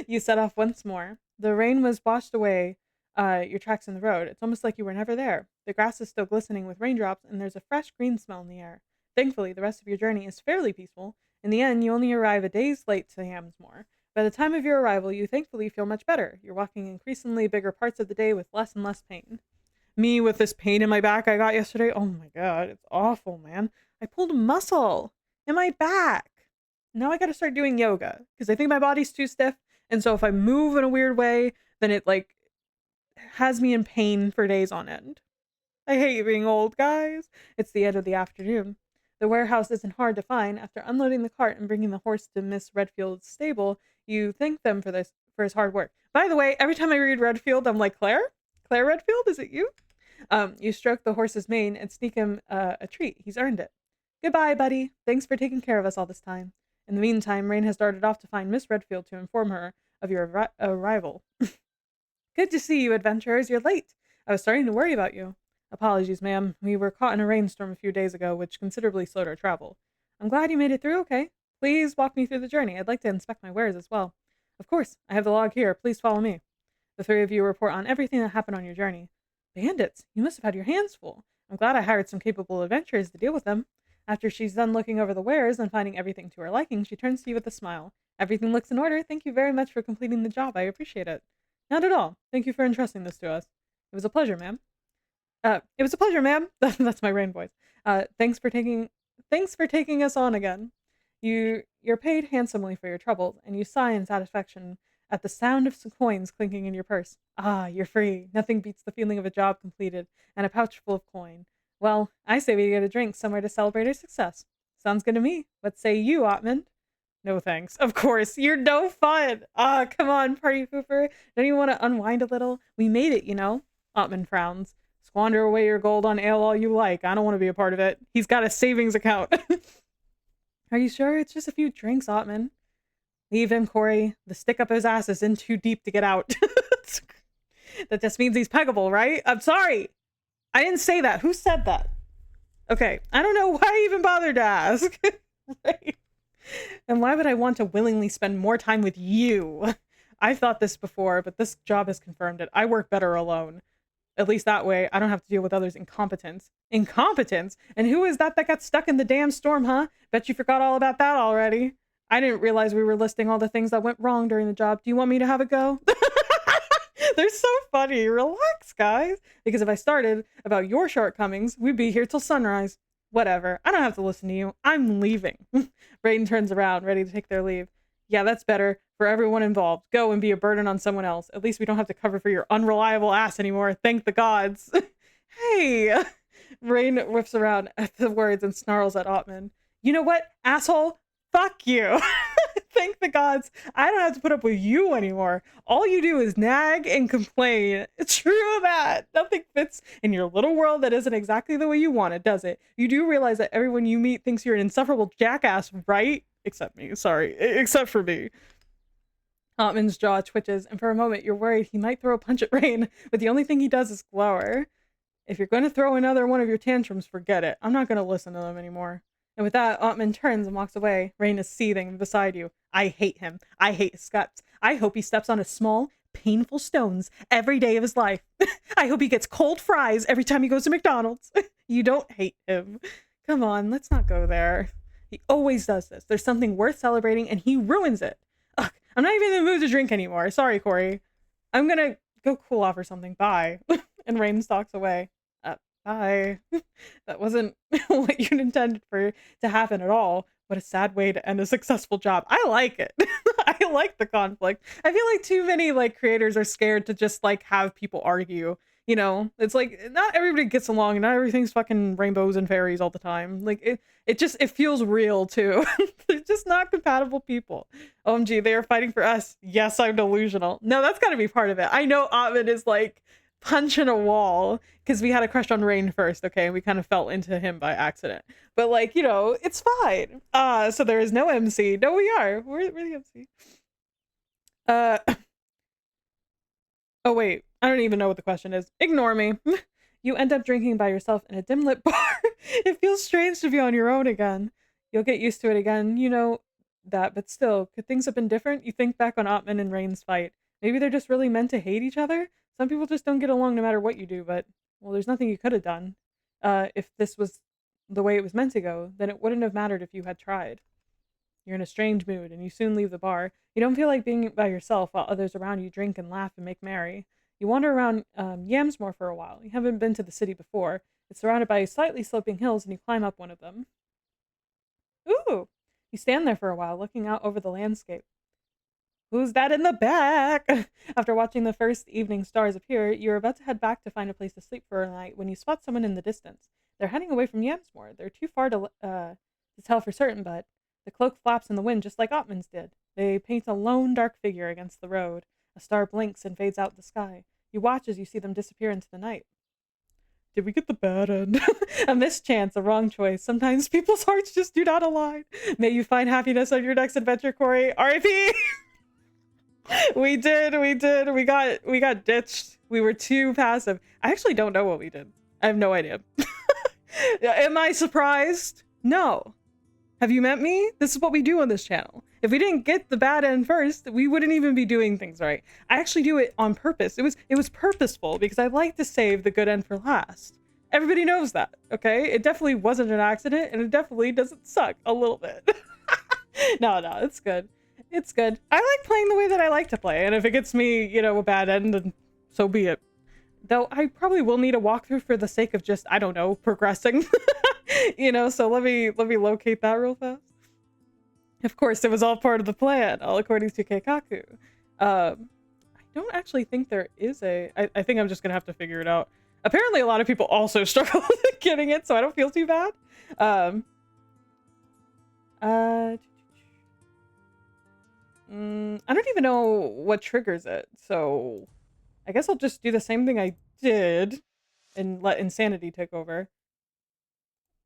Speaker 1: You set off once more. The rain was washed away your tracks in the road. It's almost like you were never there. The grass is still glistening with raindrops, and there's a fresh green smell in the air. Thankfully, the rest of your journey is fairly peaceful. In the end, you only arrive a day's late to Hamsmore. By the time of your arrival, you thankfully feel much better. You're walking increasingly bigger parts of the day with less and less pain. Me with this pain in my back I got yesterday, oh my god, it's awful, man. I pulled a muscle in my back. Now I gotta start doing yoga, because I think my body's too stiff, and so if I move in a weird way, then it, like, has me in pain for days on end. I hate being old, guys. It's the end of the afternoon. The warehouse isn't hard to find. After unloading the cart and bringing the horse to Miss Redfield's stable, you thank them for his hard work. By the way, every time I read Redfield, I'm like, Claire? Claire Redfield, is it you? You stroke the horse's mane and sneak him a treat. He's earned it. Goodbye, buddy. Thanks for taking care of us all this time. In the meantime, Rain has darted off to find Miss Redfield to inform her of your arrival. Good to see you, adventurers. You're late. I was starting to worry about you. Apologies, ma'am. We were caught in a rainstorm a few days ago, which considerably slowed our travel. I'm glad you made it through okay. Please walk me through the journey. I'd like to inspect my wares as well. Of course. I have the log here. Please follow me. The three of you report on everything that happened on your journey. Bandits! You must have had your hands full. I'm glad I hired some capable adventurers to deal with them. After she's done looking over the wares and finding everything to her liking, she turns to you with a smile. Everything looks in order. Thank you very much for completing the job. I appreciate it. Not at all. Thank you for entrusting this to us. It was a pleasure, ma'am. It was a pleasure, ma'am. That's my Rain voice. Thanks for taking us on again. You're paid handsomely for your trouble, and you sigh in satisfaction at the sound of some coins clinking in your purse. Ah, you're free. Nothing beats the feeling of a job completed and a pouch full of coin. Well, I say we get a drink somewhere to celebrate our success. Sounds good to me. What say you, Otmund? No thanks. Of course, you're no fun. Ah, come on, party pooper. Don't you want to unwind a little? We made it, you know. Otmund frowns. Squander away your gold on ale all you like. I don't want to be a part of it. He's got a savings account. Are you sure? It's just a few drinks, Otmund. Leave him, Corey. The stick up his ass is in too deep to get out. That just means he's peggable, right? I'm sorry. I didn't say that. Who said that? Okay, I don't know why I even bothered to ask. Right. And why would I want to willingly spend more time with you? I've thought this before, but this job has confirmed it. I work better alone. At least that way, I don't have to deal with others' incompetence. Incompetence? And who is that got stuck in the damn storm, huh? Bet you forgot all about that already. I didn't realize we were listing all the things that went wrong during the job. Do you want me to have a go? They're so funny. Relax, guys. Because if I started about your shortcomings, we'd be here till sunrise. Whatever. I don't have to listen to you. I'm leaving. Rain turns around, ready to take their leave. Yeah, that's better for everyone involved. Go and be a burden on someone else. At least we don't have to cover for your unreliable ass anymore. Thank the gods. Hey! Rain whiffs around at the words and snarls at Otmund. You know what, asshole? Fuck you. Thank the gods. I don't have to put up with you anymore. All you do is nag and complain. True that. Nothing fits in your little world that isn't exactly the way you want it, does it? You do realize that everyone you meet thinks you're an insufferable jackass, right? Except me. Sorry. Except for me. Otmund's jaw twitches, and for a moment you're worried he might throw a punch at Rain, but the only thing he does is glower. If you're going to throw another one of your tantrums, forget it. I'm not going to listen to them anymore. And with that, Otmund turns and walks away. Rain is seething beside you. I hate him. I hate his guts. I hope he steps on his small, painful stones every day of his life. I hope he gets cold fries every time he goes to McDonald's. You don't hate him. Come on, let's not go there. He always does this. There's something worth celebrating, and he ruins it. Ugh, I'm not even in the mood to drink anymore. Sorry, Corey. I'm gonna go cool off or something. Bye. And Rain stalks away. Bye. That wasn't what you intended for to happen at all. What a sad way to end a successful job. I like it. I like the conflict. I feel like too many like creators are scared to just like have people argue. You know, it's like not everybody gets along and not everything's fucking rainbows and fairies all the time. Like it feels real too. They're just not compatible people. OMG, they are fighting for us. Yes, I'm delusional. No, that's gotta be part of it. I know Otmund is like punching a wall because we had a crush on Rain first, okay? We kind of fell into him by accident. But like, you know, it's fine. So there is no MC. No, we are. We're the MC. Oh wait, I don't even know what the question is. Ignore me. You end up drinking by yourself in a dim lit bar. It feels strange to be on your own again. You'll get used to it again, you know that, but still, could things have been different? You think back on Otmund and Rain's fight. Maybe they're just really meant to hate each other? Some people just don't get along no matter what you do, but, well, there's nothing you could have done. If this was the way it was meant to go, then it wouldn't have mattered if you had tried. You're in a strange mood, and you soon leave the bar. You don't feel like being by yourself while others around you drink and laugh and make merry. You wander around Yamsmore for a while. You haven't been to the city before. It's surrounded by slightly sloping hills, and you climb up one of them. Ooh! You stand there for a while, looking out over the landscape. Who's that in the back? After watching the first evening stars appear, you're about to head back to find a place to sleep for a night when you spot someone in the distance. They're heading away from Yamsmore. They're too far to tell for certain, but the cloak flaps in the wind just like Otmund's did. They paint a lone, dark figure against the road. A star blinks and fades out in the sky. You watch as you see them disappear into the night. Did we get the bad end? A mischance, a wrong choice. Sometimes people's hearts just do not align. May you find happiness on your next adventure, Corey. R.I.P. We did. We got ditched. We were too passive. I actually don't know what we did. I have no idea. Am I surprised? No. Have you met me? This is what we do on this channel. If we didn't get the bad end first, we wouldn't even be doing things right. I actually do it on purpose. It was purposeful because I like to save the good end for last. Everybody knows that, okay? It definitely wasn't an accident, and it definitely doesn't suck a little bit. No, it's good. It's good. I like playing the way that I like to play, and if it gets me, you know, a bad end, then so be it. Though I probably will need a walkthrough for the sake of just, I don't know, progressing. You know, so let me locate that real fast. Of course, it was all part of the plan, all according to Keikaku. I don't actually think there is I think I'm just gonna have to figure it out. Apparently a lot of people also struggle with getting it, so I don't feel too bad. I don't even know what triggers it, so I guess I'll just do the same thing I did and let insanity take over.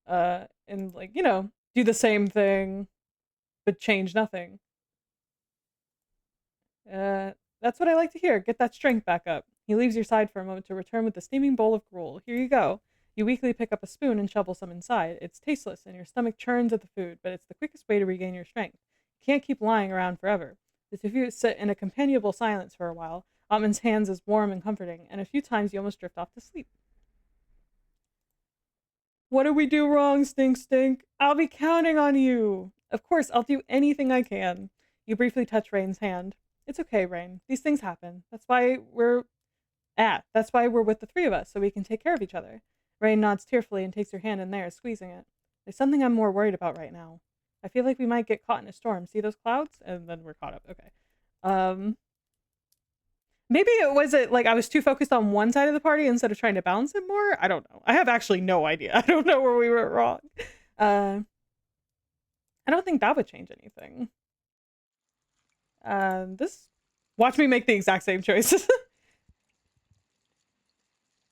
Speaker 1: And like, you know, do the same thing, but change nothing. That's what I like to hear. Get that strength back up. He leaves your side for a moment to return with a steaming bowl of gruel. Here you go. You weakly pick up a spoon and shovel some inside. It's tasteless, and your stomach churns at the food, but it's the quickest way to regain your strength. You can't keep lying around forever. The two of you sit in a companionable silence for a while. Otmund's hands is warm and comforting, and a few times you almost drift off to sleep. What do we do wrong, Stink? I'll be counting on you. Of course, I'll do anything I can. You briefly touch Rain's hand. It's okay, Rain. These things happen. That's why we're with the three of us, so we can take care of each other. Rain nods tearfully and takes your hand in theirs, squeezing it. There's something I'm more worried about right now. I feel like we might get caught in a storm. See those clouds? And then we're caught up. Okay. Um, Maybe it like I was too focused on one side of the party instead of trying to balance it more. I don't know. I have actually no idea. I don't know where we went wrong. Uh, I don't think that would change anything. This. Watch me make the exact same choices.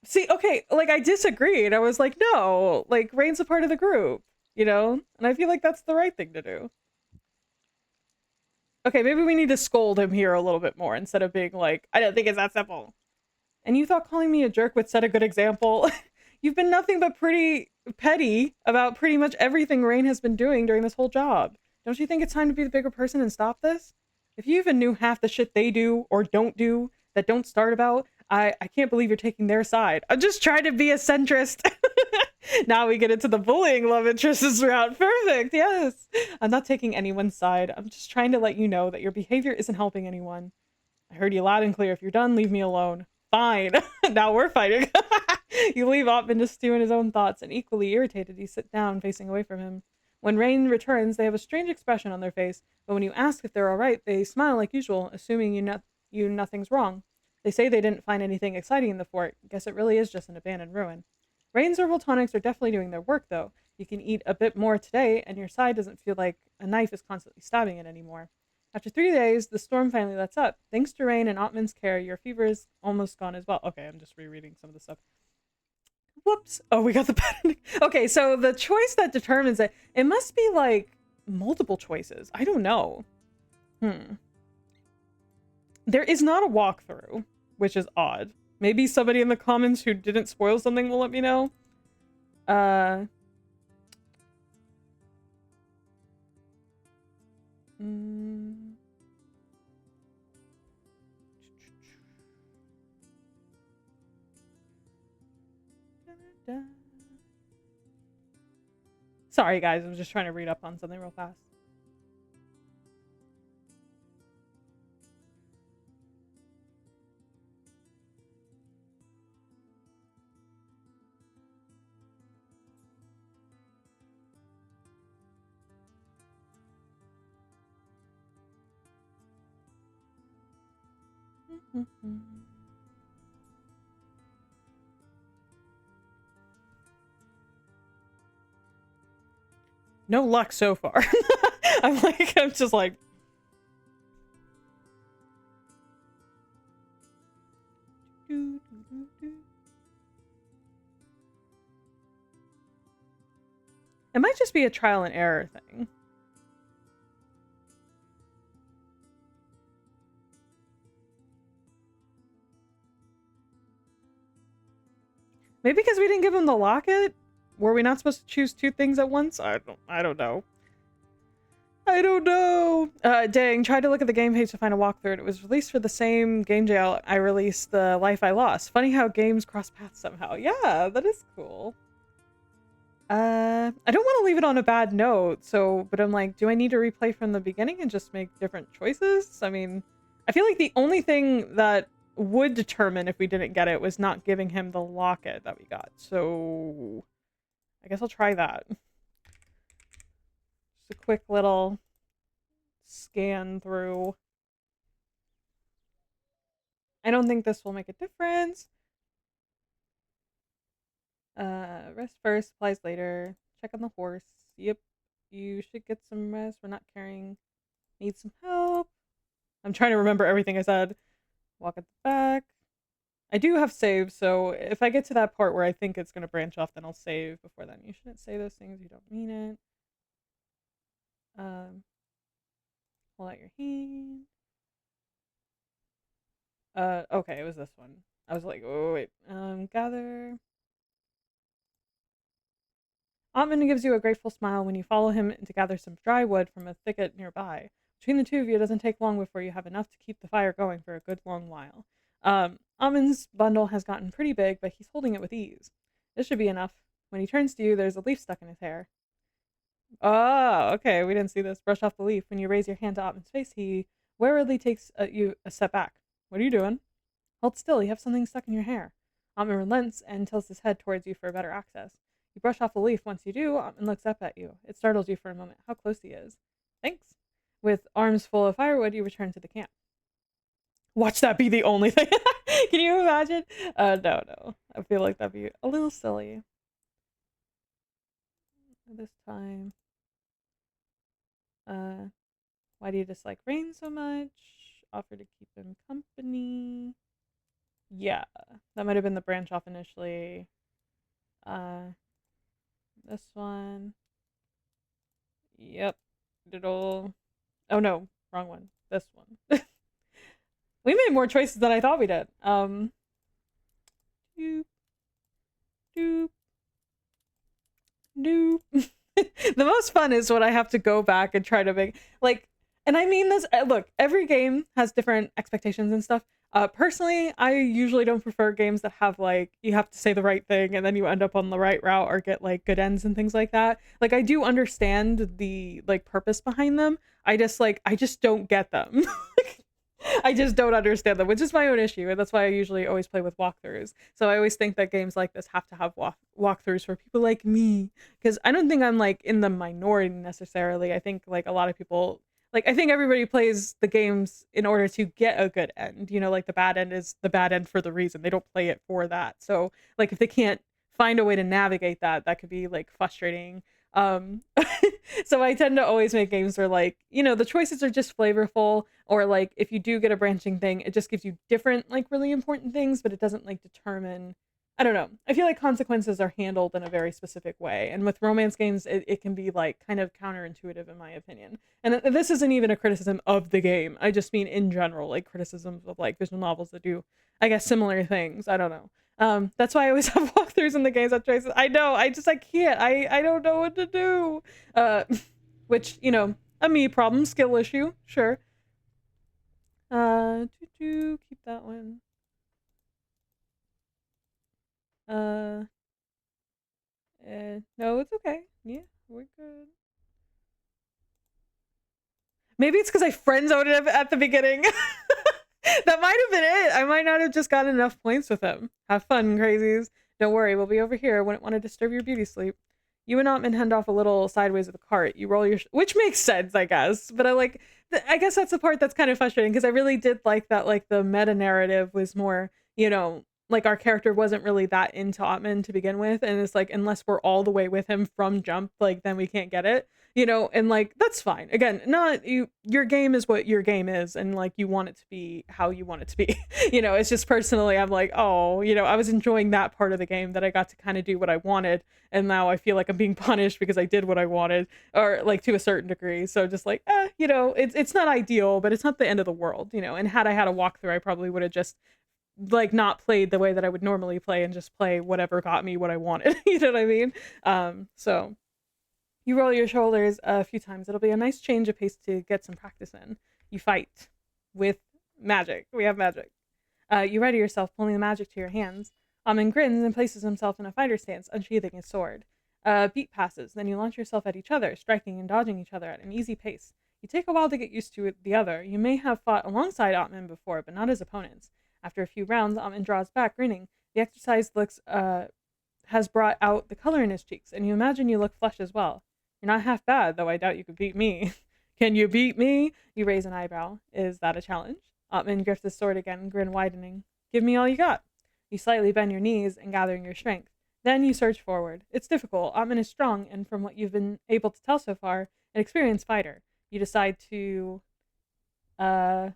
Speaker 1: See, okay, like I disagreed. I was like, no, like Rain's a part of the group, you know? And I feel like that's the right thing to do. Okay, maybe we need to scold him here a little bit more instead of being like, I don't think it's that simple. And you thought calling me a jerk would set a good example? You've been nothing but pretty petty about pretty much everything Rain has been doing during this whole job. Don't you think it's time to be the bigger person and stop this? If you even knew half the shit they do or don't do that don't start about, I can't believe you're taking their side. I'm just trying to be a centrist. Now we get into the bullying love interests route. Perfect, yes. I'm not taking anyone's side. I'm just trying to let you know that your behavior isn't helping anyone. I heard you loud and clear. If you're done, leave me alone. Fine. Now we're fighting. You leave Otmund to stew in his own thoughts, and equally irritated, you sit down, facing away from him. When Rain returns, they have a strange expression on their face, but when you ask if they're all right, they smile like usual, assuming nothing's wrong. They say they didn't find anything exciting in the fort. Guess it really is just an abandoned ruin. Rain's herbal tonics are definitely doing their work, though. You can eat a bit more today, and your side doesn't feel like a knife is constantly stabbing it anymore. After 3 days, the storm finally lets up. Thanks to Rain and Otmund's care, your fever is almost gone as well. Okay, I'm just rereading some of the stuff. Whoops. Oh, we got the bad. Okay, so the choice that determines it, it must be like multiple choices. I don't know. There is not a walkthrough, which is odd. Maybe somebody in the comments who didn't spoil something will let me know. Sorry, guys. I was just trying to read up on something real fast. No luck so far. I'm just like. It might just be a trial and error thing. Maybe because we didn't give him the locket? Were we not supposed to choose two things at once? I don't know. I don't know. Dang, tried to look at the game page to find a walkthrough. It was released for the same game jail I released the Life I Lost. Funny how games cross paths somehow. Yeah, that is cool. I don't want to leave it on a bad note, but I'm like, do I need to replay from the beginning and just make different choices? I mean, I feel like the only thing that would determine if we didn't get it was not giving him the locket that we got. So I guess I'll try that. Just a quick little scan through. I don't think this will make a difference. Rest first, supplies later. Check on the horse. Yep, you should get some rest. We're not carrying. Need some help. I'm trying to remember everything I said. Walk at the back. I do have saves, so if I get to that part where I think it's going to branch off, then I'll save before then. You shouldn't say those things. You don't mean it. Hold out your hand. Okay, it was this one. I was like, oh, wait. Gather. Otmund gives you a grateful smile when you follow him to gather some dry wood from a thicket nearby. Between the two of you, it doesn't take long before you have enough to keep the fire going for a good long while. Amund's bundle has gotten pretty big, but he's holding it with ease. This should be enough. When he turns to you, there's a leaf stuck in his hair. Oh, okay, we didn't see this. Brush off the leaf. When you raise your hand to Otmund's face, he warily takes you a step back. What are you doing? Hold still, you have something stuck in your hair. Otmund relents and tilts his head towards you for better access. You brush off a leaf once you do, and looks up at you. It startles you for a moment. How close he is. Thanks. With arms full of firewood, you return to the camp. Watch that be the only thing. Can you imagine? No. I feel like that'd be a little silly. This time. Why do you dislike rain so much? Offer to keep him company. Yeah, that might have been the branch off initially. Uh, this one. Yep. Diddle. Oh no, wrong one. This one. We made more choices than I thought we did. Doop, doop, doop. The most fun is when I have to go back and try to make like, and I mean this. Look, every game has different expectations and stuff. Personally, I usually don't prefer games that have like you have to say the right thing and then you end up on the right route or get like good ends and things like that. Like I do understand the like purpose behind them. I just don't get them. I just don't understand them, which is my own issue, and that's why I usually always play with walkthroughs. So I always think that games like this have to have walkthroughs for people like me, because I don't think I'm like in the minority necessarily. I think like a lot of people, like I think everybody plays the games in order to get a good end. You know, like the bad end is the bad end for the reason they don't play it for that. So like if they can't find a way to navigate that, that could be like frustrating. Um, so I tend to always make games where like, you know, the choices are just flavorful, or like if you do get a branching thing, it just gives you different like really important things, but it doesn't like determine. I don't know. I feel like consequences are handled in a very specific way. And with romance games, it can be like kind of counterintuitive in my opinion. And this isn't even a criticism of the game. I just mean in general, like criticisms of like visual novels that do, I guess, similar things. I don't know. That's why I always have walkthroughs in the games that choices. I know, I can't. I don't know what to do. Uh, which, you know, a me problem, skill issue, sure. Keep that one. Uh, no, it's okay. Yeah, we're good. Maybe it's because I friend zoned him at the beginning. That might have been it. I might not have just gotten enough points with him. Have fun, crazies. Don't worry, we'll be over here. Wouldn't want to disturb your beauty sleep. You and Otman hand off a little sideways of the cart. You roll your, which makes sense, I guess. But I like, I guess that's the part that's kind of frustrating because I really did like that. Like the meta narrative was more, you know, like our character wasn't really that into Otman to begin with, and it's like unless we're all the way with him from jump, like then we can't get it, you know. And like that's fine. Again, not you. Your game is what your game is, and like you want it to be how you want it to be. You know, it's just personally, I'm like, oh, you know, I was enjoying that part of the game that I got to kind of do what I wanted, and now I feel like I'm being punished because I did what I wanted, or like to a certain degree. So just like, you know, it's not ideal, but it's not the end of the world, you know. And had I had a walkthrough, I probably would have just like not played the way that I would normally play and just play whatever got me what I wanted. You know what I mean? So you roll your shoulders a few times. It'll be a nice change of pace to get some practice in. You fight with magic. We have magic. You ready yourself, pulling the magic to your hands. Amin grins and places himself in a fighter stance, unsheathing his sword. A beat passes, then you launch yourself at each other, striking and dodging each other at an easy pace. You take a while to get used to the other. You may have fought alongside Otman before, but not as opponents. After a few rounds, Otman draws back, grinning. The exercise has brought out the color in his cheeks, and you imagine you look flushed as well. You're not half bad, though I doubt you could beat me. Can you beat me? You raise an eyebrow. Is that a challenge? Otman grips his sword again, grin widening. Give me all you got. You slightly bend your knees and gathering your strength. Then you surge forward. It's difficult. Otman is strong, and from what you've been able to tell so far, an experienced fighter. You decide to throw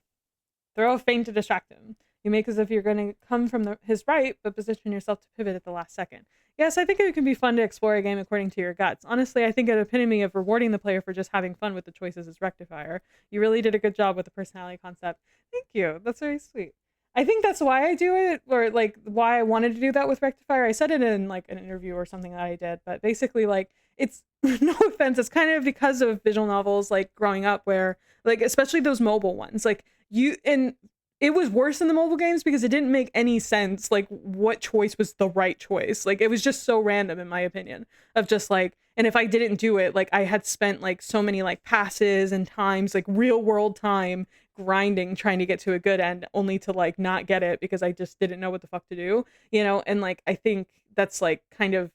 Speaker 1: a feint to distract him. You make as if you're going to come from his right, but position yourself to pivot at the last second. Yes, I think it can be fun to explore a game according to your guts. Honestly, I think an epitome of rewarding the player for just having fun with the choices is Rectifier. You really did a good job with the personality concept. Thank you. That's very sweet. I think that's why I do it, or like why I wanted to do that with Rectifier. I said it in like an interview or something that I did, but basically like it's no offense, it's kind of because of visual novels like growing up where like especially those mobile ones, like you and it was worse in the mobile games because it didn't make any sense like what choice was the right choice. Like it was just so random in my opinion of just like, and if I didn't do it, like I had spent like so many like passes and times, like real world time grinding trying to get to a good end only to like not get it because I just didn't know what the fuck to do, you know. And like I think that's like kind of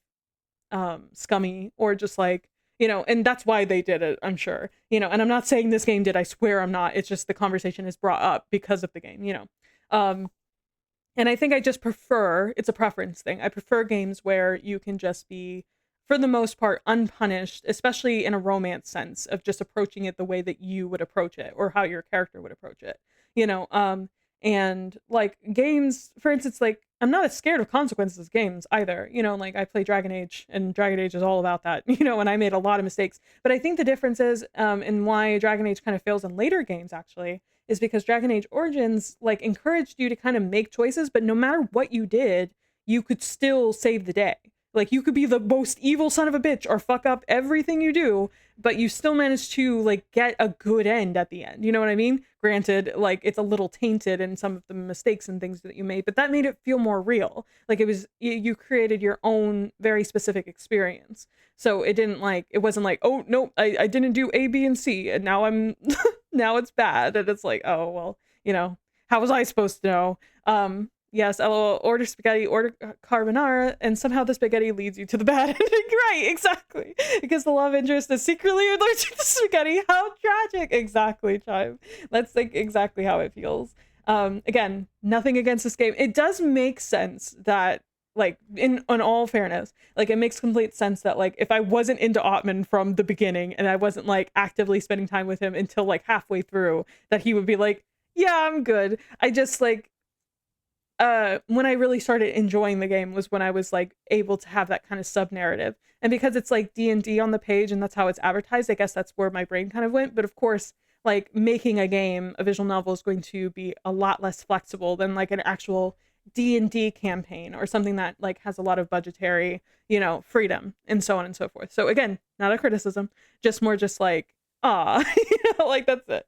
Speaker 1: scummy or just like, and that's why they did it, I'm sure. And I'm not saying this game did, I swear I'm not. It's just the conversation is brought up because of the game. Um and I think I just prefer, it's a preference thing. I prefer games where you can just be, for the most part, unpunished, especially in a romance sense of just approaching it the way that you would approach it or how your character would approach it. You know, um, and like games, for instance, like I'm not as scared of consequences as games either. Like I play Dragon Age, and Dragon Age is all about that. And I made a lot of mistakes. But I think the difference is, and why Dragon Age kind of fails in later games actually, is because Dragon Age Origins like encouraged you to kind of make choices, but no matter what you did, you could still save the day. Like you could be the most evil son of a bitch or fuck up everything you do, but you still manage to like get a good end at the end. You know what I mean? Granted, like it's a little tainted in some of the mistakes and things that you made, but that made it feel more real. Like it was, you created your own very specific experience. So it wasn't like, oh no, I didn't do A, B, and C, and now I'm now it's bad. And it's like, oh well, how was I supposed to know? Yes, LOL, order spaghetti, order carbonara, and somehow the spaghetti leads you to the bad ending. Right, exactly. Because the love interest is secretly allergic to spaghetti. How tragic. Exactly, Chime. That's like exactly how it feels. Again, nothing against this game. It does make sense that, like, in all fairness, like it makes complete sense that like if I wasn't into Otmund from the beginning and I wasn't like actively spending time with him until like halfway through, that he would be like, yeah, I'm good. I just like when I really started enjoying the game was when I was like able to have that kind of sub narrative. And because it's like D&D on the page and that's how it's advertised, I guess that's where my brain kind of went. But of course, like making a game, a visual novel, is going to be a lot less flexible than like an actual D&D campaign or something that like has a lot of budgetary, freedom and so on and so forth. So again, not a criticism, just more just like, like that's it.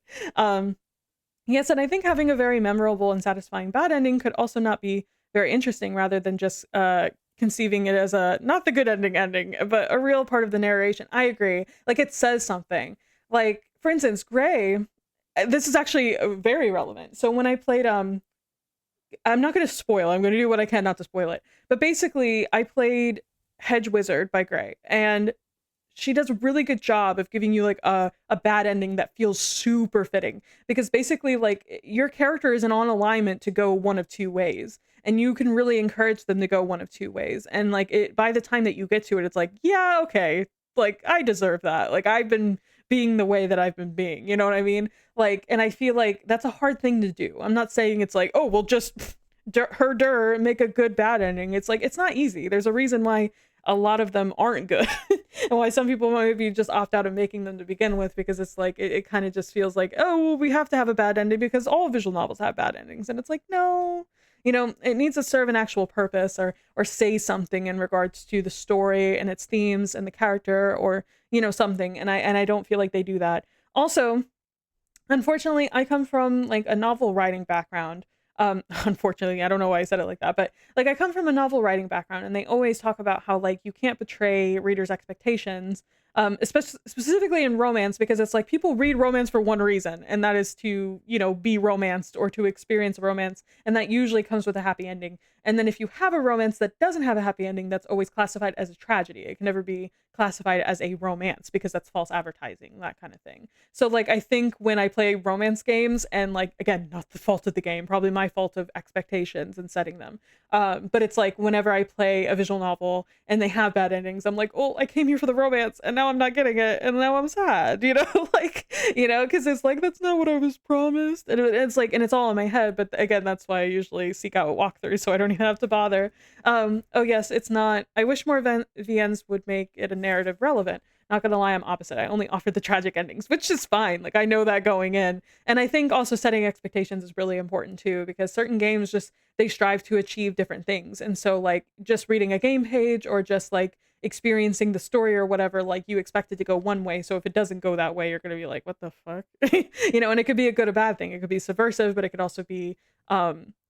Speaker 1: Yes, and I think having a very memorable and satisfying bad ending could also not be very interesting, rather than just conceiving it as a not the good ending, but a real part of the narration. I agree. Like it says something. Like for instance, Gray. This is actually very relevant. So when I played, I'm not going to spoil. I'm going to do what I can not to spoil it. But basically, I played Hedge Wizard by Gray, and she does a really good job of giving you like a bad ending that feels super fitting, because basically like your character isn't on alignment to go one of two ways, and you can really encourage them to go one of two ways, and like it, by the time that you get to it, it's like, yeah, okay, like I deserve that, like I've been being the way that I've been being, you know what I mean? Like, and I feel like that's a hard thing to do. I'm not saying it's like, oh well, just make a good bad ending. It's like, it's not easy. There's a reason why a lot of them aren't good and why some people maybe just opt out of making them to begin with, because it's like it kind of just feels like, oh well, we have to have a bad ending because all visual novels have bad endings, and it's like, no, it needs to serve an actual purpose, or say something in regards to the story and its themes and the character, or something, and I don't feel like they do that. Also, unfortunately, I come from like a novel writing background. Unfortunately, I don't know why I said it like that, but like I come from a novel writing background, and they always talk about how like you can't betray readers' expectations, especially specifically in romance, because it's like people read romance for one reason, and that is to, be romanced or to experience romance, and that usually comes with a happy ending. And then if you have a romance that doesn't have a happy ending, that's always classified as a tragedy. It can never be classified as a romance because that's false advertising, that kind of thing. So like I think when I play romance games, and like again, not the fault of the game, probably my fault of expectations and setting them. But it's like whenever I play a visual novel and they have bad endings, I'm like, oh, I came here for the romance and now I'm not getting it, and now I'm sad, like, because it's like that's not what I was promised, and it's like, and it's all in my head. But again, that's why I usually seek out walkthroughs, so I don't even have to bother. Oh yes, it's not. I wish more VNs would make it a narrative relevant. Not gonna lie, I'm opposite. I only offer the tragic endings, which is fine. Like I know that going in. And I think also setting expectations is really important too, because certain games just, they strive to achieve different things. And so like just reading a game page or just like experiencing the story or whatever, like you expect it to go one way. So if it doesn't go that way, you're gonna be like, what the fuck? And it could be a good or bad thing. It could be subversive, but it could also be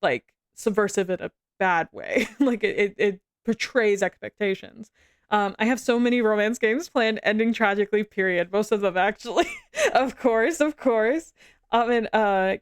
Speaker 1: like subversive in a bad way. Like it portrays expectations. I have so many romance games planned ending tragically, period. Most of them, actually. Of course, of course. And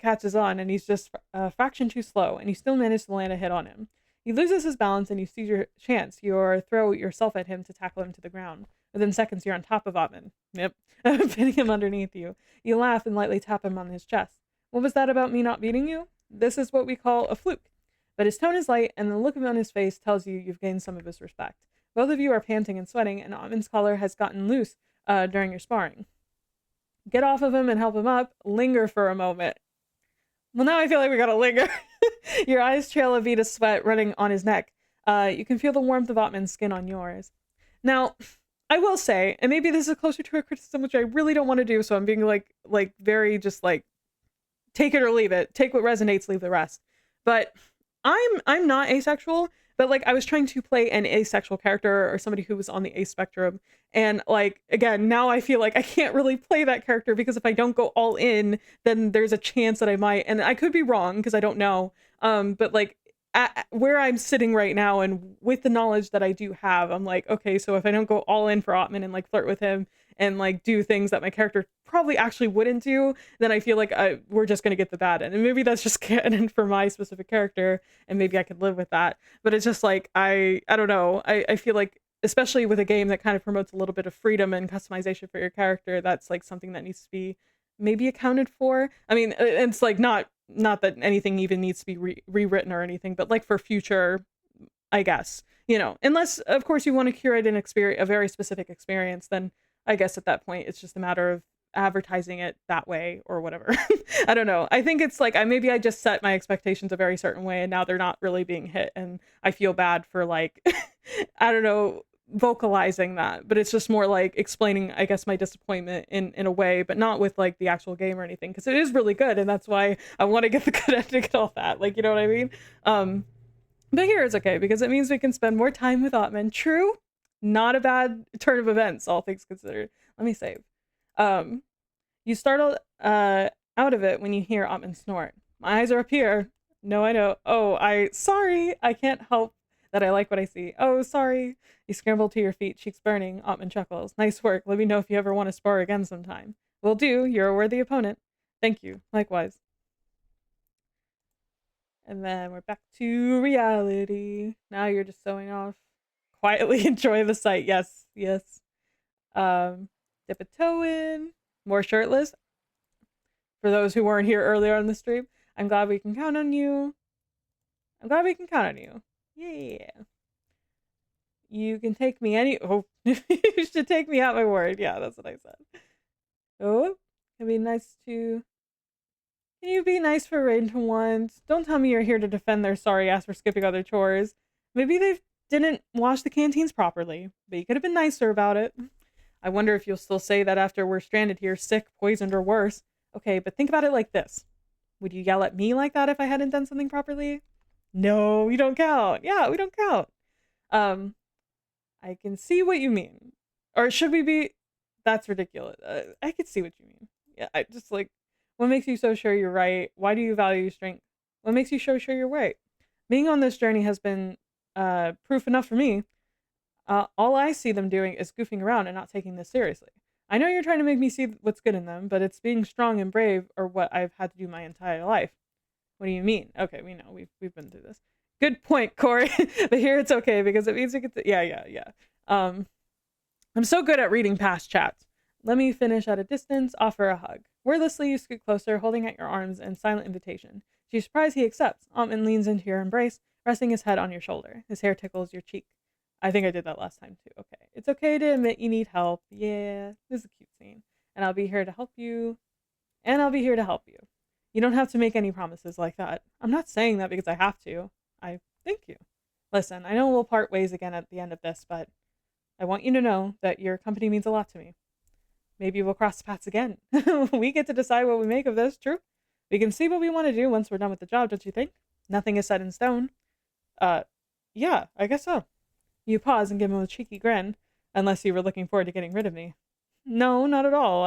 Speaker 1: catches on, and he's just a fraction too slow, and he still managed to land a hit on him. He loses his balance and you seize your chance. You throw yourself at him to tackle him to the ground. Within seconds, you're on top of Otmund. Yep. Pinning him underneath you. You laugh and lightly tap him on his chest. What was that about me not beating you? This is what we call a fluke. But his tone is light, and the look on his face tells you you've gained some of his respect. Both of you are panting and sweating, and Otmund's collar has gotten loose during your sparring. Get off of him and help him up. Linger for a moment. Well, now I feel like we gotta linger. Your eyes trail a bead of sweat running on his neck. You can feel the warmth of Otmund's skin on yours. Now, I will say, and maybe this is closer to a criticism, which I really don't want to do, so I'm being like very just like, take it or leave it. Take what resonates, leave the rest. But I'm not asexual, but like I was trying to play an asexual character or somebody who was on the ace spectrum. And like, again, now I feel like I can't really play that character because if I don't go all in, then there's a chance that I might, and I could be wrong because I don't know. But like where I'm sitting right now and with the knowledge that I do have, I'm like, okay, so if I don't go all in for Otmund and like flirt with him and like do things that my character probably actually wouldn't do, then I feel like we're just going to get the bad end. And maybe that's just canon for my specific character and maybe I could live with that. But it's just like, I don't know. I feel like, especially with a game that kind of promotes a little bit of freedom and customization for your character, that's like something that needs to be maybe accounted for. I mean, it's like not that anything even needs to be rewritten or anything, but like for future, I guess, unless of course you want to curate an experience, a very specific experience, then I guess at that point it's just a matter of advertising it that way or whatever. I don't know. I think it's like maybe I just set my expectations a very certain way and now they're not really being hit and I feel bad for like I don't know, vocalizing that, but it's just more like explaining, I guess, my disappointment in a way, but not with like the actual game or anything, because it is really good and that's why I want to get the good ending and all that, like, you know what I mean? But here it's okay because it means we can spend more time with Otmund. True, not a bad turn of events, all things considered. Let me save. You startle out of it when you hear Otmund snort. My eyes are up here. No, I know. Oh, sorry, I can't help that I like what I see. Oh, sorry. You scramble to your feet, cheeks burning. Otmund chuckles. Nice work. Let me know if you ever want to spar again sometime. Will do. You're a worthy opponent. Thank you. Likewise. And then we're back to reality. Now you're just showing off. Quietly enjoy the sight. Yes, yes. Dip a toe in. More shirtless. For those who weren't here earlier on the stream, I'm glad we can count on you. I'm glad we can count on you. Yeah. You can take me you should take me at my word. Yeah, that's what I said. Oh, it'd be nice to. Can you be nice for Rain to once? Don't tell me you're here to defend their sorry ass for skipping other chores. Maybe they didn't wash the canteens properly, but you could have been nicer about it. I wonder if you'll still say that after we're stranded here, sick, poisoned, or worse. Okay, but think about it like this. Would you yell at me like that if I hadn't done something properly? No, we don't count. Yeah, we don't count. I can see what you mean. Or should we be... That's ridiculous. I can see what you mean. Yeah, I just like... What makes you so sure you're right? Why do you value your strength? What makes you so sure you're right? Being on this journey has been proof enough for me. All I see them doing is goofing around and not taking this seriously. I know you're trying to make me see what's good in them, but it's being strong and brave or what I've had to do my entire life. What do you mean? Okay, we know. We've been through this. Good point, Corey. But here it's okay because it means we get to... Yeah. I'm so good at reading past chats. Let me finish at a distance, offer a hug. Wordlessly, you scoot closer, holding out your arms in silent invitation. To your surprise, he accepts. Otmund leans into your embrace, resting his head on your shoulder. His hair tickles your cheek. I think I did that last time too. Okay. It's okay to admit you need help. Yeah, this is a cute scene. And I'll be here to help you. And I'll be here to help you. You don't have to make any promises like that. I'm not saying that because I have to. I thank you. Listen, I know we'll part ways again at the end of this, but I want you to know that your company means a lot to me. Maybe we'll cross paths again. We get to decide what we make of this, true? We can see what we want to do once we're done with the job, don't you think? Nothing is set in stone. Yeah, I guess so. You pause and give him a cheeky grin, unless you were looking forward to getting rid of me. No, not at all.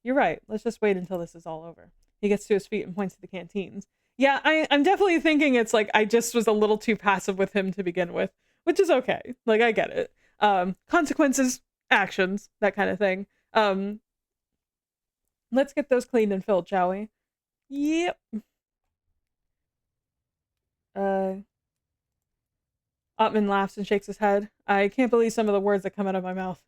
Speaker 1: You're right. Let's just wait until this is all over. He gets to his feet and points to the canteens. Yeah, I'm definitely thinking it's like I just was a little too passive with him to begin with, which is okay. Like, I get it. Consequences, actions, that kind of thing. Let's get those cleaned and filled, shall we? Yep. Otmund laughs and shakes his head. I can't believe some of the words that come out of my mouth.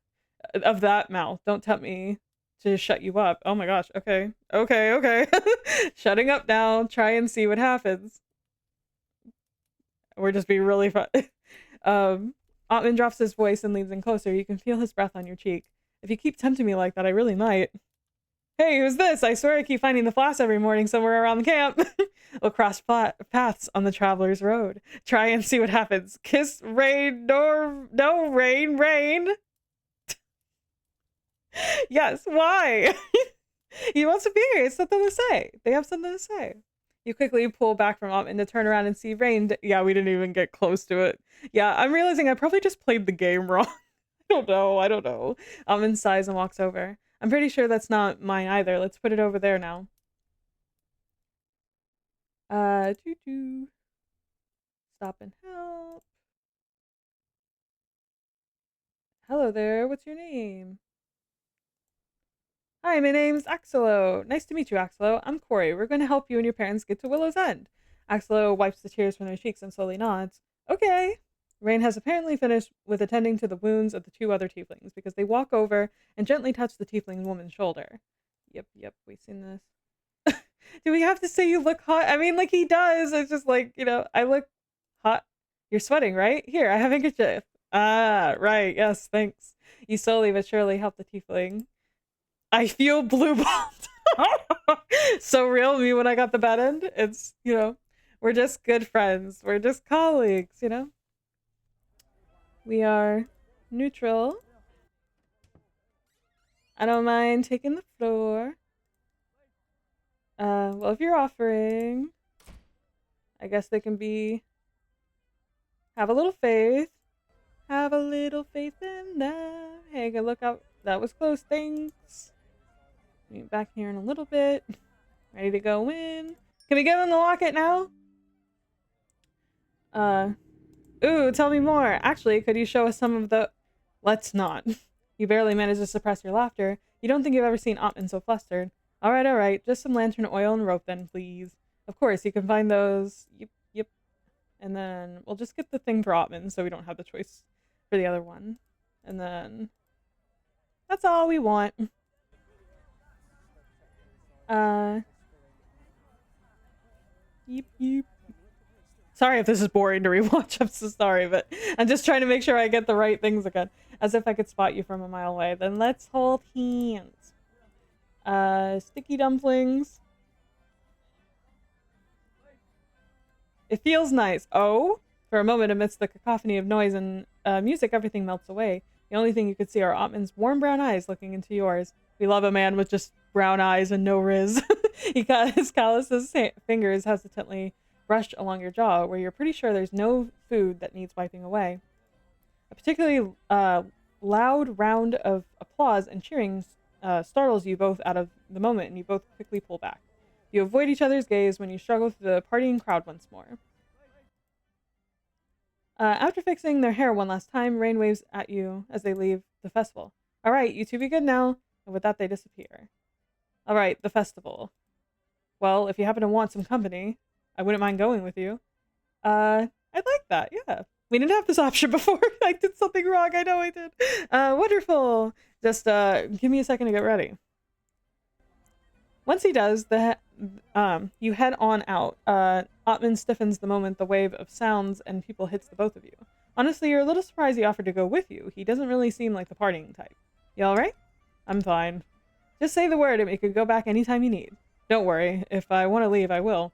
Speaker 1: Of that mouth. Don't tempt me to shut you up. Oh my gosh. Okay. Okay, okay. Shutting up now. Try and see what happens. We're just being really fun. Otman drops his voice and leans in closer. You can feel his breath on your cheek. If you keep tempting me like that, I really might. Hey, who's this? I swear I keep finding the flask every morning somewhere around the camp. We'll cross paths on the traveler's road. Try and see what happens. Kiss, rain, no, rain, rain. Yes, why? He wants to be here. It's something to say. They have something to say. You quickly pull back from Otman to turn around and see Rain. Yeah, we didn't even get close to it. Yeah, I'm realizing I probably just played the game wrong. I don't know. Otman sighs and walks over. I'm pretty sure that's not mine either. Let's put it over there now. Doo-doo. Stop and help. Hello there. What's your name? Hi, my name's Axelo. Nice to meet you, Axelo. I'm Corey. We're going to help you and your parents get to Willow's End. Axelo wipes the tears from their cheeks and slowly nods. Okay. Rain has apparently finished with attending to the wounds of the two other tieflings because they walk over and gently touch the tiefling woman's shoulder. Yep, we've seen this. Do we have to say you look hot? I mean, like he does. It's just like, I look hot. You're sweating, right? Here, I have a handkerchief. Ah, right. Yes, thanks. You slowly but surely help the tiefling. I feel blue balled. So real me when I got the bad end. It's, we're just good friends. We're just colleagues, We are neutral. I don't mind taking the floor. Well, if you're offering, I guess they can be, have a little faith. Have a little faith in them. Hey, good look out. That was close. Thanks. Back here in a little bit. Ready to go in. Can we get in the locket now? Ooh, tell me more. Actually, could you show us some of the... Let's not. You barely managed to suppress your laughter. You don't think you've ever seen Otman so flustered. Alright. Just some lantern oil and rope then, please. Of course, you can find those... Yep. And then we'll just get the thing for Otman so we don't have the choice for the other one. And then... That's all we want. Yep. Sorry if this is boring to rewatch. I'm so sorry, but I'm just trying to make sure I get the right things again. As if I could spot you from a mile away. Then let's hold hands. Sticky dumplings. It feels nice. Oh? For a moment, amidst the cacophony of noise and music, everything melts away. The only thing you could see are Otman's warm brown eyes looking into yours. We love a man with just brown eyes and no riz. He got his calluses fingers hesitantly brushed along your jaw, where you're pretty sure there's no food that needs wiping away. A particularly loud round of applause and cheering startles you both out of the moment, and you both quickly pull back. You avoid each other's gaze when you struggle through the partying crowd once more. After fixing their hair one last time, Rain waves at you as they leave the festival. Alright, you two be good now. And with that, they disappear. Alright, the festival. Well, if you happen to want some company, I wouldn't mind going with you. I'd like that, yeah. We didn't have this option before. I did something wrong, I know I did. Wonderful. Just, give me a second to get ready. Once he does, you head on out. Otman stiffens the moment the wave of sounds and people hits the both of you. Honestly, you're a little surprised he offered to go with you. He doesn't really seem like the partying type. You alright? I'm fine. Just say the word and we could go back anytime you need. Don't worry. If I want to leave, I will.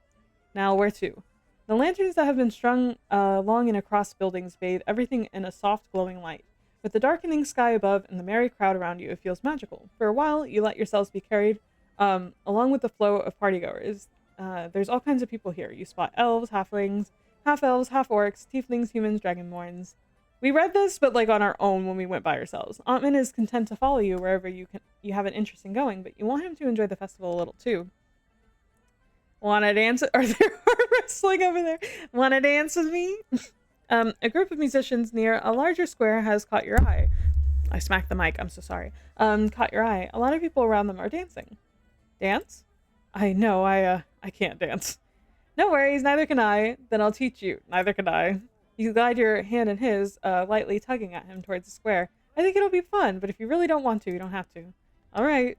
Speaker 1: Now, where to? The lanterns that have been strung along and across buildings bathe everything in a soft, glowing light. With the darkening sky above and the merry crowd around you, it feels magical. For a while, you let yourselves be carried along with the flow of partygoers. There's all kinds of people here. You spot elves, halflings, half-elves, half-orcs, tieflings, humans, dragonborns. We read this, but like on our own when we went by ourselves. Otman is content to follow you wherever you have an interest in going, but you want him to enjoy the festival a little too. Wanna dance? Are there arm wrestling over there? Wanna dance with me? A group of musicians near a larger square has caught your eye. I smacked the mic, I'm so sorry. Caught your eye. A lot of people around them are dancing. Dance? I know, I can't dance. No worries, neither can I. Then I'll teach you. Neither can I. You glide your hand in his, lightly tugging at him towards the square. I think it'll be fun, but if you really don't want to, you don't have to. All right.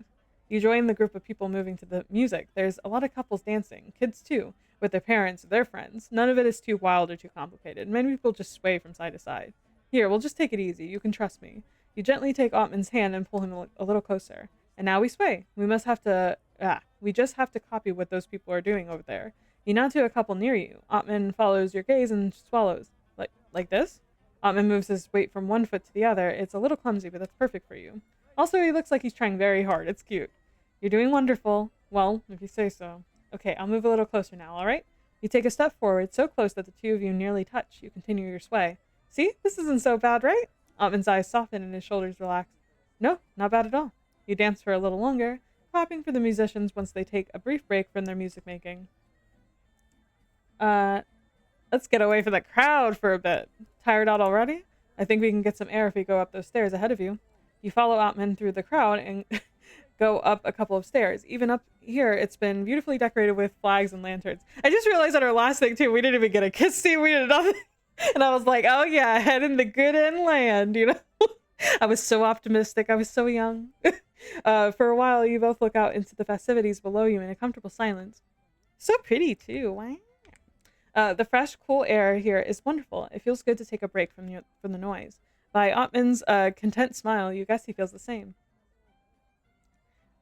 Speaker 1: You join the group of people moving to the music. There's a lot of couples dancing, kids too, with their parents or their friends. None of it is too wild or too complicated. Many people just sway from side to side. Here, we'll just take it easy. You can trust me. You gently take Otman's hand and pull him a little closer. And now we sway. We just have to copy what those people are doing over there. You nod to a couple near you. Otman follows your gaze and swallows. Like this? Otman moves his weight from one foot to the other. It's a little clumsy, but that's perfect for you. Also, he looks like he's trying very hard. It's cute. You're doing wonderful. Well, if you say so. Okay, I'll move a little closer now, alright? You take a step forward, so close that the two of you nearly touch. You continue your sway. See? This isn't so bad, right? Otman's eyes soften and his shoulders relax. No, not bad at all. You dance for a little longer, clapping for the musicians once they take a brief break from their music making. Let's get away from the crowd for a bit. Tired out already? I think we can get some air if we go up those stairs ahead of you. You follow Otman through the crowd and go up a couple of stairs. Even up here, it's been beautifully decorated with flags and lanterns. I just realized on our last thing, too, we didn't even get a kiss scene. We did nothing. And I was like, oh, yeah, head in the good end land, you know? I was so optimistic. I was so young. For a while, you both look out into the festivities below you in a comfortable silence. So pretty, too. Wow. The fresh, cool air here is wonderful. It feels good to take a break from the noise. By Otman's content smile, you guess he feels the same.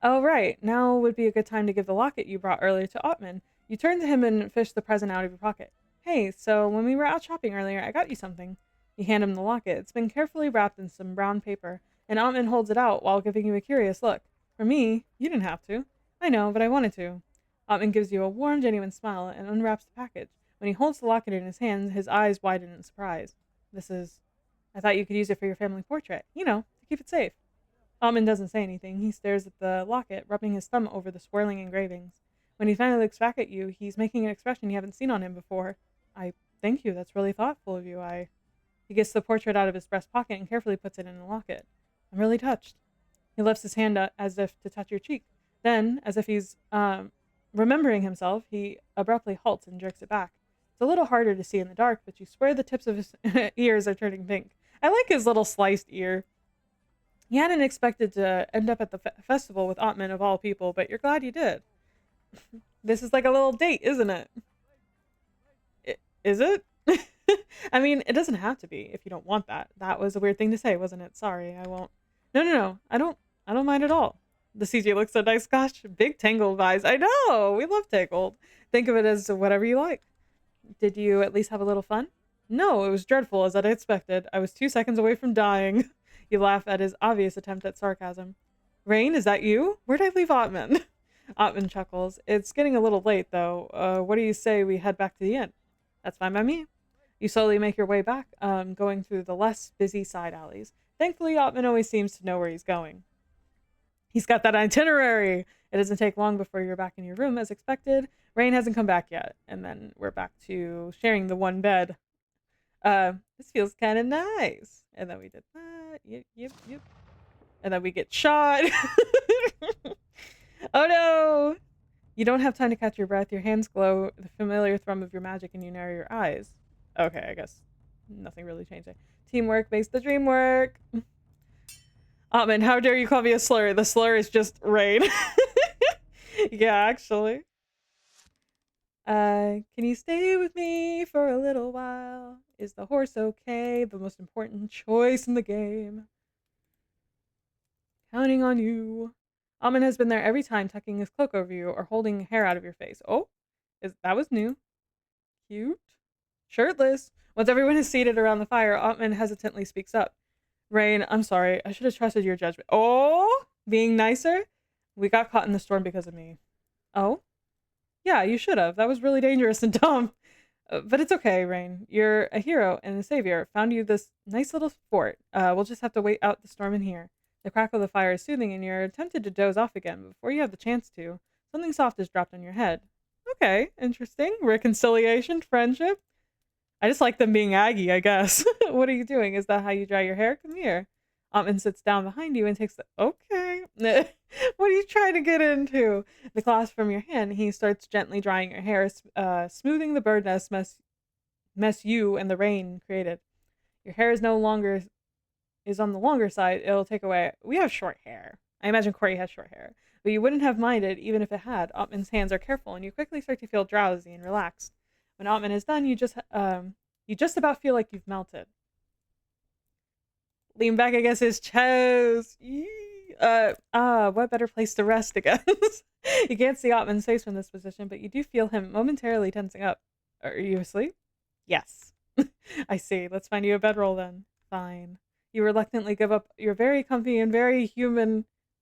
Speaker 1: Oh, right. Now would be a good time to give the locket you brought earlier to Otman. You turn to him and fish the present out of your pocket. Hey, so when we were out shopping earlier, I got you something. You hand him the locket. It's been carefully wrapped in some brown paper, and Otman holds it out while giving you a curious look. For me, you didn't have to. I know, but I wanted to. Otman gives you a warm, genuine smile and unwraps the package. When he holds the locket in his hand, his eyes widen in surprise. I thought you could use it for your family portrait. You know, to keep it safe. Otman doesn't say anything. He stares at the locket, rubbing his thumb over the swirling engravings. When he finally looks back at you, he's making an expression you haven't seen on him before. I thank you. That's really thoughtful of you. He gets the portrait out of his breast pocket and carefully puts it in the locket. I'm really touched. He lifts his hand up as if to touch your cheek. Then, as if he's remembering himself, he abruptly halts and jerks it back. It's a little harder to see in the dark, but you swear the tips of his ears are turning pink. I like his little sliced ear. You hadn't expected to end up at the festival with Otman of all people, but you're glad you did. This is like a little date, isn't it? Is it? I mean, it doesn't have to be if you don't want that. That was a weird thing to say, wasn't it? Sorry, I won't. No. I don't mind at all. The CJ looks so nice. Gosh, big Tangled vibes. I know. We love Tangled. Think of it as whatever you like. Did you at least have a little fun? No, it was dreadful, as I'd expected. I was 2 seconds away from dying. You laugh at his obvious attempt at sarcasm. Rain, is that you? Where'd I leave Otman? Otman chuckles. It's getting a little late, though. What do you say we head back to the inn? That's fine by me. You slowly make your way back, going through the less busy side alleys. Thankfully, Otman always seems to know where he's going. He's got that itinerary. It doesn't take long before you're back in your room, as expected. Rain hasn't come back yet, and then we're back to sharing the one bed. This feels kind of nice. And then we did that. Yep. And then we get shot. Oh no! You don't have time to catch your breath. Your hands glow, the familiar thrum of your magic, and you narrow your eyes. Okay, I guess nothing really changed there. Teamwork makes the dream work. Otman, how dare you call me a slur? The slur is just rain. Yeah, actually. Can you stay with me for a little while? Is the horse okay? The most important choice in the game. Counting on you. Otman has been there every time, tucking his cloak over you or holding hair out of your face. Oh, that was new. Cute. Shirtless. Once everyone is seated around the fire, Otman hesitantly speaks up. Rain, I'm sorry. I should have trusted your judgment. Oh, being nicer? We got caught in the storm because of me. Oh? Yeah, you should have. That was really dangerous and dumb. But it's okay, Rain. You're a hero and a savior. Found you this nice little fort. We'll just have to wait out the storm in here. The crackle of the fire is soothing and you're tempted to doze off again, but before you have the chance to, something soft is dropped on your head. Okay, interesting. Reconciliation, friendship. I just like them being Aggie, I guess. What are you doing? Is that how you dry your hair? Come here. Otman sits down behind you and takes the... Okay. What are you trying to get into? The cloth from your hand, he starts gently drying your hair, smoothing the bird nest mess mess you and the rain created. Your hair is on the longer side. It'll take away. We have short hair. I imagine Corey has short hair, but you wouldn't have minded even if it had. Otman's hands are careful, and you quickly start to feel drowsy and relaxed. When Otman is done, you just about feel like you've melted. Lean back against his chest. What better place to rest again? You can't see Otman's face from this position, but you do feel him momentarily tensing up. Are you asleep? Yes. I see. Let's find you a bedroll then. Fine. You reluctantly give up your very comfy and very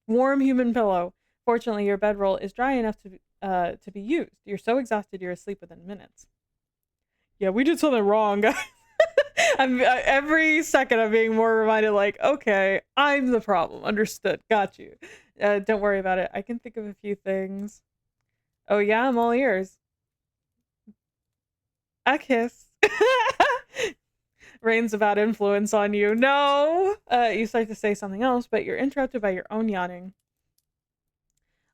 Speaker 1: warm human pillow. Fortunately, your bedroll is dry enough to be used. You're so exhausted you're asleep within minutes. Yeah, we did something wrong, guys. Every second I'm being more reminded, like, okay, I'm the problem. Understood. Got you. Don't worry about it. I can think of a few things. Oh yeah, I'm all ears. A kiss. Rain's a bad influence on you. No! You start to say something else, but you're interrupted by your own yawning.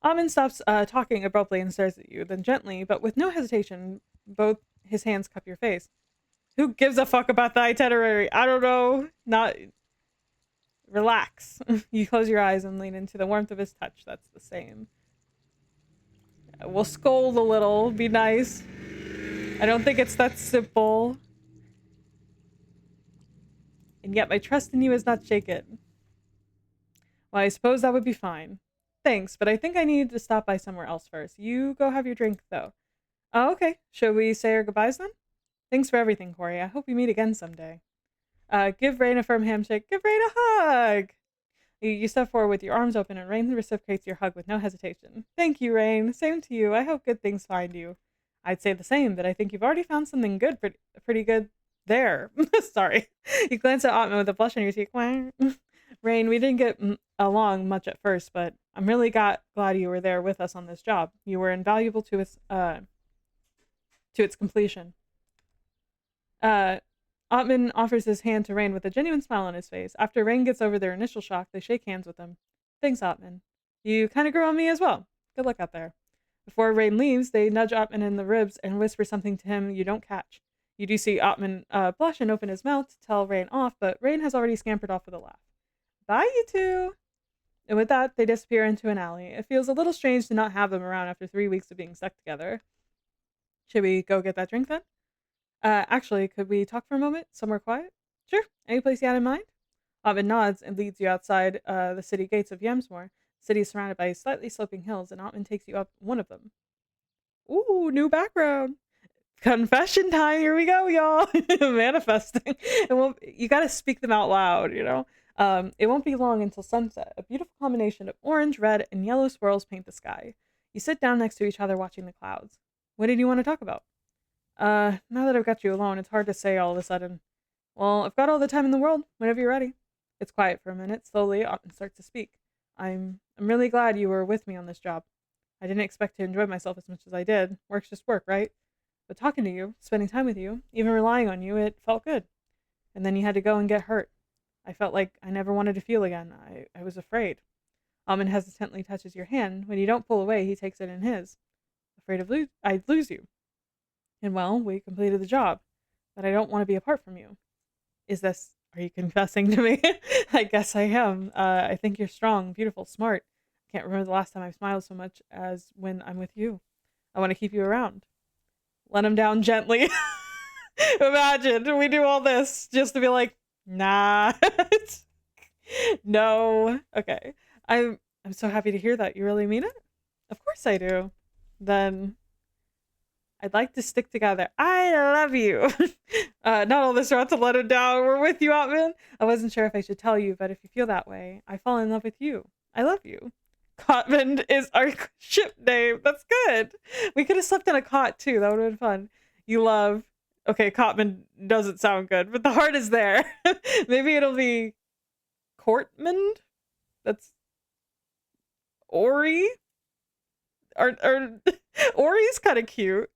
Speaker 1: Amon stops talking abruptly and stares at you, then gently, but with no hesitation, both his hands cup your face. Who gives a fuck about the itinerary? I don't know. Not... Relax. You close your eyes and lean into the warmth of his touch. That's the same. We'll scold a little. Be nice. I don't think it's that simple. And yet my trust in you is not shaken. Well, I suppose that would be fine. Thanks, but I think I need to stop by somewhere else first. You go have your drink, though. Oh, okay. Shall we say our goodbyes then? Thanks for everything, Corey. I hope we meet again someday. Give Rain a firm handshake. Give Rain a hug! You step forward with your arms open, and Rain reciprocates your hug with no hesitation. Thank you, Rain. Same to you. I hope good things find you. I'd say the same, but I think you've already found something good, pretty good there. Sorry. You glance at Otmund with a blush on your cheek. Rain, we didn't get along much at first, but I'm really glad you were there with us on this job. You were invaluable to its completion. Otmund offers his hand to Rain with a genuine smile on his face. After Rain gets over their initial shock, they shake hands with him. Thanks, Otmund. You kind of grew on me as well. Good luck out there. Before Rain leaves, they nudge Otmund in the ribs and whisper something to him you don't catch. You do see Otmund blush and open his mouth to tell Rain off, but Rain has already scampered off with a laugh. Bye, you two! And with that, they disappear into an alley. It feels a little strange to not have them around after 3 weeks of being stuck together. Should we go get that drink then? Actually, could we talk for a moment? Somewhere quiet? Sure. Any place you had in mind? Otmund nods and leads you outside the city gates of Yemsmore. The city is surrounded by slightly sloping hills, and Otmund takes you up one of them. Ooh, new background. Confession time. Here we go, y'all. Manifesting. You gotta speak them out loud, you know? It won't be long until sunset. A beautiful combination of orange, red, and yellow swirls paint the sky. You sit down next to each other watching the clouds. What did you want to talk about? Now that I've got you alone, it's hard to say all of a sudden. Well, I've got all the time in the world, whenever you're ready. It's quiet for a minute. Slowly, Otmund starts to speak. I'm really glad you were with me on this job. I didn't expect to enjoy myself as much as I did. Work's just work, right? But talking to you, spending time with you, even relying on you, it felt good. And then you had to go and get hurt. I felt like I never wanted to feel again. I was afraid. Otmund hesitantly touches your hand. When you don't pull away, he takes it in his. Afraid I'd lose you. And well, we completed the job. But I don't want to be apart from you. Are you confessing to me? I guess I am. I think you're strong, beautiful, smart. I can't remember the last time I've smiled so much as when I'm with you. I want to keep you around. Let him down gently. Imagine we do all this just to be like, nah. No. Okay. I'm so happy to hear that. You really mean it? Of course I do. Then I'd like to stick together. I love you. Not all this route to let him down. We're with you, Otmund. I wasn't sure if I should tell you, but if you feel that way, I fall in love with you. I love you. Cotmund is our ship name. That's good. We could have slept in a cot too. That would have been fun. You love. Okay, Cotmund doesn't sound good, but the heart is there. Maybe it'll be Courtmund. That's Ori. Or Ori's kind of cute.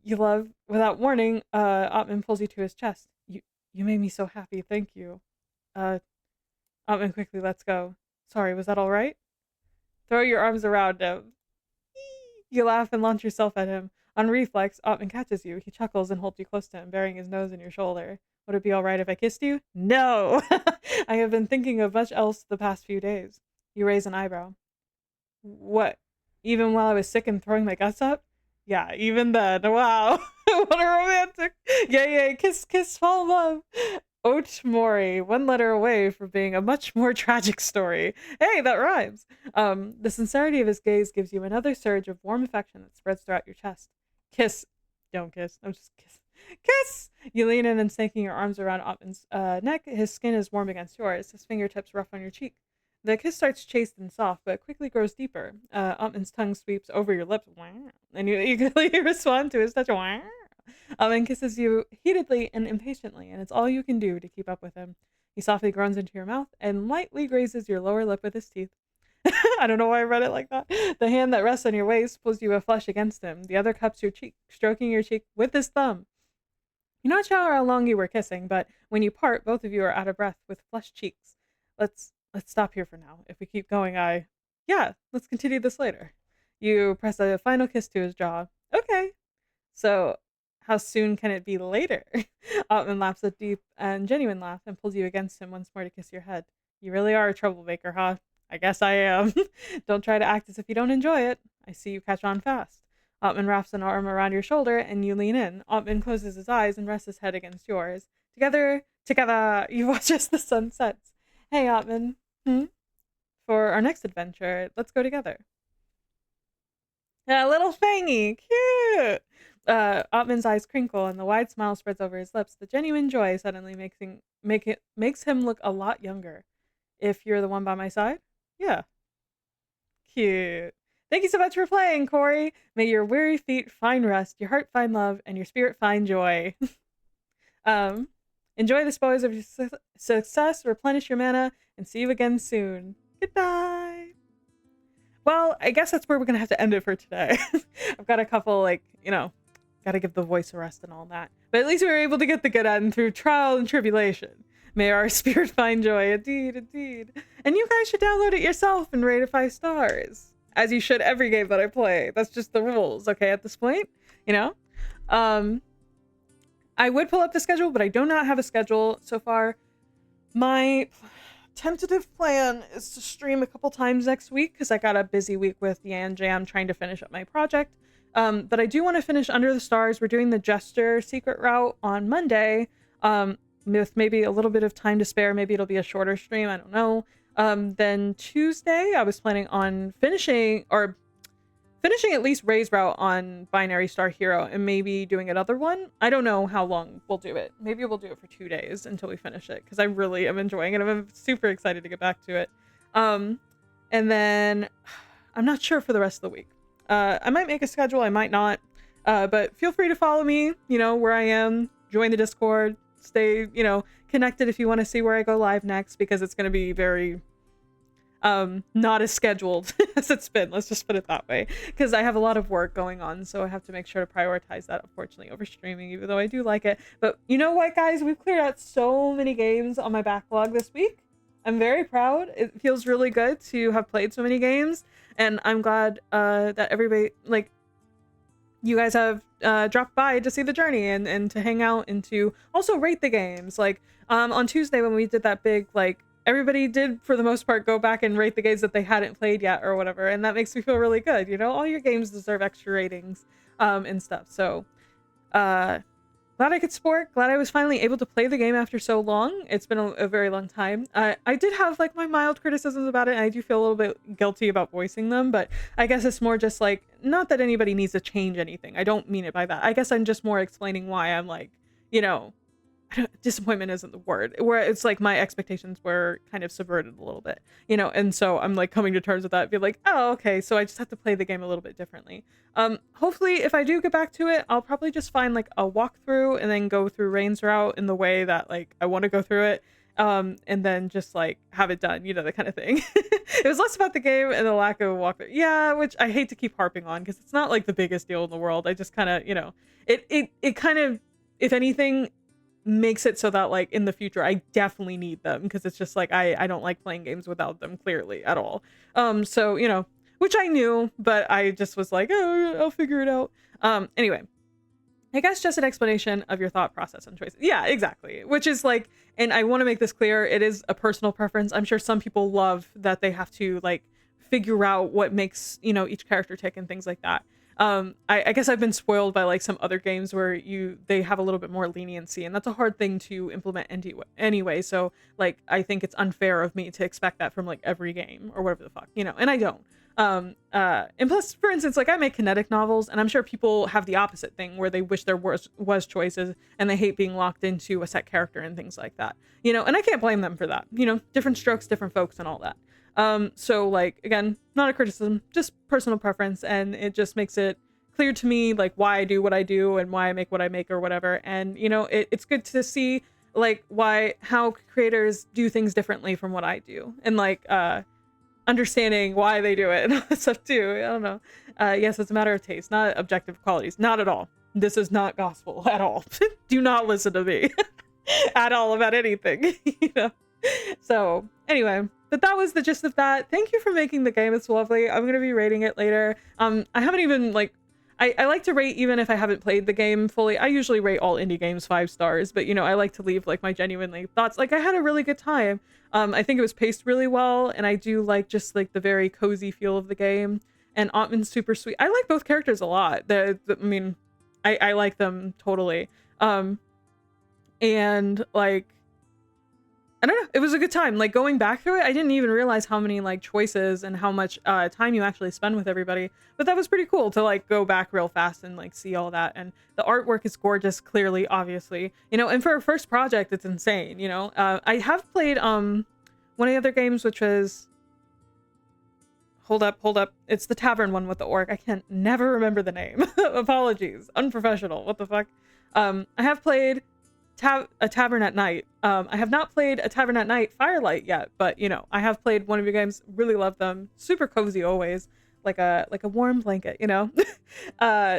Speaker 1: You love. Without warning, Otmund pulls you to his chest. You made me so happy. Thank you. Otmund quickly lets go. Sorry, was that all right? Throw your arms around him. You laugh and launch yourself at him. On reflex, Otman catches you. He chuckles and holds you close to him, burying his nose in your shoulder. Would it be all right if I kissed you? No! I have been thinking of much else the past few days. You raise an eyebrow. What? Even while I was sick and throwing my guts up? Yeah, even then. Wow. What a romantic. Yay, kiss, kiss, fall in love. Oat Mori, one letter away from being a much more tragic story. Hey, that rhymes. The sincerity of his gaze gives you another surge of warm affection that spreads throughout your chest. Kiss. Don't kiss. I'm just kiss. Kiss! You lean in and sinking your arms around Otman's neck. His skin is warm against yours, his fingertips rough on your cheek. The kiss starts chaste and soft, but quickly grows deeper. Otman's tongue sweeps over your lips, and you eagerly respond to his touch. And kisses you heatedly and impatiently, and it's all you can do to keep up with him. He softly groans into your mouth and lightly grazes your lower lip with his teeth. I don't know why I read it like that. The hand that rests on your waist pulls you a flush against him. The other cups your cheek, stroking your cheek with his thumb. You're not sure how long you were kissing, but when you part, both of you are out of breath with flushed cheeks. Let's stop here for now. If we keep going, yeah, let's continue this later. You press a final kiss to his jaw. Okay. So, how soon can it be later? Otman laughs a deep and genuine laugh and pulls you against him once more to kiss your head. You really are a troublemaker, huh? I guess I am. Don't try to act as if you don't enjoy it. I see you catch on fast. Otman wraps an arm around your shoulder and you lean in. Otman closes his eyes and rests his head against yours. Together, you watch as the sun sets. Hey, Otman. For our next adventure, let's go together. A little fangy, cute. Otman's eyes crinkle and the wide smile spreads over his lips. The genuine joy suddenly makes him look a lot younger. If you're the one by my side? Yeah. Cute. Thank you so much for playing, Corey. May your weary feet find rest, your heart find love, and your spirit find joy. Enjoy the spoils of your success, replenish your mana, and see you again soon. Goodbye. Well, I guess that's where we're going to have to end it for today. I've got a couple, got to give the voice a rest and all that. But at least we were able to get the good end through trial and tribulation. May our spirit find joy. Indeed, indeed. And you guys should download it yourself and rate it 5 stars. As you should every game that I play. That's just the rules, okay, at this point? I would pull up the schedule, but I do not have a schedule so far. My tentative plan is to stream a couple times next week because I got a busy week with Yan Jam trying to finish up my project. But I do want to finish Under the Stars. We're doing the Jester secret route on Monday, with maybe a little bit of time to spare. Maybe it'll be a shorter stream. I don't know. Then Tuesday, I was planning on finishing at least Ray's route on Binary Star Hero and maybe doing another one. I don't know how long we'll do it. Maybe we'll do it for 2 days until we finish it because I really am enjoying it. I'm super excited to get back to it. And then I'm not sure for the rest of the week. I might make a schedule. I might not. But feel free to follow me, where I am. Join the Discord. Stay, connected if you want to see where I go live next because it's going to be very not as scheduled as it's been. Let's just put it that way because I have a lot of work going on, so I have to make sure to prioritize that, unfortunately, over streaming, even though I do like it. But you know what, guys? We've cleared out so many games on my backlog this week. I'm very proud. It feels really good to have played so many games, and I'm glad that everybody, you guys have dropped by to see the journey and to hang out and to also rate the games. On Tuesday when we did that big, everybody did, for the most part, go back and rate the games that they hadn't played yet or whatever, and that makes me feel really good. All your games deserve extra ratings and stuff. So, glad I could sport. Glad I was finally able to play the game after so long. It's been a very long time. I did have, my mild criticisms about it, and I do feel a little bit guilty about voicing them, but I guess it's more just, not that anybody needs to change anything. I don't mean it by that. I guess I'm just more explaining why I'm, disappointment isn't the word, where it's my expectations were kind of subverted a little bit, and so I'm coming to terms with that, be oh, okay, so I just have to play the game a little bit differently. Hopefully if I do get back to it, I'll probably just find a walkthrough and then go through Rain's route in the way that I want to go through it, and then just have it done, that kind of thing. It was less about the game and the lack of a walkthrough, yeah, which I hate to keep harping on because it's not the biggest deal in the world. I just kind of, it kind of, if anything, makes it so that in the future I definitely need them because it's just I don't like playing games without them, clearly, at all. So which I knew, but I just was like, oh, I'll figure it out. Anyway, I guess just an explanation of your thought process and choices. Yeah, exactly. Which is like, and I want to make this clear, it is a personal preference. I'm sure some people love that they have to like figure out what makes, you know, each character tick and things like that. I guess I've been spoiled by like some other games where they have a little bit more leniency, and that's a hard thing to implement anyway. So like, I think it's unfair of me to expect that from like every game or whatever the fuck, you know, and I don't. And plus, for instance, like I make kinetic novels, and I'm sure people have the opposite thing where they wish there was choices and they hate being locked into a set character and things like that, you know, and I can't blame them for that, you know, different strokes, different folks and all that. So like, again, not a criticism, just personal preference, and it just makes it clear to me like why I do what I do and why I make what I make or whatever. And you know, it's good to see like how creators do things differently from what I do, and like understanding why they do it and all that stuff too. I don't know. Yes, it's a matter of taste, not objective qualities. Not at all. This is not gospel at all. Do not listen to me at all about anything, you know? So anyway, but that was the gist of that. Thank you for making the game. It's lovely. I'm going to be rating it later. I haven't even like, I like to rate even if I haven't played the game fully. I usually rate all indie games 5 stars, but you know, I like to leave like my genuinely thoughts. Like I had a really good time. I think it was paced really well, and I do like just like the very cozy feel of the game. And Otmund's super sweet. I like both characters a lot. I mean, I like them totally. And like, I don't know, it was a good time. Like going back through it, I didn't even realize how many like choices and how much time you actually spend with everybody. But that was pretty cool to like go back real fast and like see all that. And the artwork is gorgeous, clearly, obviously, you know, and for a first project, it's insane, you know. I have played one of the other games, which was hold up. It's the tavern one with the orc. I can never remember the name. Apologies. Unprofessional. What the fuck? I have played a Tavern at Night. I have not played a Tavern at Night Firelight yet, but you know, I have played one of your games. Really love them. Super cozy always, like a warm blanket, you know.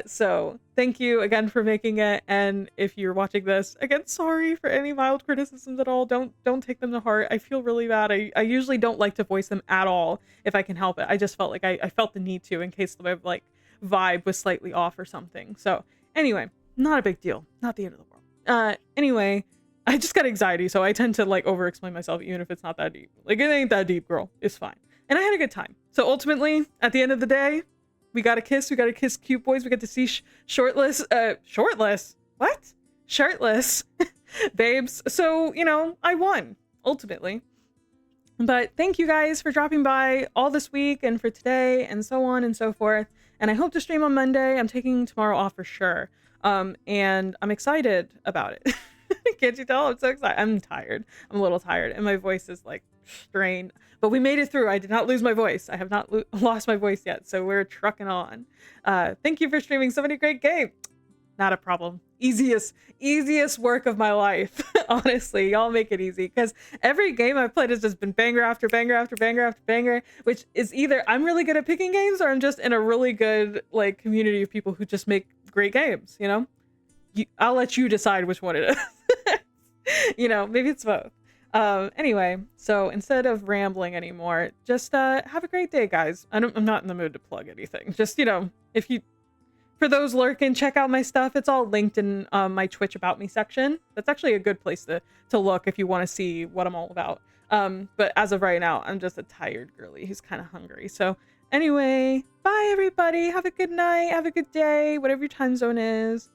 Speaker 1: So thank you again for making it. And if you're watching this, again, sorry for any mild criticisms at all. Don't take them to heart. I feel really bad. I usually don't like to voice them at all if I can help it. I just felt like I felt the need to in case the like vibe was slightly off or something. So anyway, not a big deal. Not the end of the world. Anyway, I just got anxiety, so I tend to like over explain myself even if it's not that deep. Like it ain't that deep, girl. It's fine. And I had a good time. So ultimately, at the end of the day, we got to kiss cute boys. We got to see shirtless babes. So, you know, I won ultimately. But thank you guys for dropping by all this week and for today and so on and so forth. And I hope to stream on Monday. I'm taking tomorrow off for sure. And I'm excited about it. Can't you tell? I'm so excited. I'm tired. I'm a little tired and my voice is like strained, but we made it through. I did not lose my voice. I have not lost my voice yet. So we're trucking on. Thank you for streaming so many great games. Not a problem. Easiest work of my life. Honestly, y'all make it easy because every game I've played has just been banger after banger after banger after banger, which is either I'm really good at picking games or I'm just in a really good like community of people who just make great games, you know. I'll let you decide which one it is. You know, maybe it's both. Anyway, so instead of rambling anymore, just have a great day, guys. I'm not in the mood to plug anything. Just, you know, for those lurking, check out my stuff. It's all linked in my Twitch About Me section. That's actually a good place to look if you want to see what I'm all about. But as of right now, I'm just a tired girly who's kind of hungry. So anyway, bye everybody. Have a good night. Have a good day. Whatever your time zone is.